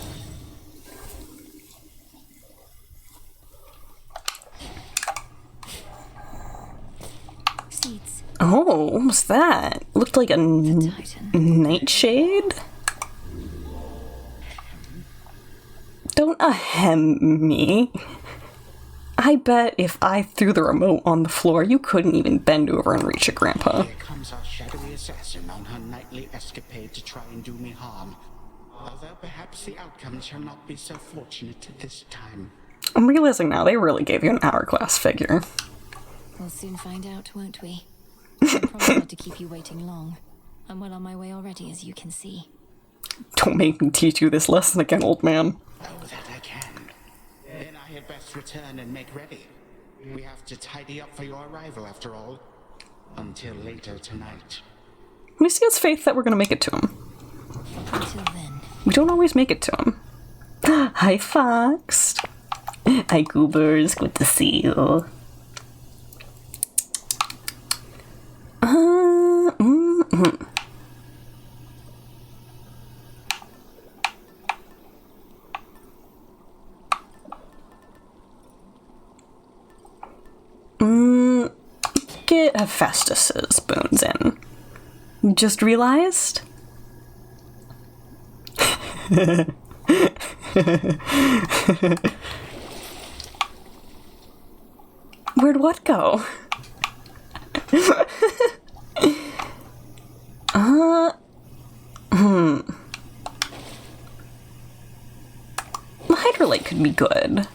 C: Seeds.
A: Oh, what was that? Looked like a nightshade? Don't ahem me. I bet if I threw the remote on the floor, you couldn't even bend over and reach it, Grandpa.
O: Here comes our shadowy assassin on her nightly escapade to try and do me harm. Although perhaps the outcome shall not be so fortunate this time.
A: I'm realizing now they really gave you an hourglass figure.
C: We'll soon find out, won't we? I promise not to keep you waiting long. I'm well on my way already, as you can see.
A: Don't make me teach you this lesson again, old man.
O: Oh, that I can. Then I had best return and make ready. We have to tidy up for your arrival, after all. Until later tonight.
A: Let me see his faith that we're gonna make it to him.
C: Until then.
A: We don't always make it to him. Hi, Fox. Hi, Goobers. Good to see you. Get Hephaestus's bones in. Just realized? Where'd what go? Hydrolate could be good.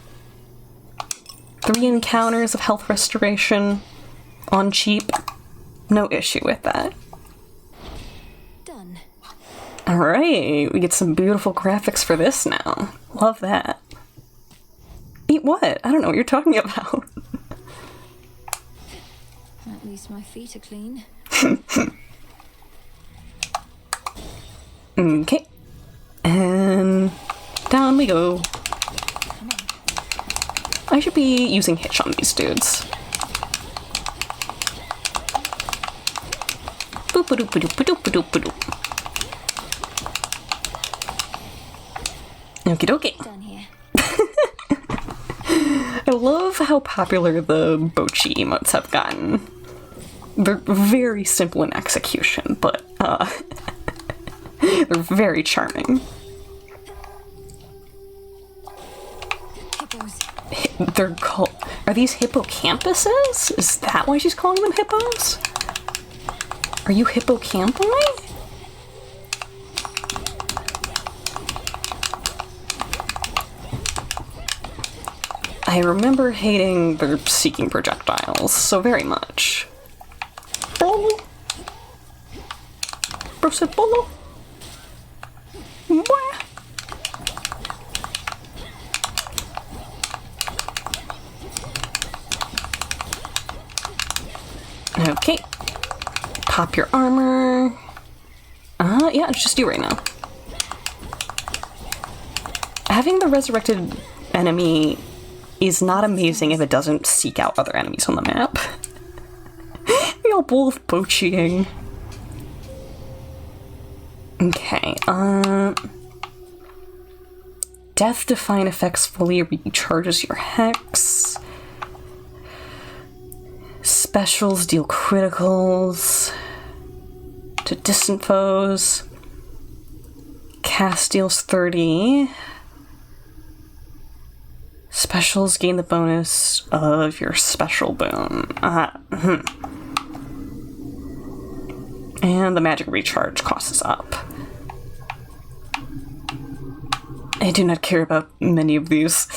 A: 3 encounters of health restoration on cheap. No issue with that.
C: Done.
A: Alright, we get some beautiful graphics for this now. Love that. Eat what? I don't know what you're talking about.
C: At least my feet are clean.
A: Okay. And down we go. I should be using Hitch on these dudes. Boop-a-doop-a-doop-a-doop-a-doop-a-doop. Okie dokie.
C: Done here.
A: I love how popular the Bochi emotes have gotten. They're very simple in execution, but they're very charming. They're called... Are these hippocampuses? Is that why she's calling them hippos? Are you hippocampi? I remember hating their seeking projectiles so very much. Bolo? Bro said bolo? Mwah. Okay. Pop your armor. Yeah, it's just you right now. Having the resurrected enemy is not amazing if it doesn't seek out other enemies on the map. We all both poaching. Okay, Death-defying effects fully recharges your hex. Specials deal criticals to distant foes. Cast deals 30. Specials gain the bonus of your special boon. And the magic recharge cost is up. I do not care about many of these.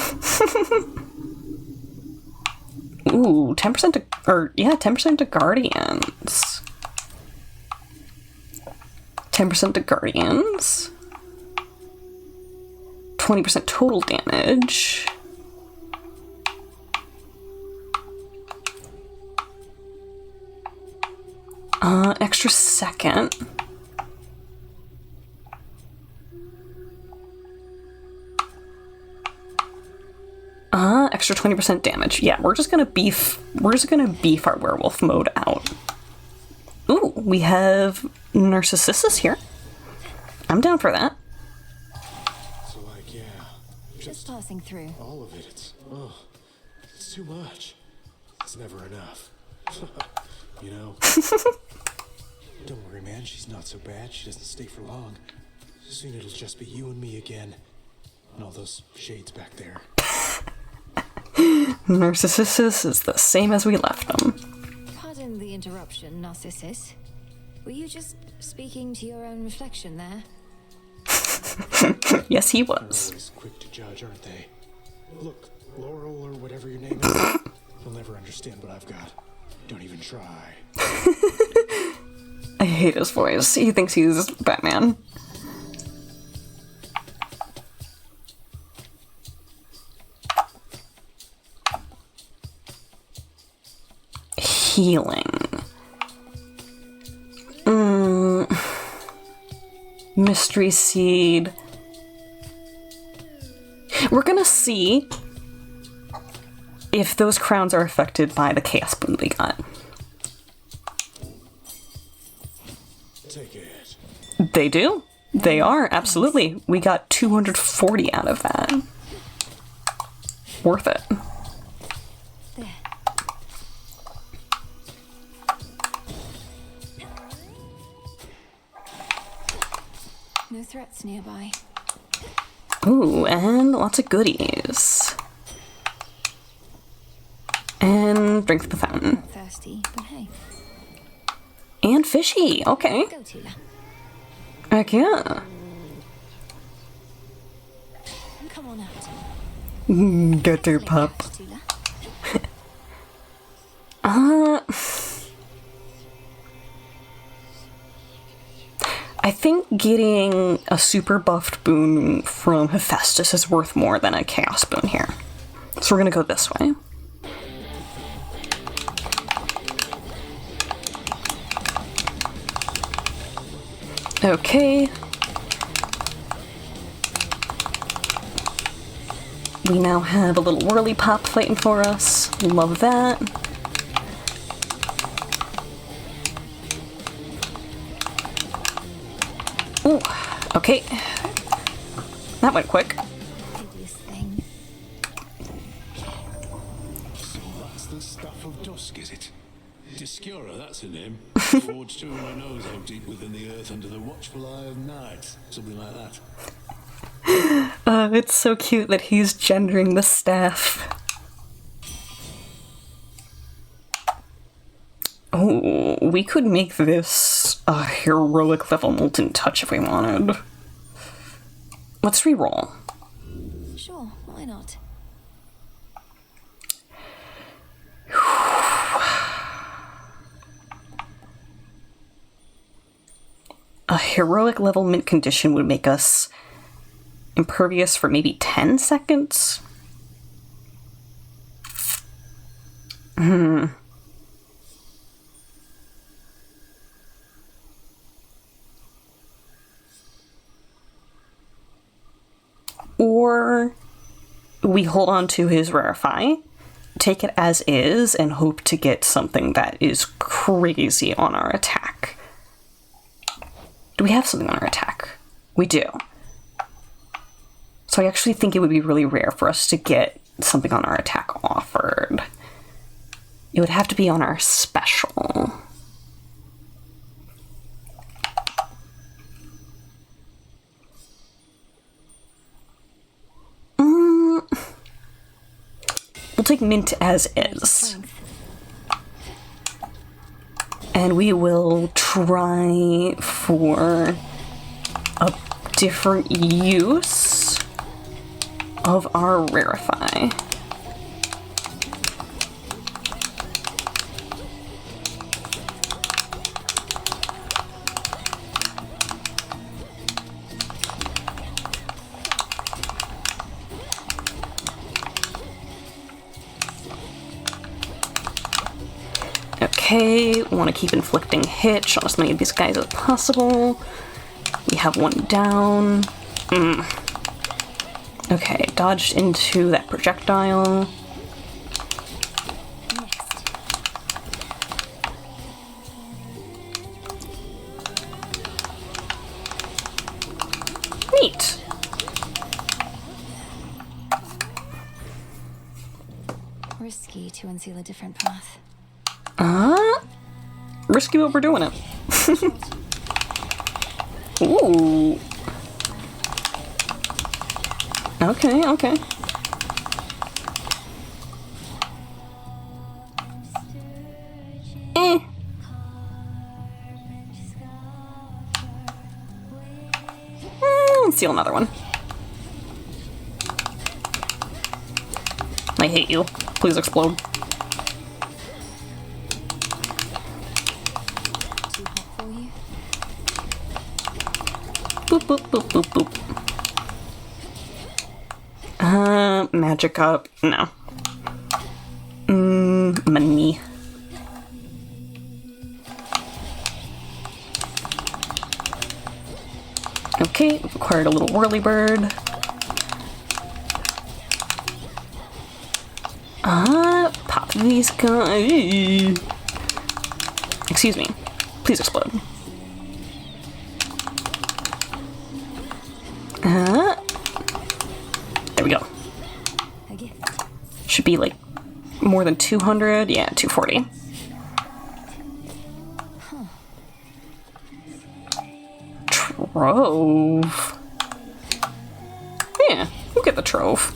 A: Ooh, 10% to, 10% to Guardians. 10% to Guardians. 20% total damage. Extra second. Extra 20% damage. Yeah, we're just gonna beef our werewolf mode out. Ooh, we have Narcissus here. I'm down for that.
F: So like, yeah.
C: Just passing through.
F: All of it, it's too much. It's never enough. You know? Don't worry, man. She's not so bad. She doesn't stay for long. Soon it'll just be you and me again. And all those shades back there.
A: Narcissus is the same as we left them.
C: Pardon the interruption, Narcissus. Were you just speaking to your own reflection there?
A: Yes, he was.
F: They're always quick to judge, aren't they? Look, Laurel or whatever your name is, you'll never understand what I've got. Don't even try.
A: I hate his voice. He thinks he's Batman. Healing. Mystery Seed. We're gonna see if those crowns are affected by the Chaos Boon we got.
F: Take it.
A: They do. They are, absolutely. We got 240 out of that. Worth it.
C: There. No threats nearby.
A: Ooh, and lots of goodies. And drink the fountain.
C: Not thirsty, but hey.
A: And fishy, okay.
C: Go, Tila.
A: Heck yeah.
C: Come on out.
A: Get your pup.
C: Tila.
A: I think getting a super buffed boon from Hephaestus is worth more than a chaos boon here. So we're gonna go this way. Okay. We now have a little whirly pop fighting for us. Love that. Ooh, okay. That went quick.
C: Hideous thing.
F: The Stuff of Dusk, is it? Discura, that's a name. Towards to who knows how deep within the earth under the watchful eye of night. Something like that.
A: It's so cute that he's gendering the staff. Oh, we could make this a heroic level Molten Touch if we wanted. Let's reroll.
C: Sure, why not?
A: A heroic level mint condition would make us impervious for maybe 10 seconds? Or we hold on to his Rarefy, take it as is, and hope to get something that is crazy on our attack. Do we have something on our attack? We do. So I actually think it would be really rare for us to get something on our attack offered. It would have to be on our special. We'll take mint as is. And we will try for a different use of our Rarefy. Okay, we want to keep inflicting hits on as many of these guys as possible. We have one down. Okay, dodged into that projectile. Neat.
C: Risky to unseal a different path.
A: Risky, but we're doing it. Ooh. Okay, okay. Let's steal another one. I hate you. Please explode. Boop, boop, boop, boop, boop. Magic up. No. Money. Okay, we've acquired a little whirly bird. Pop these guys. Excuse me. Please explode. There we go. Should be like more than 200. Yeah, 240. Trove. Yeah, we'll get the trove.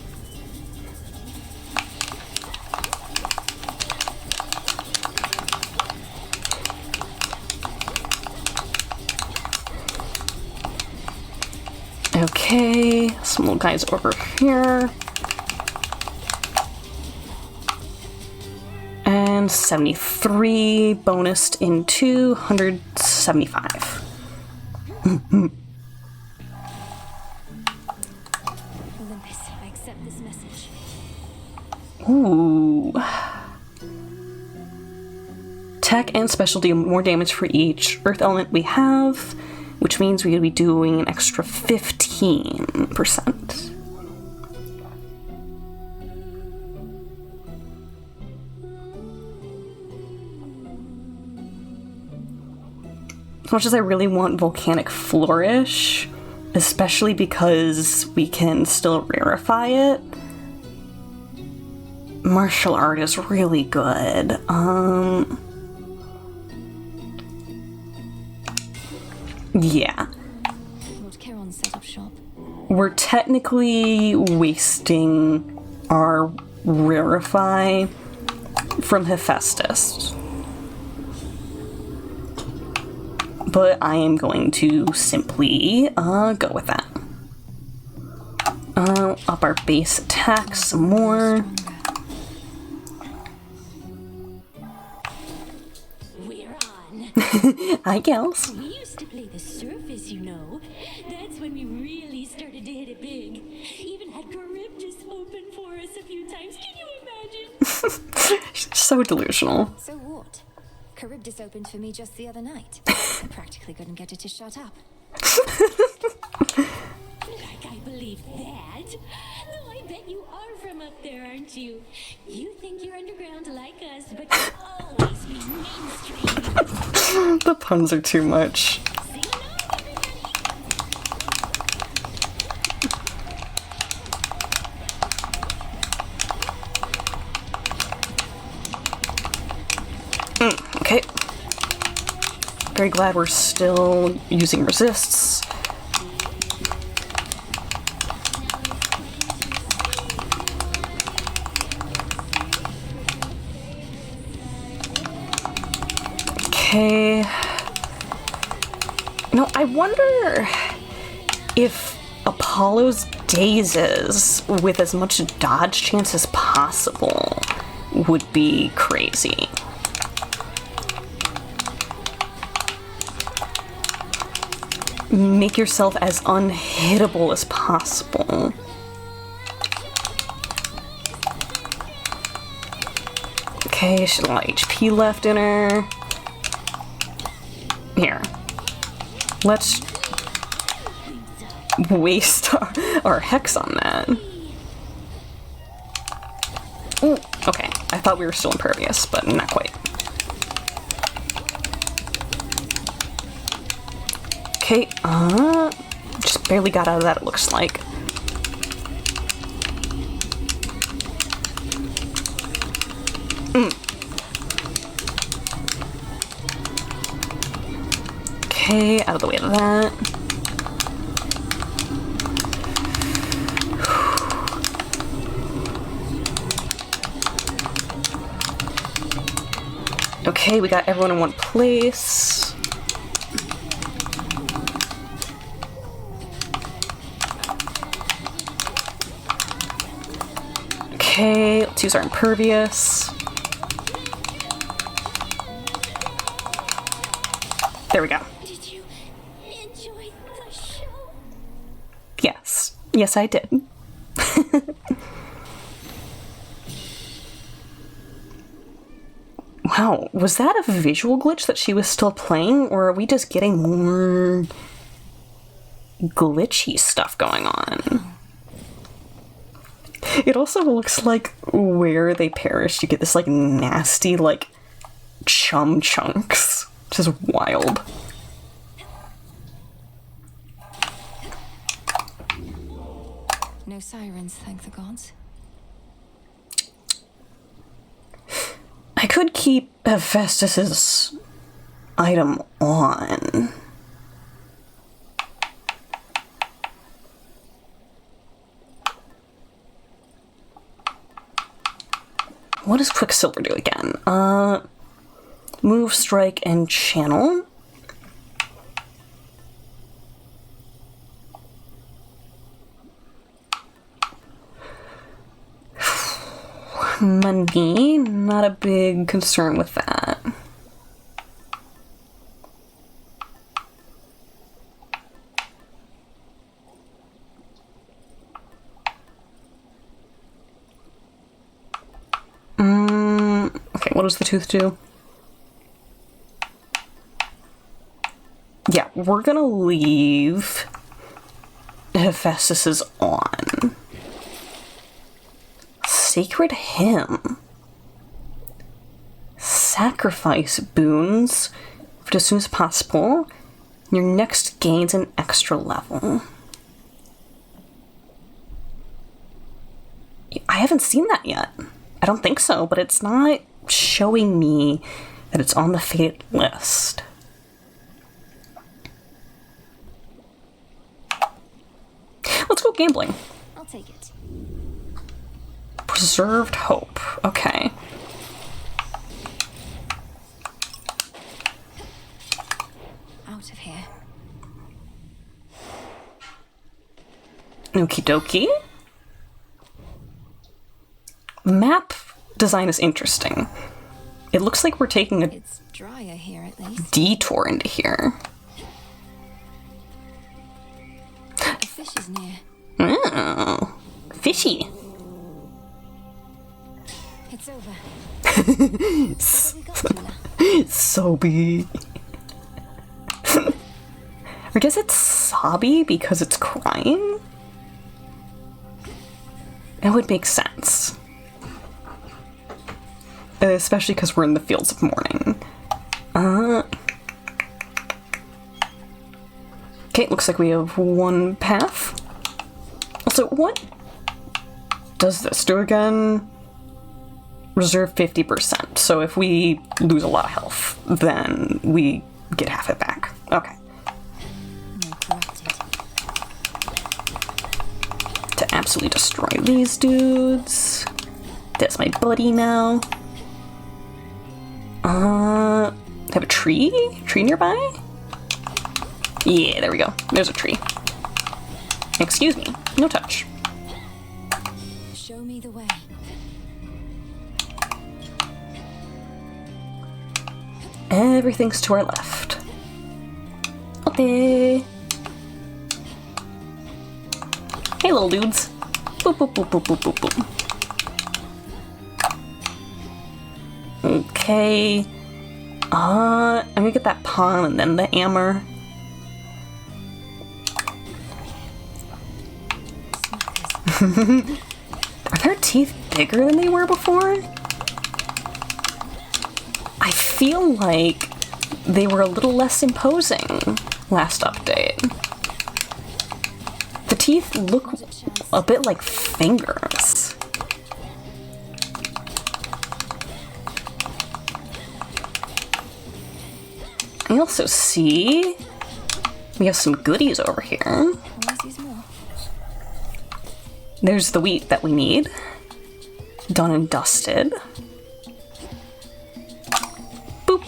A: Okay, some little guys over here. And 73 bonused into 175.
C: Olympus, I accept this message.
A: Ooh. Tech and special deal more damage for each earth element we have, which means we're going to be doing an extra 15%. As much as I really want Volcanic Flourish, especially because we can still rarefy it, martial art is really good. Yeah.
C: Lord Charon set up shop.
A: We're technically wasting our Rarify from Hephaestus. But I am going to simply go with that. Up our base attack some more.
B: We're on.
A: Hi, gals.
B: We used to play the surface, you know. That's when we really started to hit it big. Even had Charybdis open for us a few times. Can you imagine?
A: So delusional.
C: So what? Charybdis opened for me just the other night. I practically couldn't get it to shut up.
B: Like I believe that. Though I bet you are from up there, aren't you? You think you're underground like us, but you'll always be mainstream.
A: The puns are too much. Okay. Very glad we're still using resists. Okay. No, I wonder if Apollo's dazes with as much dodge chance as possible would be crazy. Make yourself as unhittable as possible. Okay, she's a lot of HP left in her. Here. Let's waste our hex on that. Ooh, okay. I thought we were still impervious, but not quite. Okay, just barely got out of that, it looks like. Okay, out of the way of that. Okay, we got everyone in one place. Okay, let's use our impervious. There we go.
B: Did you enjoy the show?
A: Yes. Yes, I did. Wow, was that a visual glitch that she was still playing, or are we just getting more glitchy stuff going on? It also looks like where they perished, you get this, like, nasty, like, chum chunks. Which is wild.
C: No sirens, thank the gods.
A: I could keep Hephaestus's item on. What does Quicksilver do again? Move, strike, and channel. Money, not a big concern with that. Okay, what does the tooth do? Yeah, we're gonna leave Hephaestus's on. Sacred Hymn. Sacrifice boons as soon as possible. Your next gains an extra level. I haven't seen that yet. I don't think so, but it's not showing me that it's on the fated list. Let's go gambling.
B: I'll take it.
A: Preserved hope. Okay.
C: Out of here.
A: Okie dokie. Map design is interesting. It looks like we're taking a
C: It's drier here at least.
A: detour into here.
C: A fish is near.
A: Oh, fishy.
C: It's over.
A: Sobi. I guess it's sobby because it's crying? It would make sense. Especially because we're in the fields of mourning. Okay, it looks like we have one path. Also, what does this do again? Reserve 50%. So if we lose a lot of health, then we get half it back. Okay. To absolutely destroy these dudes. That's my buddy now. Have a tree? Tree nearby? Yeah, there we go. There's a tree. Excuse me. No touch.
C: Show me the way.
A: Everything's to our left. Okay. Hey, little dudes. Boop, boop, boop, boop, boop, boop, boop. Okay. I'm gonna get that pawn and then the hammer. Are their teeth bigger than they were before? I feel like they were a little less imposing last update. The teeth look a bit like fingers. I also see we have some goodies over here. There's the wheat that we need. Done and dusted. Boop.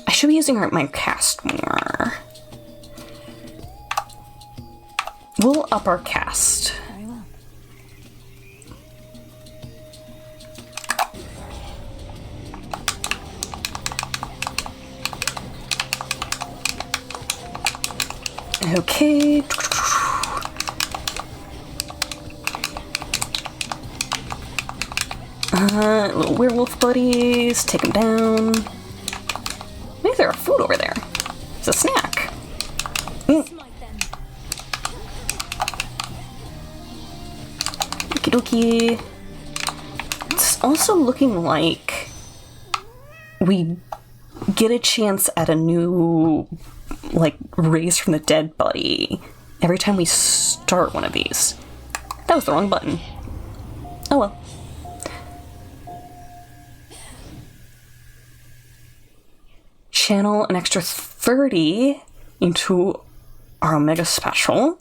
A: I should be using my cast more. We'll up our cast.
C: Very well.
A: Okay. Little werewolf buddies, take them down. Maybe there's food over there. It's a snack. Okie dokie. It's also looking like we get a chance at a new, like, raise from the dead buddy every time we start one of these. That was the wrong button. Oh well. Channel an extra 30 into our Omega Special.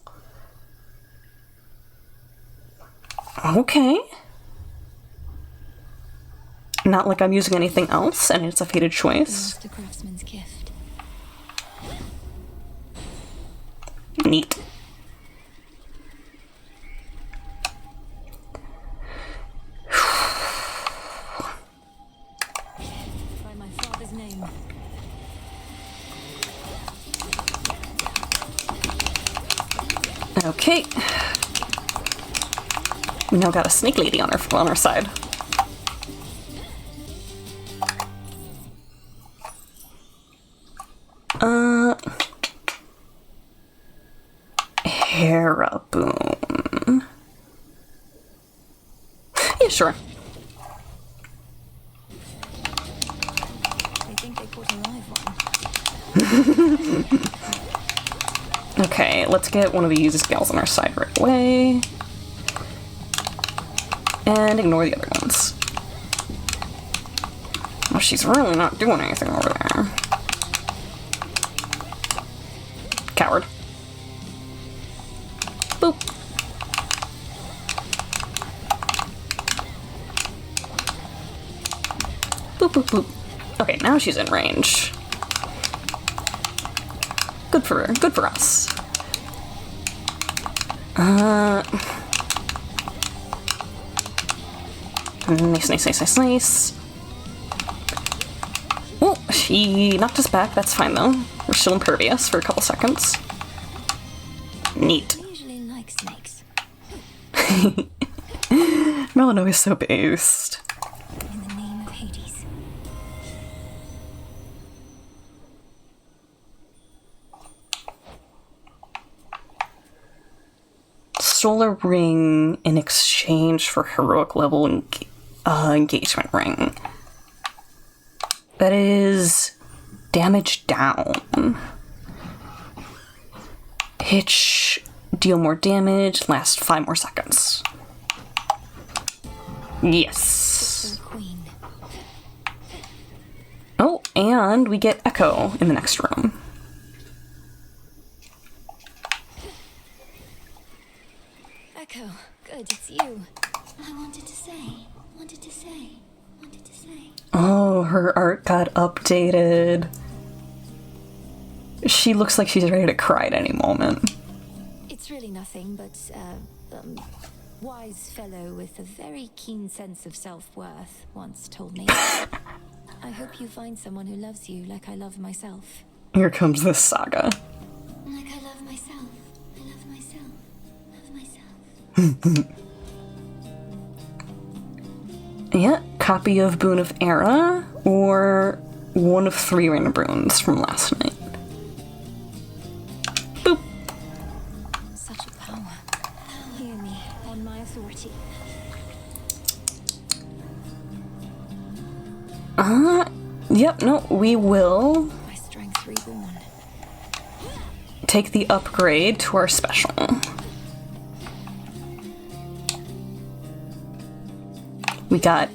A: Okay. Not like I'm using anything else, and it's a fated choice.
C: The craftsman's gift.
A: Neat.
C: By my father's name.
A: Okay. We now got a snake lady on our side. Haraboon. Yeah, sure.
C: They think they caught a live one.
A: Okay, let's get one of these gals on our side right away. And ignore the other ones. Well, she's really not doing anything over there. Coward. Boop. Boop, boop, boop. Okay, now she's in range. Good for her. Good for us. Nice. Oh, she knocked us back. That's fine, though. We're still impervious for a couple seconds. Neat.
C: Usually like snakes.
A: Melano is so based.
C: In the name of Hades.
A: Stole a ring in exchange for heroic level engagement ring. That is damage down. Hitch, deal more damage, last 5 more seconds. Yes. Oh, and we get Echo in the next room.
C: Echo, good, it's you.
B: I wanted to say.
A: Oh, her art got updated. She looks like she's ready to cry at any moment.
C: It's really nothing, but wise fellow with a very keen sense of self-worth once told me. I hope you find someone who loves you like I love myself.
A: Here comes this saga.
B: Like I love myself. I love myself. Love myself.
A: Yeah, copy of Boon of Era, or one of 3 random boons from last night. Boop.
C: Such a power. Hear me on my authority.
A: Yep, no, we will
C: My strength reborn.
A: take the upgrade to our special. We got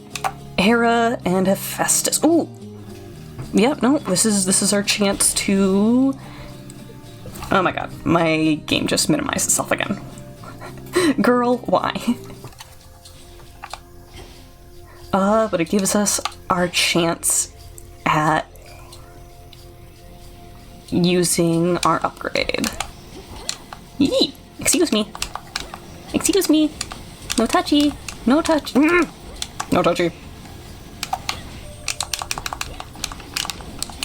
A: Hera and Hephaestus. Ooh! Yep, no, this is our chance to... Oh my god, my game just minimized itself again. Girl, why? But it gives us our chance at using our upgrade. Yee! Excuse me. Excuse me. No touchy. No touch. No touchy.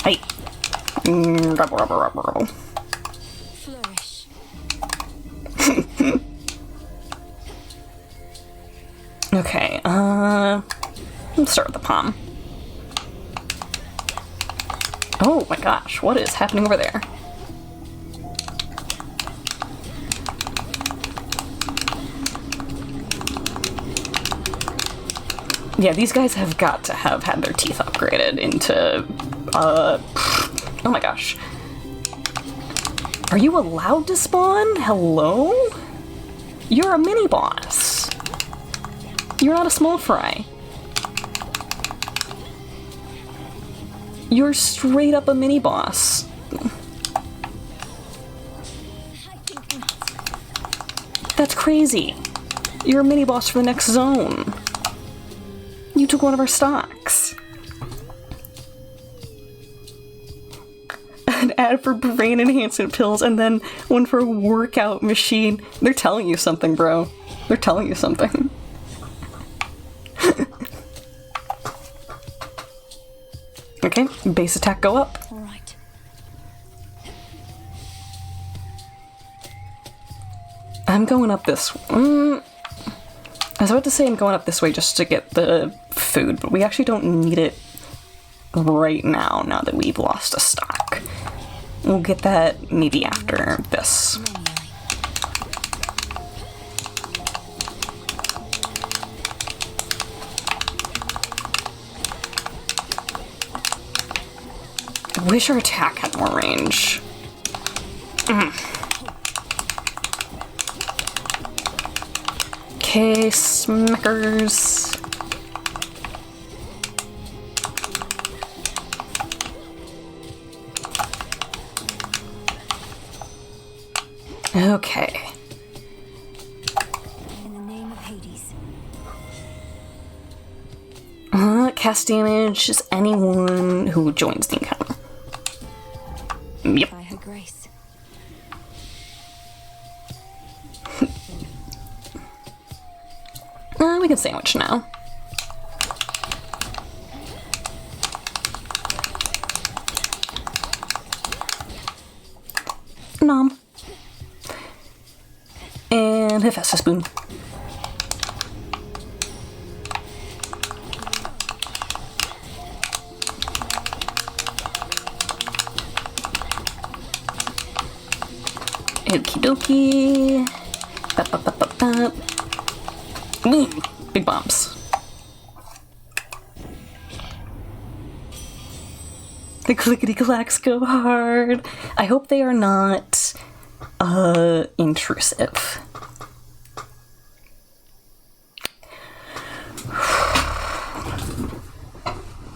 A: Hey. Rubble.
C: Flourish.
A: Okay, let's start with the palm. Oh my gosh, what is happening over there? Yeah, these guys have got to have had their teeth upgraded into, oh my gosh. Are you allowed to spawn? Hello? You're a mini-boss. You're not a small fry. You're straight up a mini-boss. That's crazy. You're a mini-boss for the next zone. You took one of our stocks. An ad for brain enhancement pills and then one for a workout machine. They're telling you something, bro. They're telling you something. Okay, base attack go up.
C: All right.
A: I'm going up this I was about to say I'm going up this way just to get the food, but we actually don't need it right now, now that we've lost a stock. We'll get that maybe after this. I wish our attack had more range. Okay, smackers. Okay.
C: In the name of Hades.
A: Cast damage is anyone who joins the encounter. Yep.
C: By her grace.
A: We can sandwich now. Nom. And Hephaestus spoon. Okie dokie. Bop, bop, bop, bop, bop. Big bombs. The clickety clacks go hard. I hope they are not intrusive.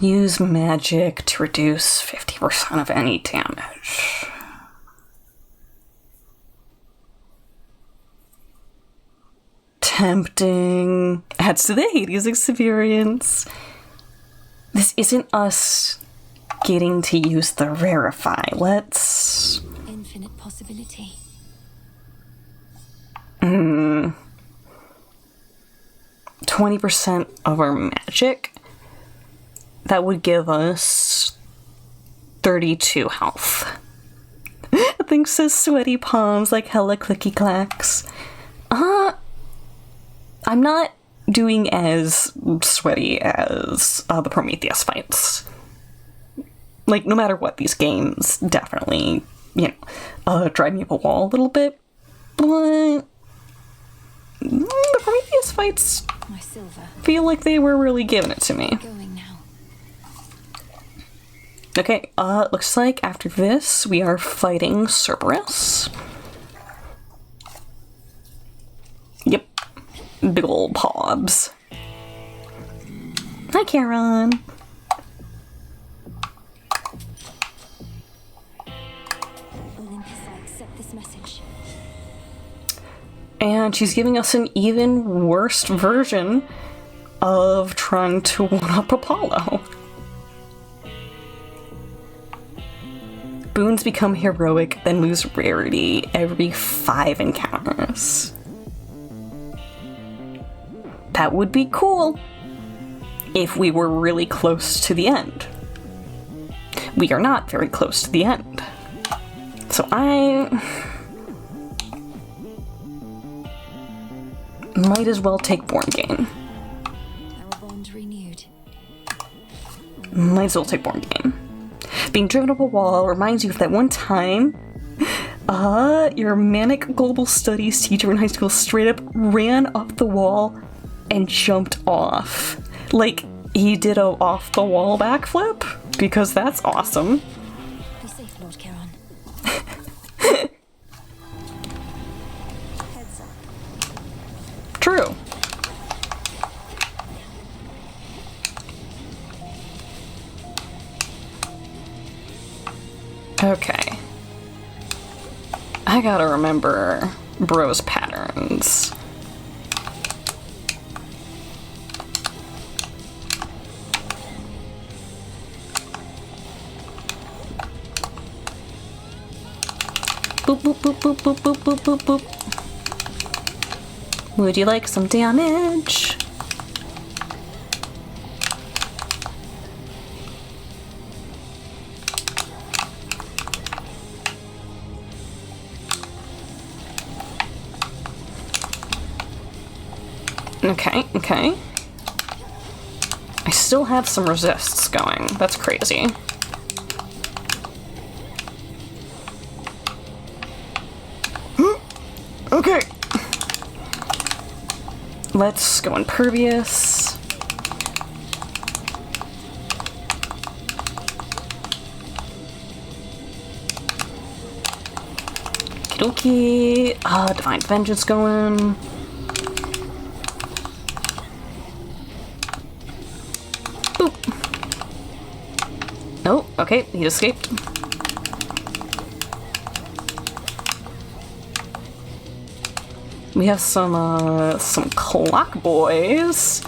A: Use magic to reduce 50% of any damage. Tempting. Adds to the Hades experience. This isn't us getting to use the rarefy. Let's...
C: Infinite possibility.
A: 20% of our magic. That would give us 32 health. I think says sweaty palms like hella clicky clacks. I'm not doing as sweaty as the Prometheus fights. Like, no matter what, these games definitely, drive me up a wall a little bit. But the Prometheus fights
C: My silver.
A: feel like they were really giving it to me.
C: Going now.
A: Okay, looks like after this we are fighting Cerberus. Yep. Big ol' pobs. Hi, Charon.
C: Olympus, I accept this message.
A: And she's giving us an even worse version of trying to one-up Apollo. Boons become heroic, then lose rarity every 5 encounters. That would be cool if we were really close to the end. We are not very close to the end. So I might as well take Born Gain.
C: Our bond renewed.
A: Might as well take Born Gain. Being driven up a wall reminds you of that one time your manic global studies teacher in high school straight up ran up the wall and jumped off. Like, he did a off-the-wall backflip? Because that's awesome.
C: Be safe, Lord Charon. Heads up.
A: True. Okay. I gotta remember Bro's patterns. Boop, boop, boop, boop, boop, boop, boop, boop, boop. Would you like some damage? Okay, okay. I still have some resists going. That's crazy. Okay. Let's go impervious. Okie dokie. Divine Vengeance going. Okay, he escaped. We have some clock boys.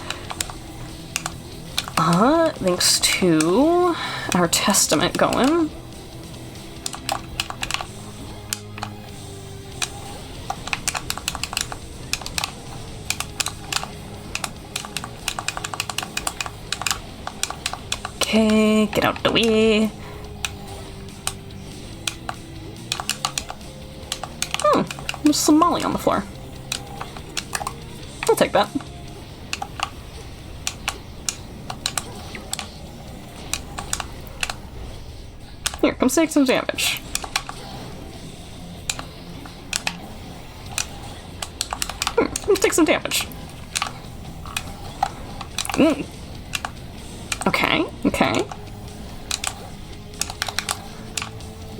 A: Thanks to our testament going. Okay, get out the way. There's some Molly on the floor. I'll take that. Here, come take some damage. Come take some damage. Okay, okay.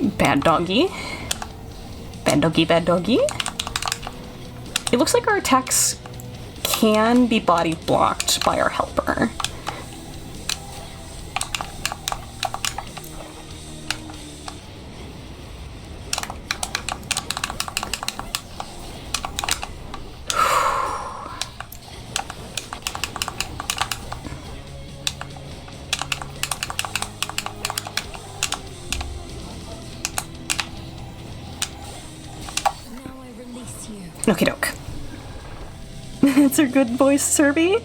A: Bad doggy. Bad doggy, bad doggy. It looks like our attacks can be body blocked by our helper. Okie doke. It's a good voice, Serby.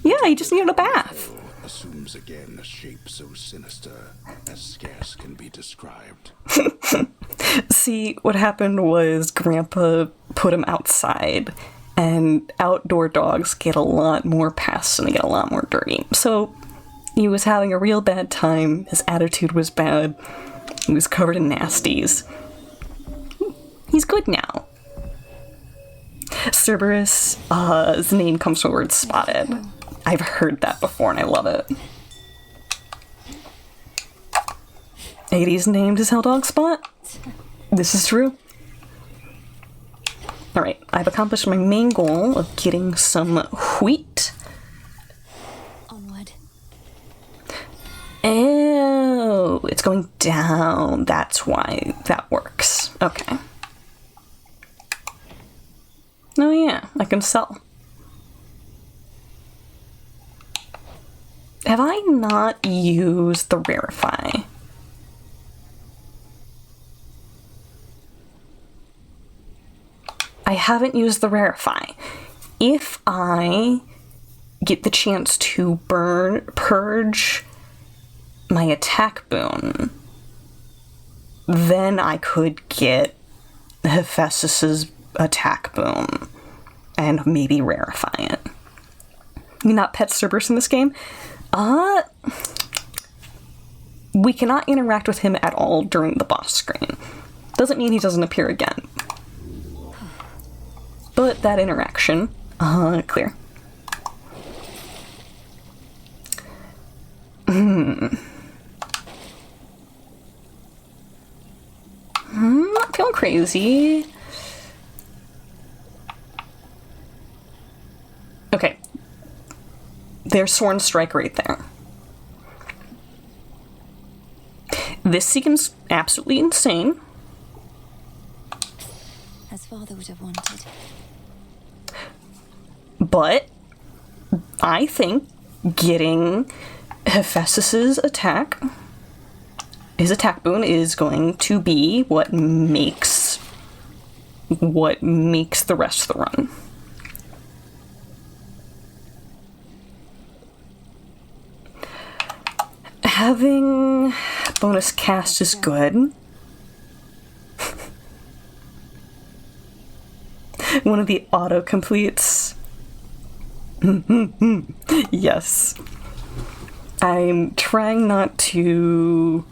A: Yeah, he just needed a bath.
J: Assumes again a shape so sinister as scarce can be described.
A: See, what happened was Grandpa put him outside, and outdoor dogs get a lot more pests and they get a lot more dirty. So he was having a real bad time. His attitude was bad. He was covered in nasties. He's good now. Cerberus, his name comes from the word spotted. I've heard that before and I love it. Hades named his Helldog Spot. This is true. Alright, I've accomplished my main goal of getting some wheat.
C: Onward.
A: Oh, it's going down. That's why that works. Okay. Oh yeah, I can sell. Have I not used the Rarefy? I haven't used the Rarefy. If I get the chance to purge my attack boon, then I could get Hephaestus's attack boon and maybe rarefy it. You not pet Cerberus in this game? We cannot interact with him at all during the boss screen. Doesn't mean he doesn't appear again. But that interaction, clear. Not feeling crazy. Okay. There's Sworn Strike right there. This seems absolutely insane.
C: As father would have wanted.
A: But I think getting Hephaestus's attack, his attack boon, is going to be what makes the rest of the run. Having bonus cast is good. One of the auto-completes. Yes. I'm trying not to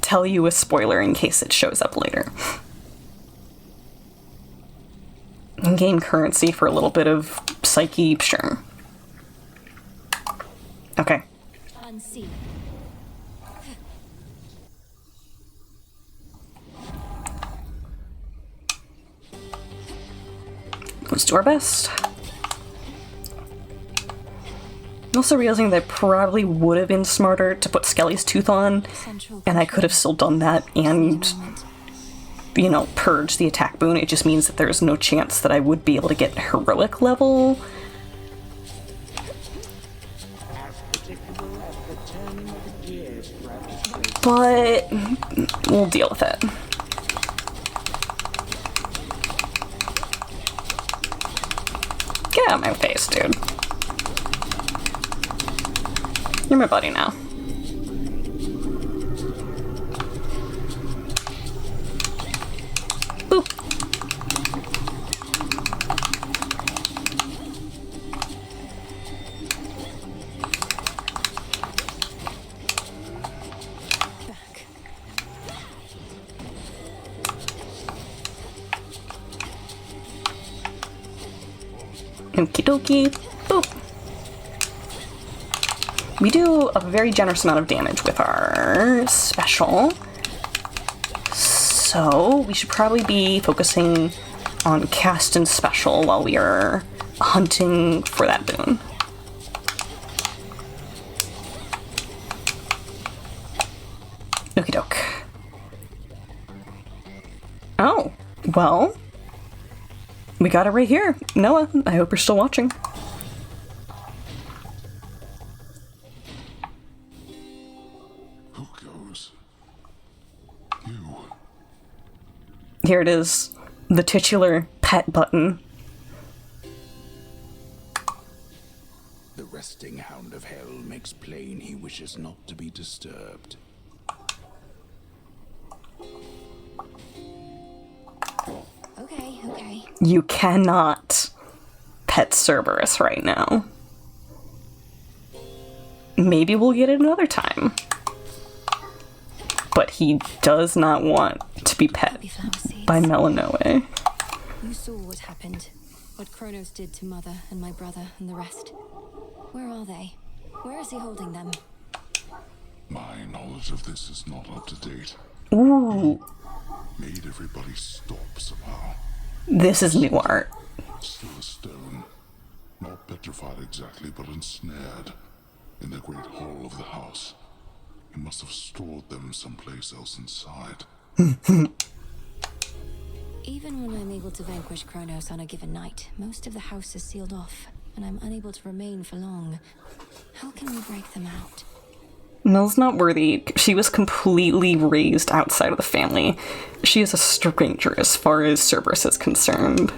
A: tell you a spoiler in case it shows up later. Gain currency for a little bit of psyche, sure. Okay.
C: Unseen.
A: Let's do our best. I'm also realizing that I probably would have been smarter to put Skelly's tooth on, and I could have still done that and, you know, purge the attack boon. It just means that there's no chance that I would be able to get heroic level. But we'll deal with it. Get out of my face, dude. You're my buddy now. Boop. Okie dokie. Boop. We do a very generous amount of damage with our special. So we should probably be focusing on cast and special while we are hunting for that boon. Okie doke. Oh, well, we got it right here. Noah, I hope you're still watching.
F: Who goes? You.
A: Here it is, the titular pet button.
J: The resting hound of hell makes plain he wishes not to be disturbed.
C: Okay.
A: You cannot pet Cerberus right now. Maybe we'll get it another time. But he does not want to be pet by Melanoe.
C: You saw what happened. What Kronos did to Mother and my brother and the rest. Where are they? Where is he holding them?
F: My knowledge of this is not up to date.
A: Ooh.
F: Made everybody stop somehow.
A: This is new art.
F: Still a stone. Not petrified exactly, but ensnared. In the great hall of the house. He must have stored them someplace else inside.
C: Even when I'm able to vanquish Kronos on a given night, most of the house is sealed off, and I'm unable to remain for long. How can we break them out?
A: Mel's not worthy. She was completely raised outside of the family. She is a stranger as far as Cerberus is concerned.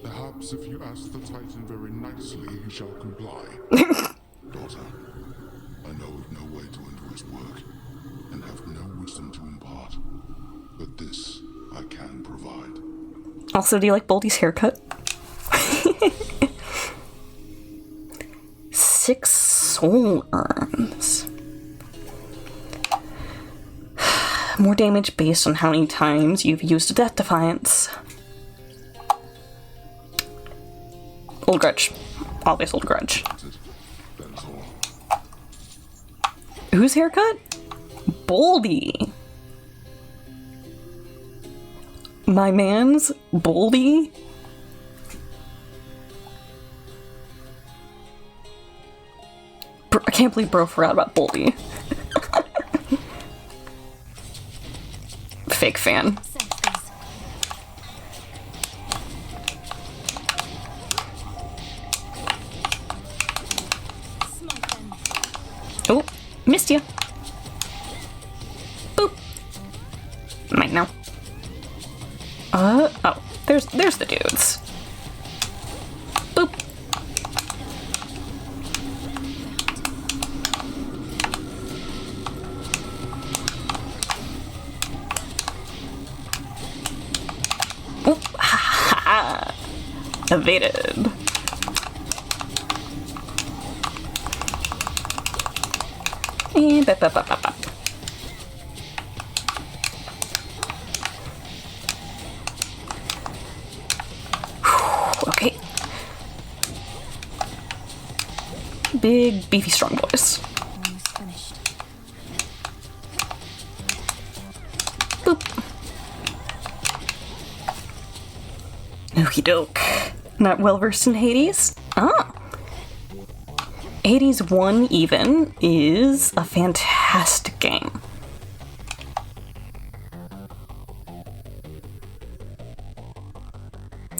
F: Perhaps if you ask the Titan very nicely, he shall comply. Daughter, I know of no way to undo his work, and have no wisdom to impart. But this I can provide.
A: Also, do you like Boldy's haircut? 6 soul urns. More damage based on how many times you've used a Death Defiance. Old Grudge. Always Old Grudge. Whose haircut? Boldy. My man's Boldy? I can't believe bro forgot about Boldy. Fake fan. Oh, missed you. Boop. Might know. Oh, there's the dudes. Boop. Oh, ha ha ha. Evaded. And bop, bop, bop, bop, bop. Okay. Big, beefy, strong boys. Boop. Okie doke. Not well versed in Hades? Ah. Hades 1 even is a fantastic game.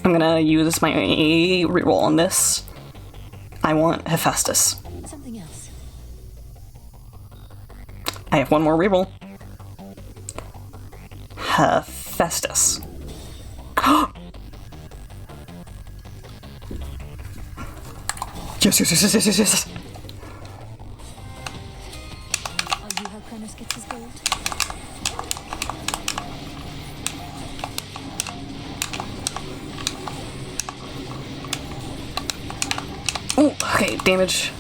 A: I'm gonna use my reroll on this. I want Hephaestus.
C: Something else.
A: I have one more reroll. Hephaestus. Yes, yes, yes, yes, yes, yes.
C: Are you how Kronos gets his gold?
A: Oh, okay, damage.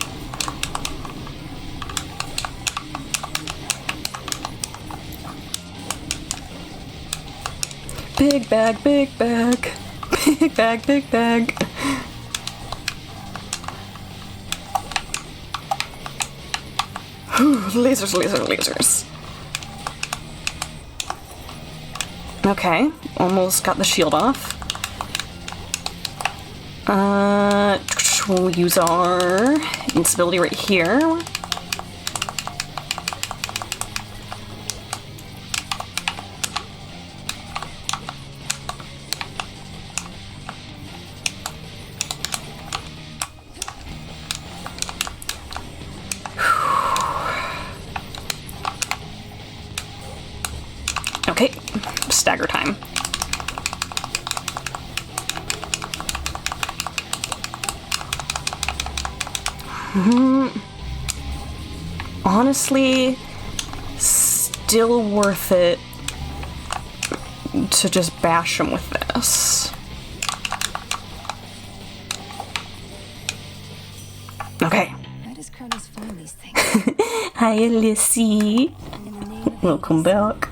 A: Big bag, big bag. Big bag, big bag. Lasers, lasers, lasers. Okay, almost got the shield off. We'll use our invincibility right here. Okay, stagger time. Honestly, still worth it to just bash him with this. Okay.
C: Where does Kronos find these things?
A: Hi, Lissy. Welcome back.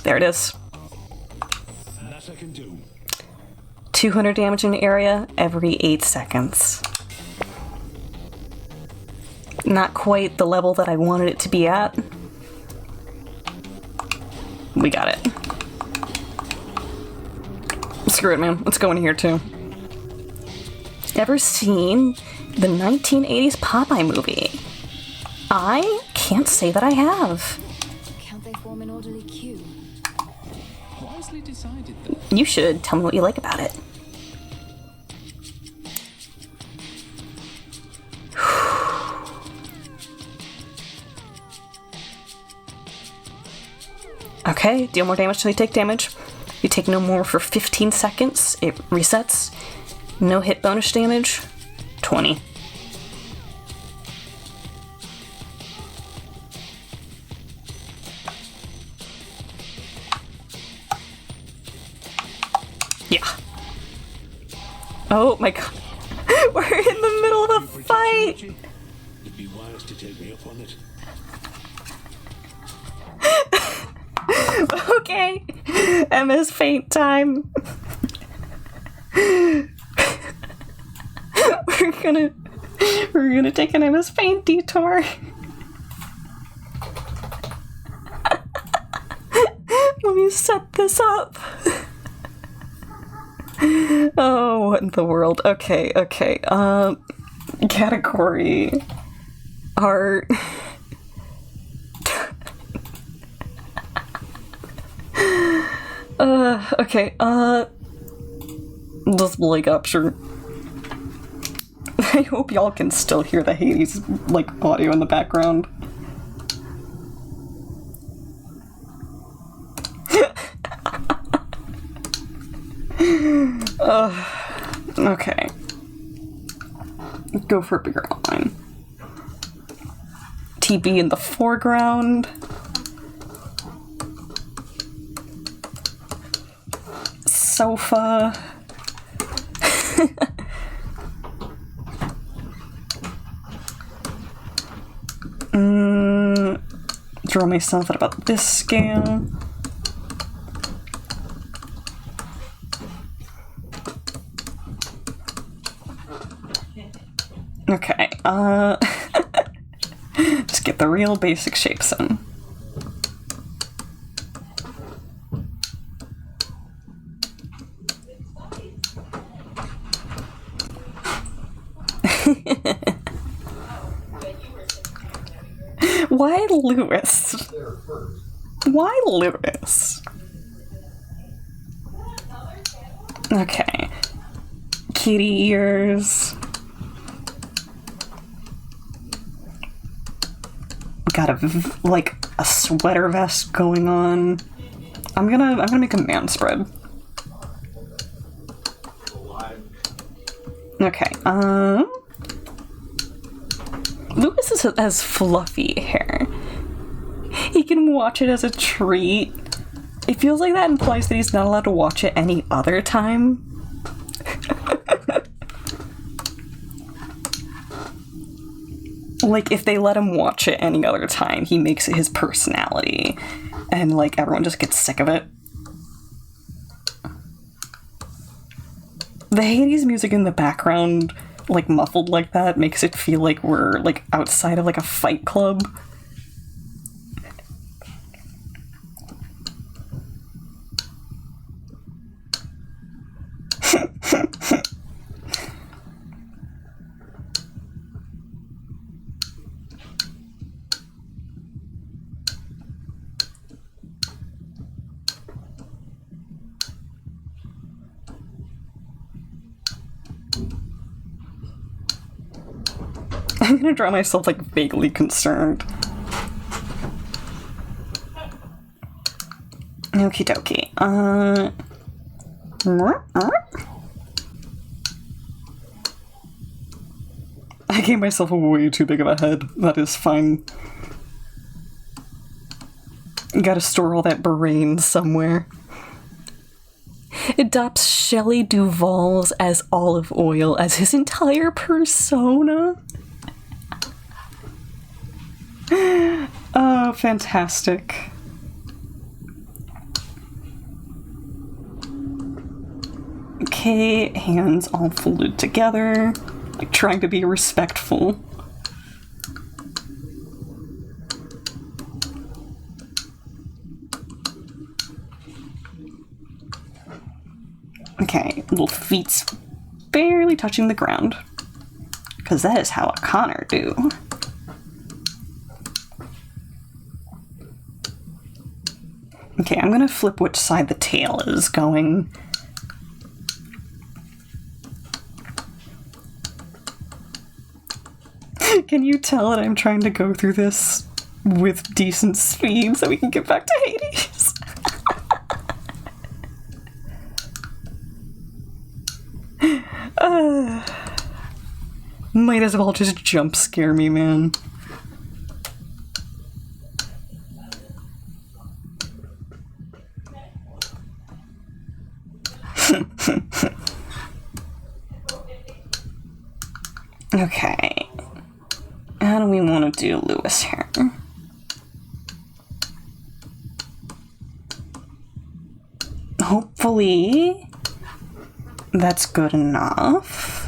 A: There it is.
F: That I can do.
A: 200 damage in the area every 8 seconds. Not quite the level that I wanted it to be at. We got it. Screw it, man. Let's go in here, too. Ever seen the 1980s Popeye movie? I can't say that I have.
C: Can't they form an orderly queue?
K: Wisely decided, though.
A: You should. Tell me what you like about it. Okay, deal more damage till you take damage. You take no more for 15 seconds. It resets. No hit bonus damage. 20. Yeah. Oh my god. We're in the middle of a fight!
F: It'd be wise to take me up on it.
A: Okay. Emma's faint time. We're gonna take an Emma's faint detour. Let me set this up. Oh, what in the world? Okay. Category art. Okay, display capture. I hope y'all can still hear the Hades, like, audio in the background. Okay. Go for a bigger outline. TB in the foreground. Sofa. Draw me something about this scale. Okay, just get the real basic shapes in. Why Lewis? Why Lewis? Okay. Kitty ears. Got a sweater vest going on. I'm gonna make a man spread. Okay, Lewis has fluffy hair. He can watch it as a treat. It feels like that implies that he's not allowed to watch it any other time. Like, if they let him watch it any other time, he makes it his personality. And, like, everyone just gets sick of it. The Hades music in the background, like, muffled like that, makes it feel like we're, like, outside of, like, a fight club. I'm gonna draw myself, like, vaguely concerned. Okie dokie. I gave myself a way too big of a head. That is fine. Gotta store all that brain somewhere. Adopts Shelley Duvall's as Olive Oil as his entire persona. Oh, fantastic. Okay, hands all folded together, like trying to be respectful. Okay, little feet's barely touching the ground, because that is how a Connor do. Okay, I'm gonna flip which side the tail is going. Can you tell that I'm trying to go through this with decent speed so we can get back to Hades? Might as well just jump scare me, man. Okay. How do we want to do Lewis here? Hopefully that's good enough.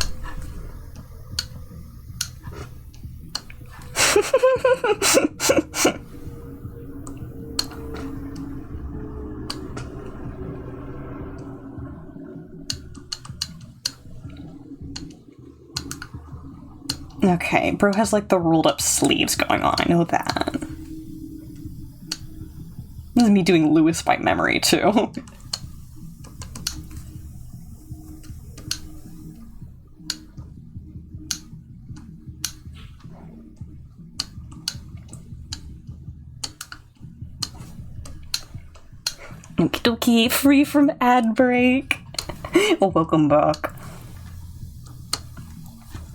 A: Okay, bro has like the rolled up sleeves going on, I know that. This is me doing Lewis by memory too. Okie dokie, free from ad break. Well, welcome back.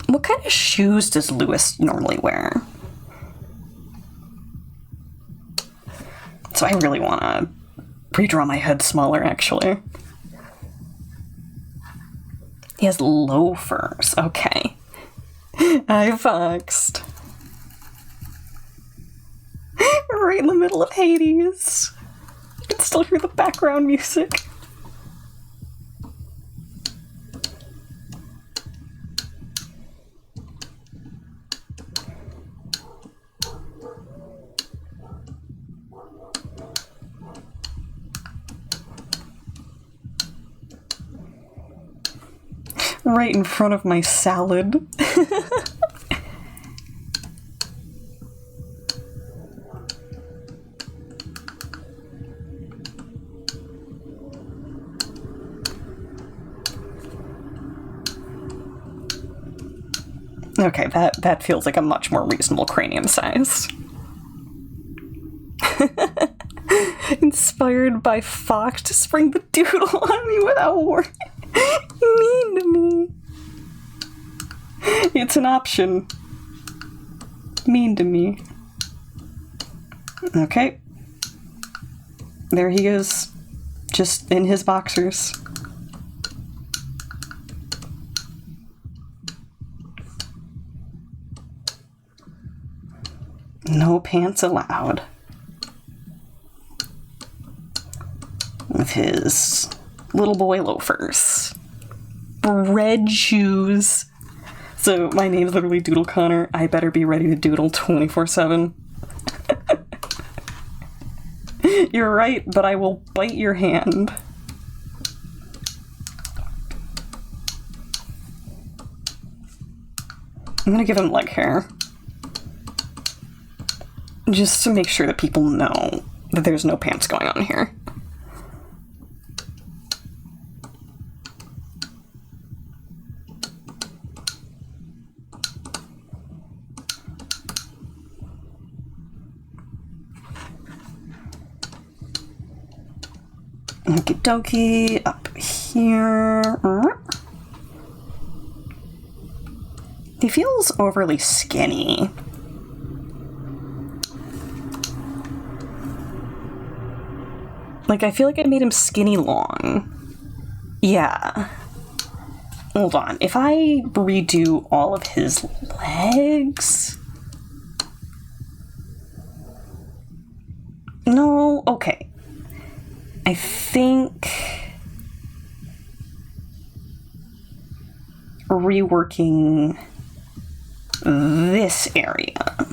A: What kind of shoes does Lewis normally wear? So I really want to redraw my head smaller, actually. He has loafers. Okay. I foxed. Right in the middle of Hades. You can still hear the background music. Right in front of my salad. Okay, that feels like a much more reasonable cranium size. Inspired by Fox to spring the doodle on me without warning. Mean to me. It's an option. Mean to me. Okay. There he is. Just in his boxers. No pants allowed. With his little boy loafers. Red shoes. So my name's literally Doodle Connor. I better be ready to doodle 24/7. You're right, but I will bite your hand. I'm gonna give him leg hair. Just to make sure that people know that there's no pants going on here. Okie dokie, up here. He feels overly skinny. Like, I feel like I made him skinny long. Yeah. Hold on. If I redo all of his legs... No, okay. I think... reworking this area.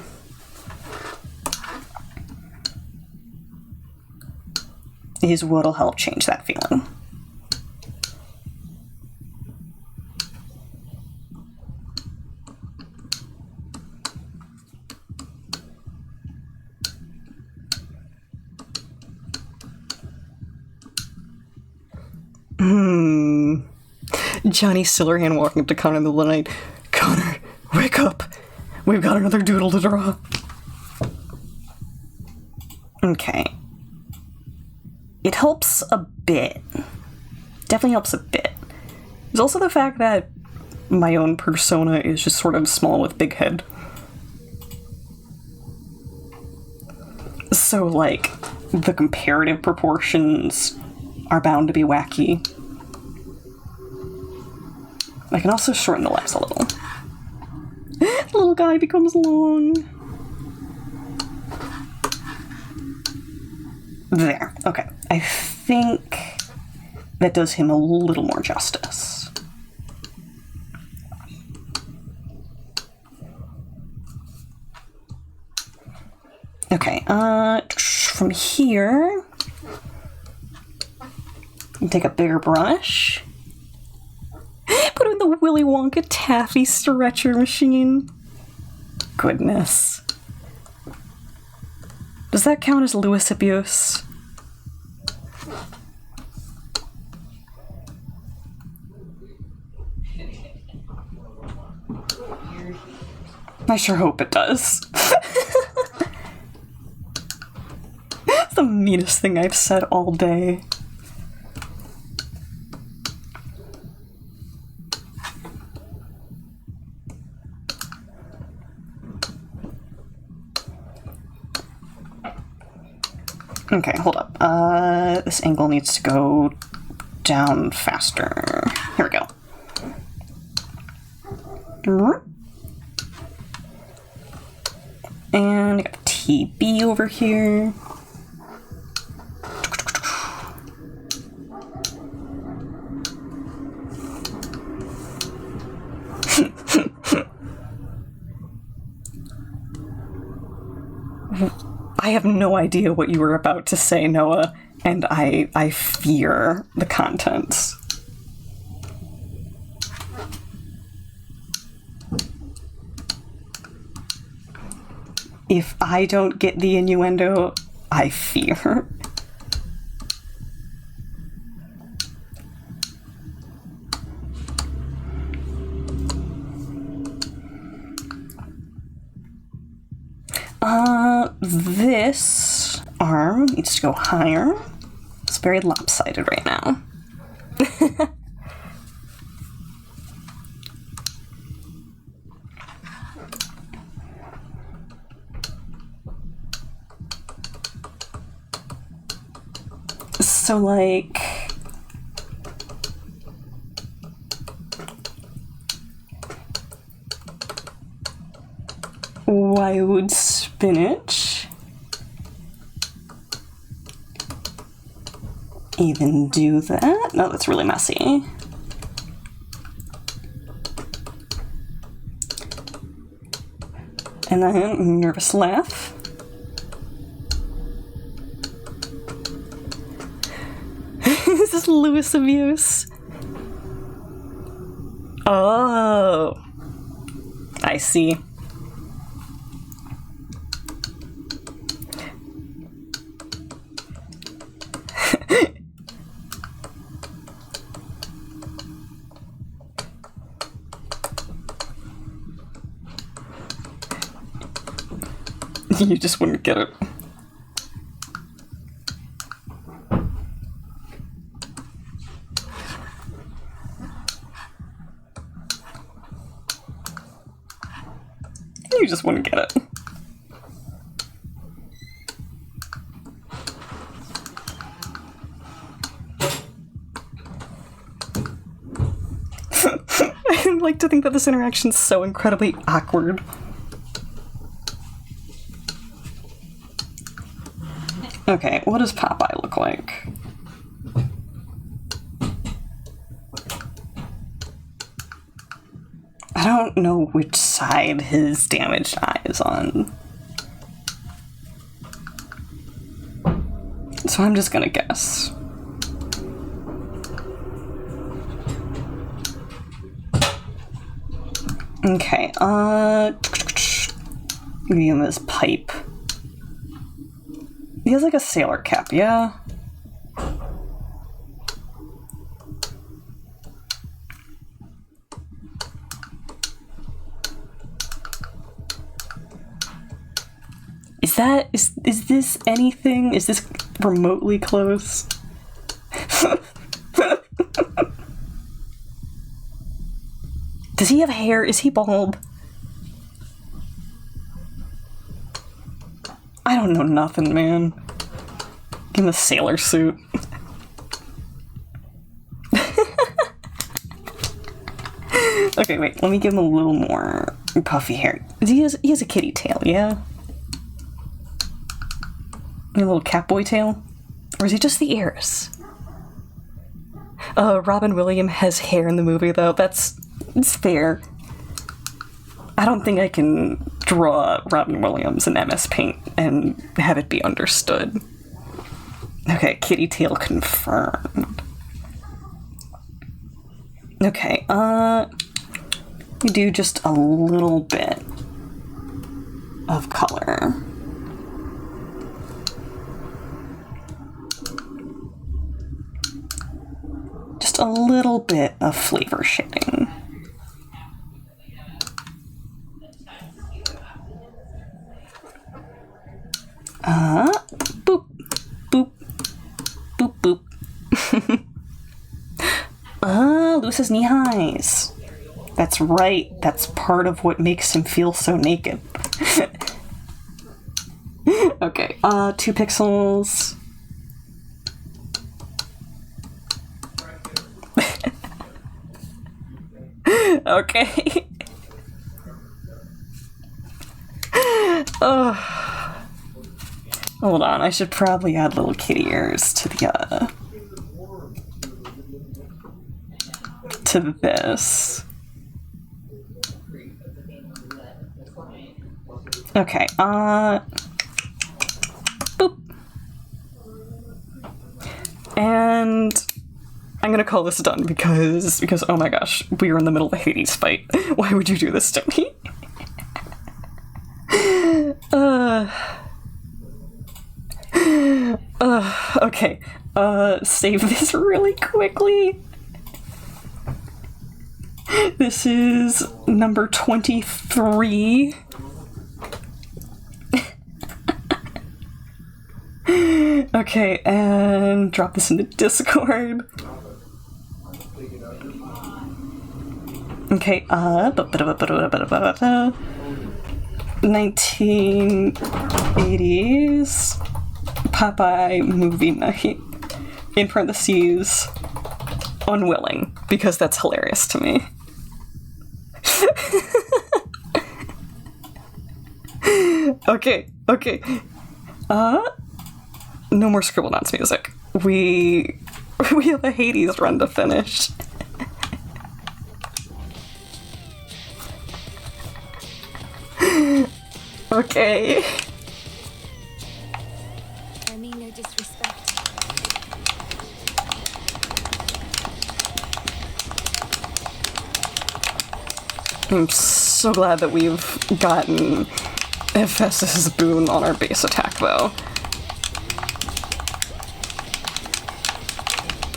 A: Is what'll help change that feeling. Johnny Silverhand walking up to Connor in the middle of the night. Connor, wake up! We've got another doodle to draw. Okay. It helps a bit. Definitely helps a bit. There's also the fact that my own persona is just sort of small with big head. So, like, the comparative proportions are bound to be wacky. I can also shorten the legs a little. The little guy becomes long. There. Okay. I think that does him a little more justice. Okay. From here, take a bigger brush. Put him in the Willy Wonka taffy stretcher machine. Goodness. Does that count as Lewis abuse? I sure hope it does. That's the meanest thing I've said all day. Okay, hold up. This angle needs to go down faster. Here we go. And I got TB over here. I have no idea what you were about to say, Noah, and I fear the contents. If I don't get the innuendo, I fear. this arm needs to go higher. It's very lopsided right now. So, like, why would spinach even do that? No, that's really messy. And then nervous laugh. This is Lewis abuse. Oh, I see. You just wouldn't get it. You just wouldn't get it. I like to think that this interaction's so incredibly awkward. Okay, what does Popeye look like? I don't know which side his damaged eye is on. So I'm just gonna guess. Okay, give him this pipe. He has like a sailor cap, yeah? Is this anything? Is this remotely close? Does he have hair? Is he bald? I don't know nothing, man. Give him a sailor suit. Okay, wait, let me give him a little more puffy hair. He has a kitty tail, yeah? A little catboy tail? Or is he just the ears? Robin Williams has hair in the movie, though. It's fair. I don't think I can draw Robin Williams in MS Paint and have it be understood. Okay, kitty tail confirmed. Okay, we do just a little bit of color. Just a little bit of flavor shading. Boop, boop, boop, boop. Lewis's knee highs. That's right. That's part of what makes him feel so naked. Okay, 2 pixels. Okay. Hold on, I should probably add little kitty ears to the, to this. Okay, boop. And I'm gonna call this done because oh my gosh, we are in the middle of a Hades fight. Why would you do this to me? Okay, save this really quickly. This is number 23. Okay, and drop this in the Discord. Okay, 1980s Popeye movie night. In parentheses, unwilling, because that's hilarious to me. Okay. No more Scribble Knots music. We have a Hades run to finish. Okay.
C: I mean no disrespect.
A: I'm so glad that we've gotten Hephaestus' boon on our base attack, though.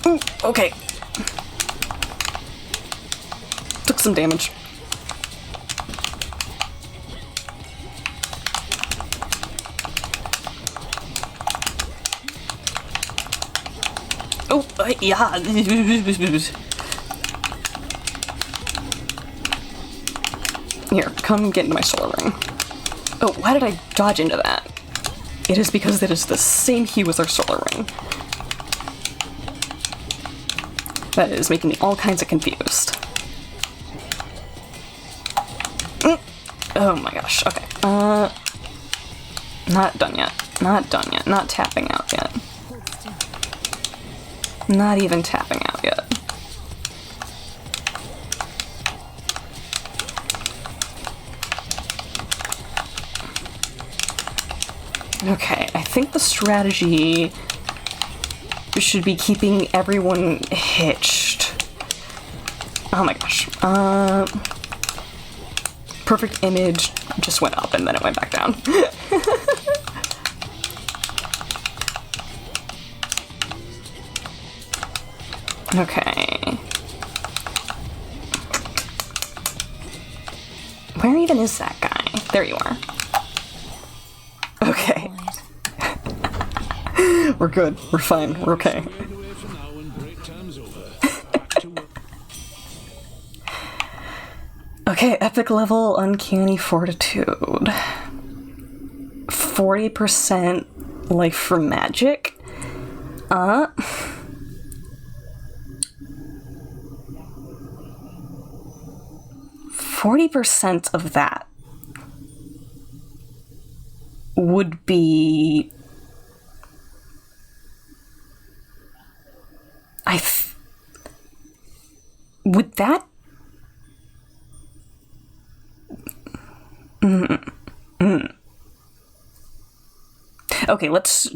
A: Ooh, okay. Took some damage. Oh, yeah. Here, come get into my solar ring. Oh, why did I dodge into that? It is because it is the same hue as our solar ring. That is making me all kinds of confused. Oh my gosh, okay. Not done yet. Not done yet. Not tapping out yet. Not even tapping out yet. Okay, I think the strategy should be keeping everyone hitched. Oh my gosh. Perfect image just went up and then it went back down. Okay. Where even is that guy? There you are. Okay. We're good. We're fine. We're okay. Okay, epic level Uncanny Fortitude. 40% life from magic. 40% of that would be... would that... Okay, let's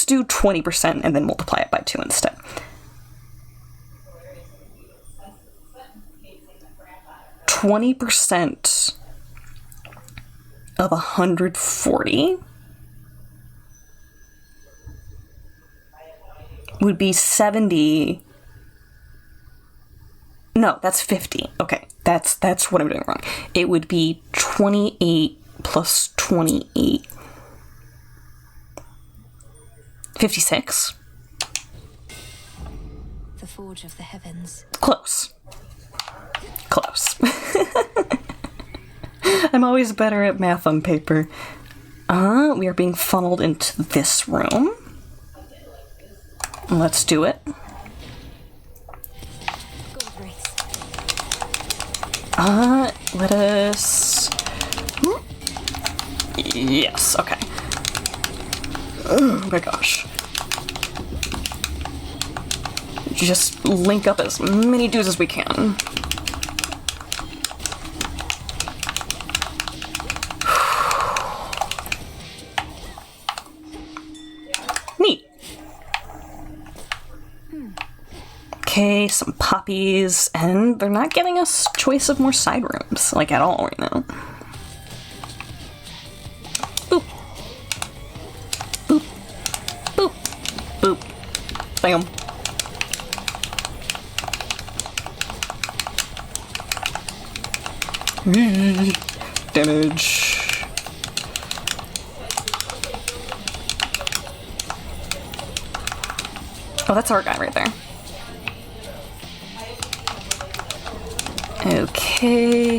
A: do 20% and then multiply it by 2 instead. %, of 140 would be 70. No, that's 50. Okay, that's what I'm doing wrong. It would be 28 plus 28. 56.
C: The Forge of the Heavens.
A: Close. I'm always better at math on paper. We are being funneled into this room. Let's do it. Let us... Yes, okay. Oh my gosh. Just link up as many dudes as we can. Neat. Okay, some poppies, and they're not giving us choice of more side rooms, like at all right now. Boop. Boop. Boop. Boop. Bam. Damage. Oh, that's our guy right there. Okay.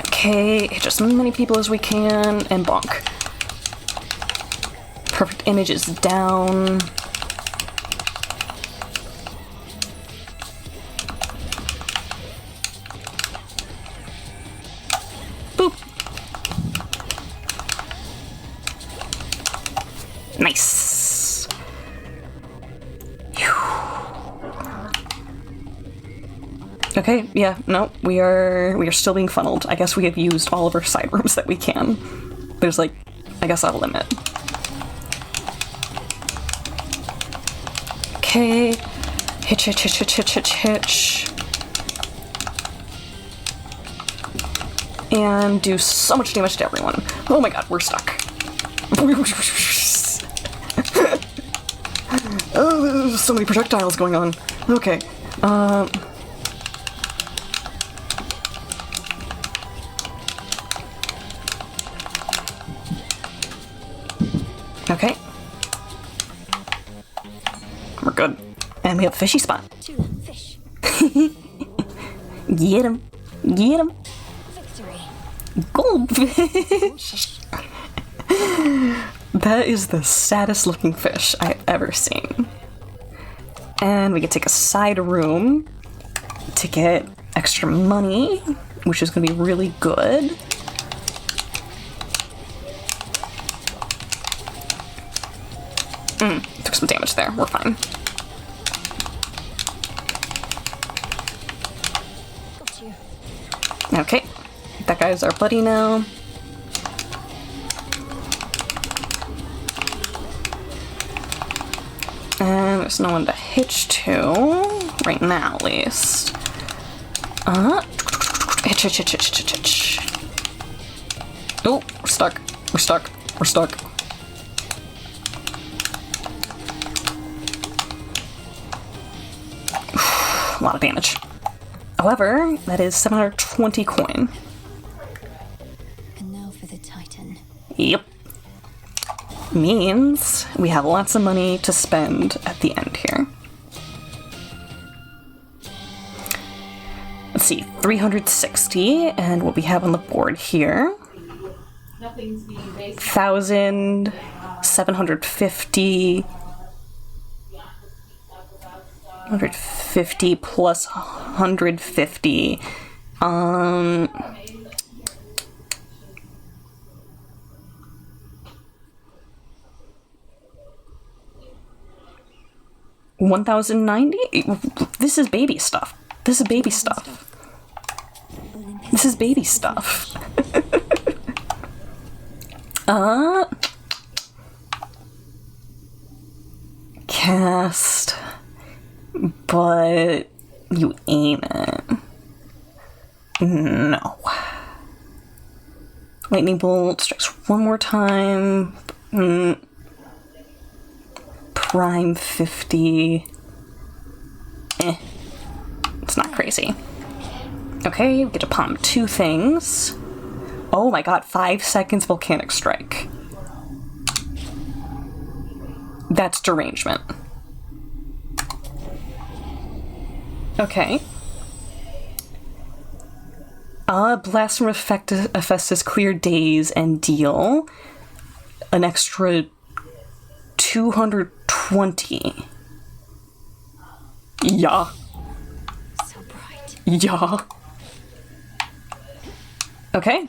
A: Okay, hit just as many people as we can, and bonk. Perfect image is down. Boop. Nice. Phew. Okay, yeah, no, we are still being funneled. I guess we have used all of our side rooms that we can. There's like, I guess, a limit. Okay, hitch, hitch, hitch, hitch, hitch, hitch, hitch. And do so much damage to everyone. Oh my god, we're stuck. Oh, there's so many projectiles going on. Okay, okay. We're good. And we have a fishy spot.
B: Fish.
A: Get him. Get him.
B: Victory.
A: Goldfish. That is the saddest looking fish I've ever seen. And we can take a side room to get extra money, which is going to be really good. Took some damage there. We're fine.
B: Got you.
A: Okay. That guy's our buddy now. And there's no one to hitch to. Right now, at least. Hitch, hitch, hitch, hitch, hitch, hitch. Oh, we're stuck. We're stuck. We're stuck. A lot of damage. However, that is 720 coin.
C: And now for the Titan.
A: Yep. Means we have lots of money to spend at the end here. Let's see, 360, and what we have on the board here. 1,750. 150 plus 150. $1,090? This is baby stuff. This is baby stuff. This is baby stuff. Cast. But you ain't it. No. Lightning bolt strikes one more time. Prime 50. It's not crazy. Okay, we get to palm two things. Oh my god, 5 seconds volcanic strike. That's derangement. Okay. Blast from Hephaestus clear days and deal an extra 220. Yeah.
C: So bright.
A: Yeah. Okay.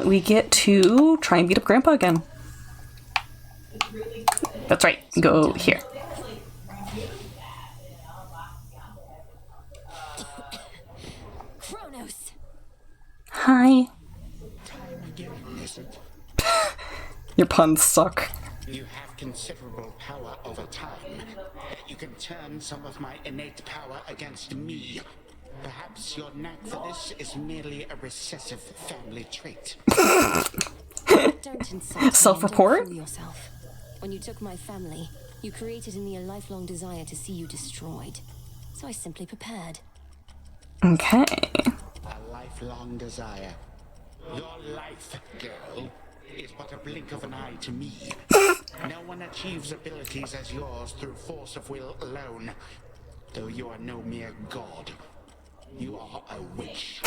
A: We get to try and beat up Grandpa again. That's right. Go here.
B: Kronos.
A: Hi.
O: Time again, is it?
A: Your puns suck.
O: You have considerable power over time. You can turn some of my innate power against me. Perhaps your knack for this is merely a recessive family trait.
C: Don't insult
A: Self-report?
C: me, don't fool yourself. When you took my family, you created in me a lifelong desire to see you destroyed. So I simply prepared.
A: Okay.
O: A lifelong desire. Your life, girl, is but a blink of an eye to me. No one achieves abilities as yours through force of will alone. Though you are no mere god. You are a witch.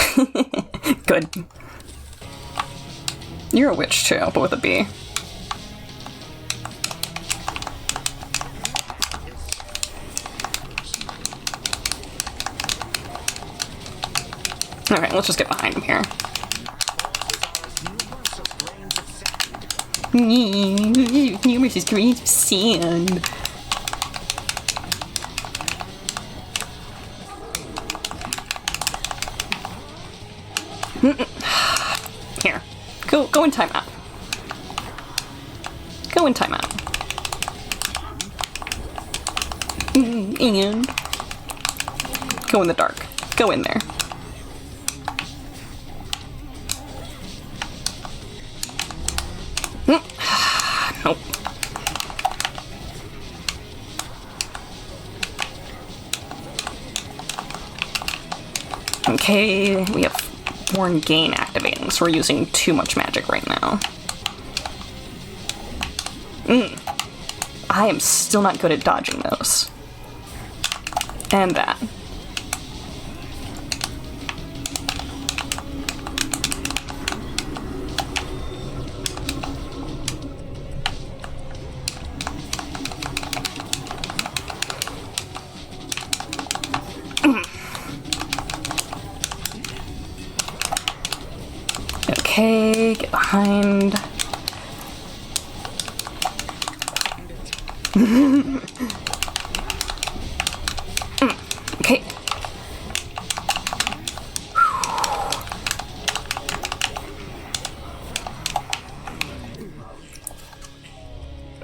A: Good. You're a witch too, but with a B. Alright, let's just get behind him here. Numerous is grains of sand. Here. Go in timeout. Go in timeout. And go in the dark. Go in there. Nope. Okay, we have Born Gain activating, so we're using too much magic right now. I am still not good at dodging those. And that. Okay, get behind. Okay.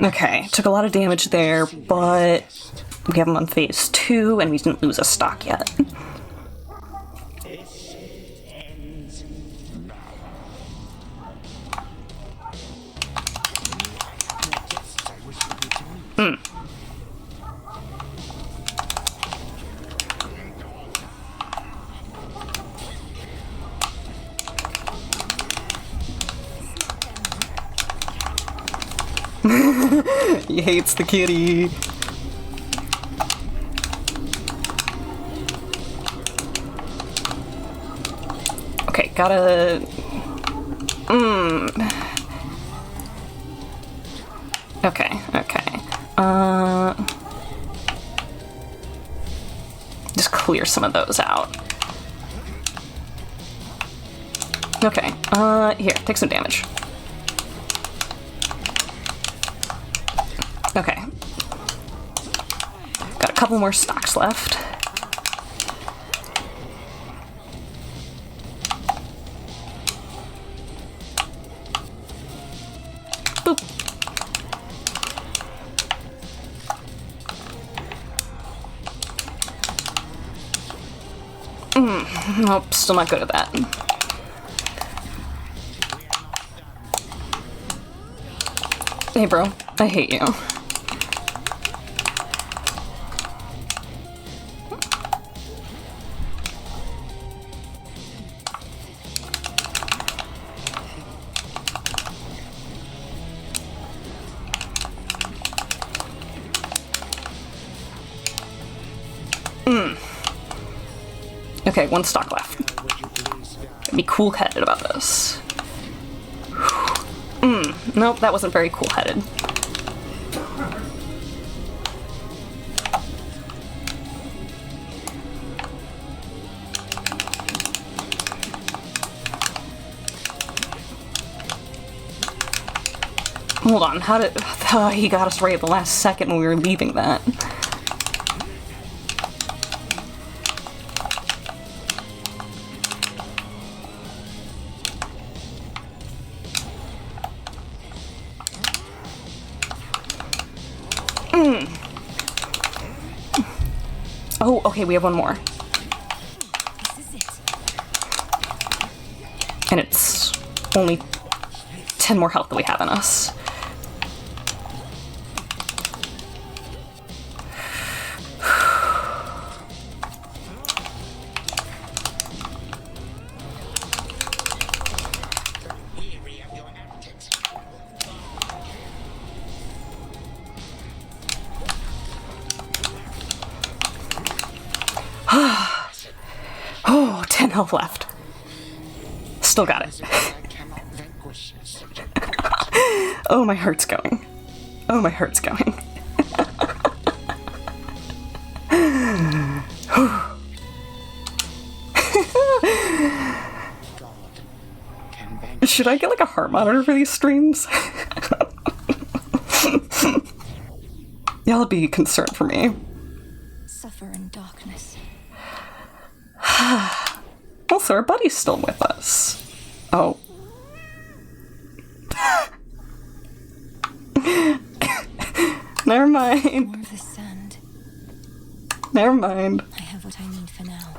A: Okay, took a lot of damage there, but we have him on phase 2 and we didn't lose a stock yet. He hates the kitty. Okay, gotta... Okay. Just clear some of those out. Okay, here, take some damage. Okay. Got a couple more stocks left. Boop. Nope, still not good at that. Hey bro, I hate you. Okay, one stock left. Be cool-headed about this. Nope, that wasn't very cool-headed. Hold on, how did... he got us right at the last second when we were leaving that. Oh, okay, we have one more. And it's only 10 more health that we have in us. 10 health left. Still got it. Oh, my heart's going. Oh, my heart's going. Should I get like a heart monitor for these streams? Y'all would be concerned for me.
C: Suffer in darkness.
A: Also, our buddy's still with us. Oh. Never mind.
C: More of the sand.
A: Never mind.
C: I have what I need for now.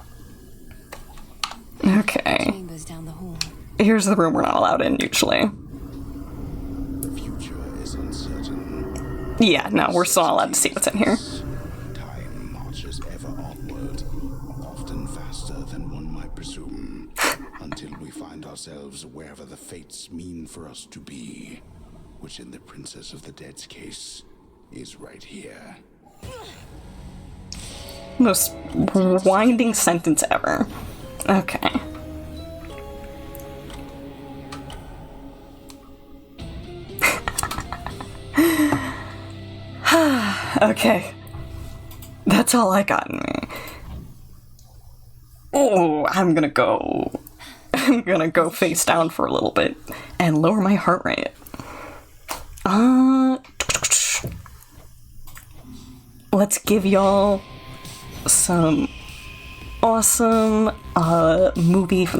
A: Okay.
C: Chambers down the hall.
A: Here's the room we're not allowed in usually.
J: The future is uncertain.
A: Yeah, no, we're still not allowed to see what's in here.
J: Time marches ever onward, often faster than one might presume, until we find ourselves wherever the fates mean for us to be, which in the Princess of the Dead's case is right here.
A: Most winding sentence ever. Okay. Okay. That's all I got in me. Oh, I'm gonna go face down for a little bit and lower my heart rate. Let's give y'all some awesome music from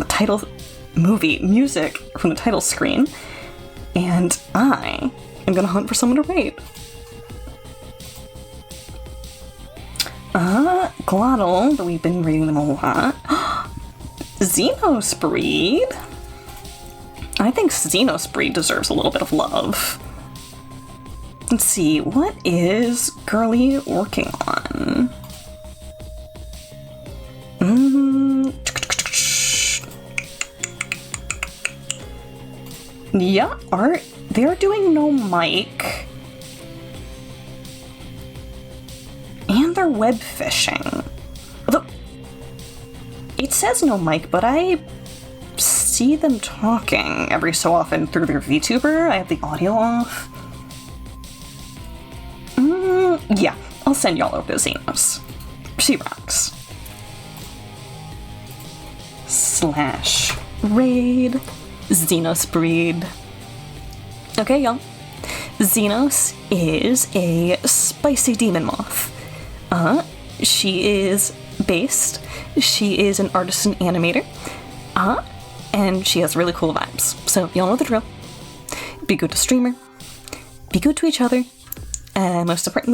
A: the title screen, and I am gonna hunt for someone to raid. Glottal, but we've been reading them a lot. Xenosbreed. I think Xenosbreed deserves a little bit of love. Let's see, what is Girly working on? Yeah, art. They're doing no mic. And they're web fishing. Although, it says no mic, but I see them talking every so often through their VTuber. I have the audio off. Yeah, I'll send y'all over to Xenos. She rocks. /raid Xenosbreed. Okay, y'all. Xenos is a spicy demon moth. She is based. She is an artisan animator. And she has really cool vibes. So y'all know the drill. Be good to streamer. Be good to each other. And most importantly,